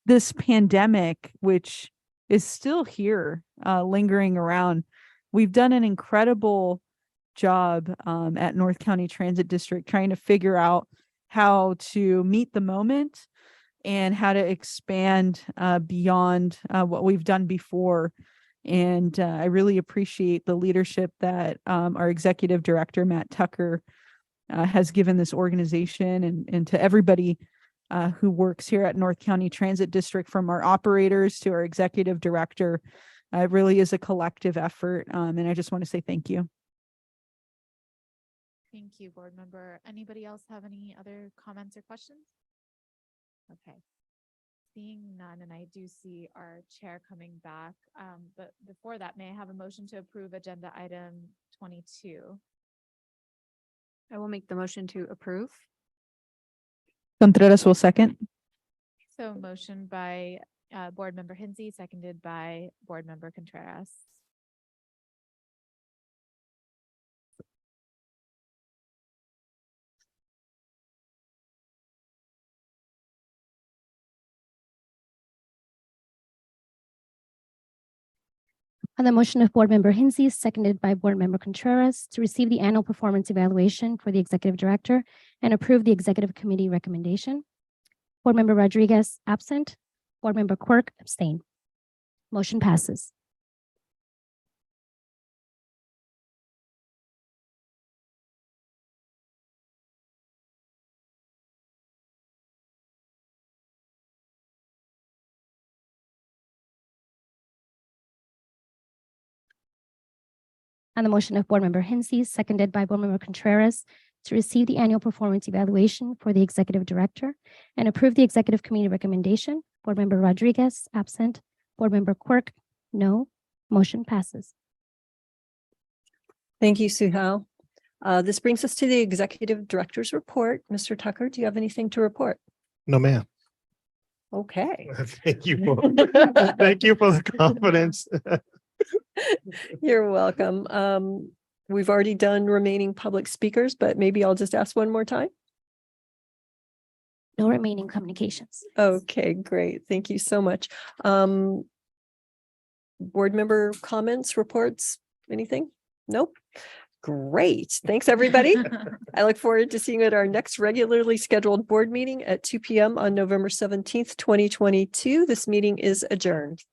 Speaker 8: this pandemic, which is still here, lingering around, we've done an incredible job at North County Transit District trying to figure out how to meet the moment and how to expand beyond what we've done before. And I really appreciate the leadership that our executive director, Matt Tucker, has given this organization and to everybody who works here at North County Transit District, from our operators to our executive director. It really is a collective effort. And I just want to say thank you.
Speaker 15: Thank you, board member. Anybody else have any other comments or questions? Okay. Seeing none, and I do see our chair coming back. But before that, may I have a motion to approve agenda item 22?
Speaker 13: I will make the motion to approve.
Speaker 8: Contreras will second.
Speaker 15: So motion by board member Hensy, seconded by board member Contreras.
Speaker 2: On the motion of Board Member Hensy, seconded by Board Member Contreras, to receive the annual performance evaluation for the Executive Director and approve the Executive Committee recommendation. Board Member Rodriguez, absent. Board Member Quirk, abstain. Motion passes. On the motion of Board Member Hensy, seconded by Board Member Contreras, to receive the annual performance evaluation for the Executive Director and approve the Executive Committee recommendation. Board Member Rodriguez, absent. Board Member Quirk, no. Motion passes.
Speaker 1: Thank you, Suhal. This brings us to the Executive Director's report. Mr. Tucker, do you have anything to report?
Speaker 11: No, ma'am.
Speaker 1: Okay.
Speaker 11: Thank you. Thank you for the confidence.
Speaker 1: You're welcome. We've already done remaining public speakers, but maybe I'll just ask one more time.
Speaker 2: No remaining communications.
Speaker 1: Okay, great. Thank you so much. Board member comments, reports, anything? Nope. Great. Thanks, everybody. I look forward to seeing you at our next regularly scheduled board meeting at 2 p.m. on November 17th, 2022. This meeting is adjourned.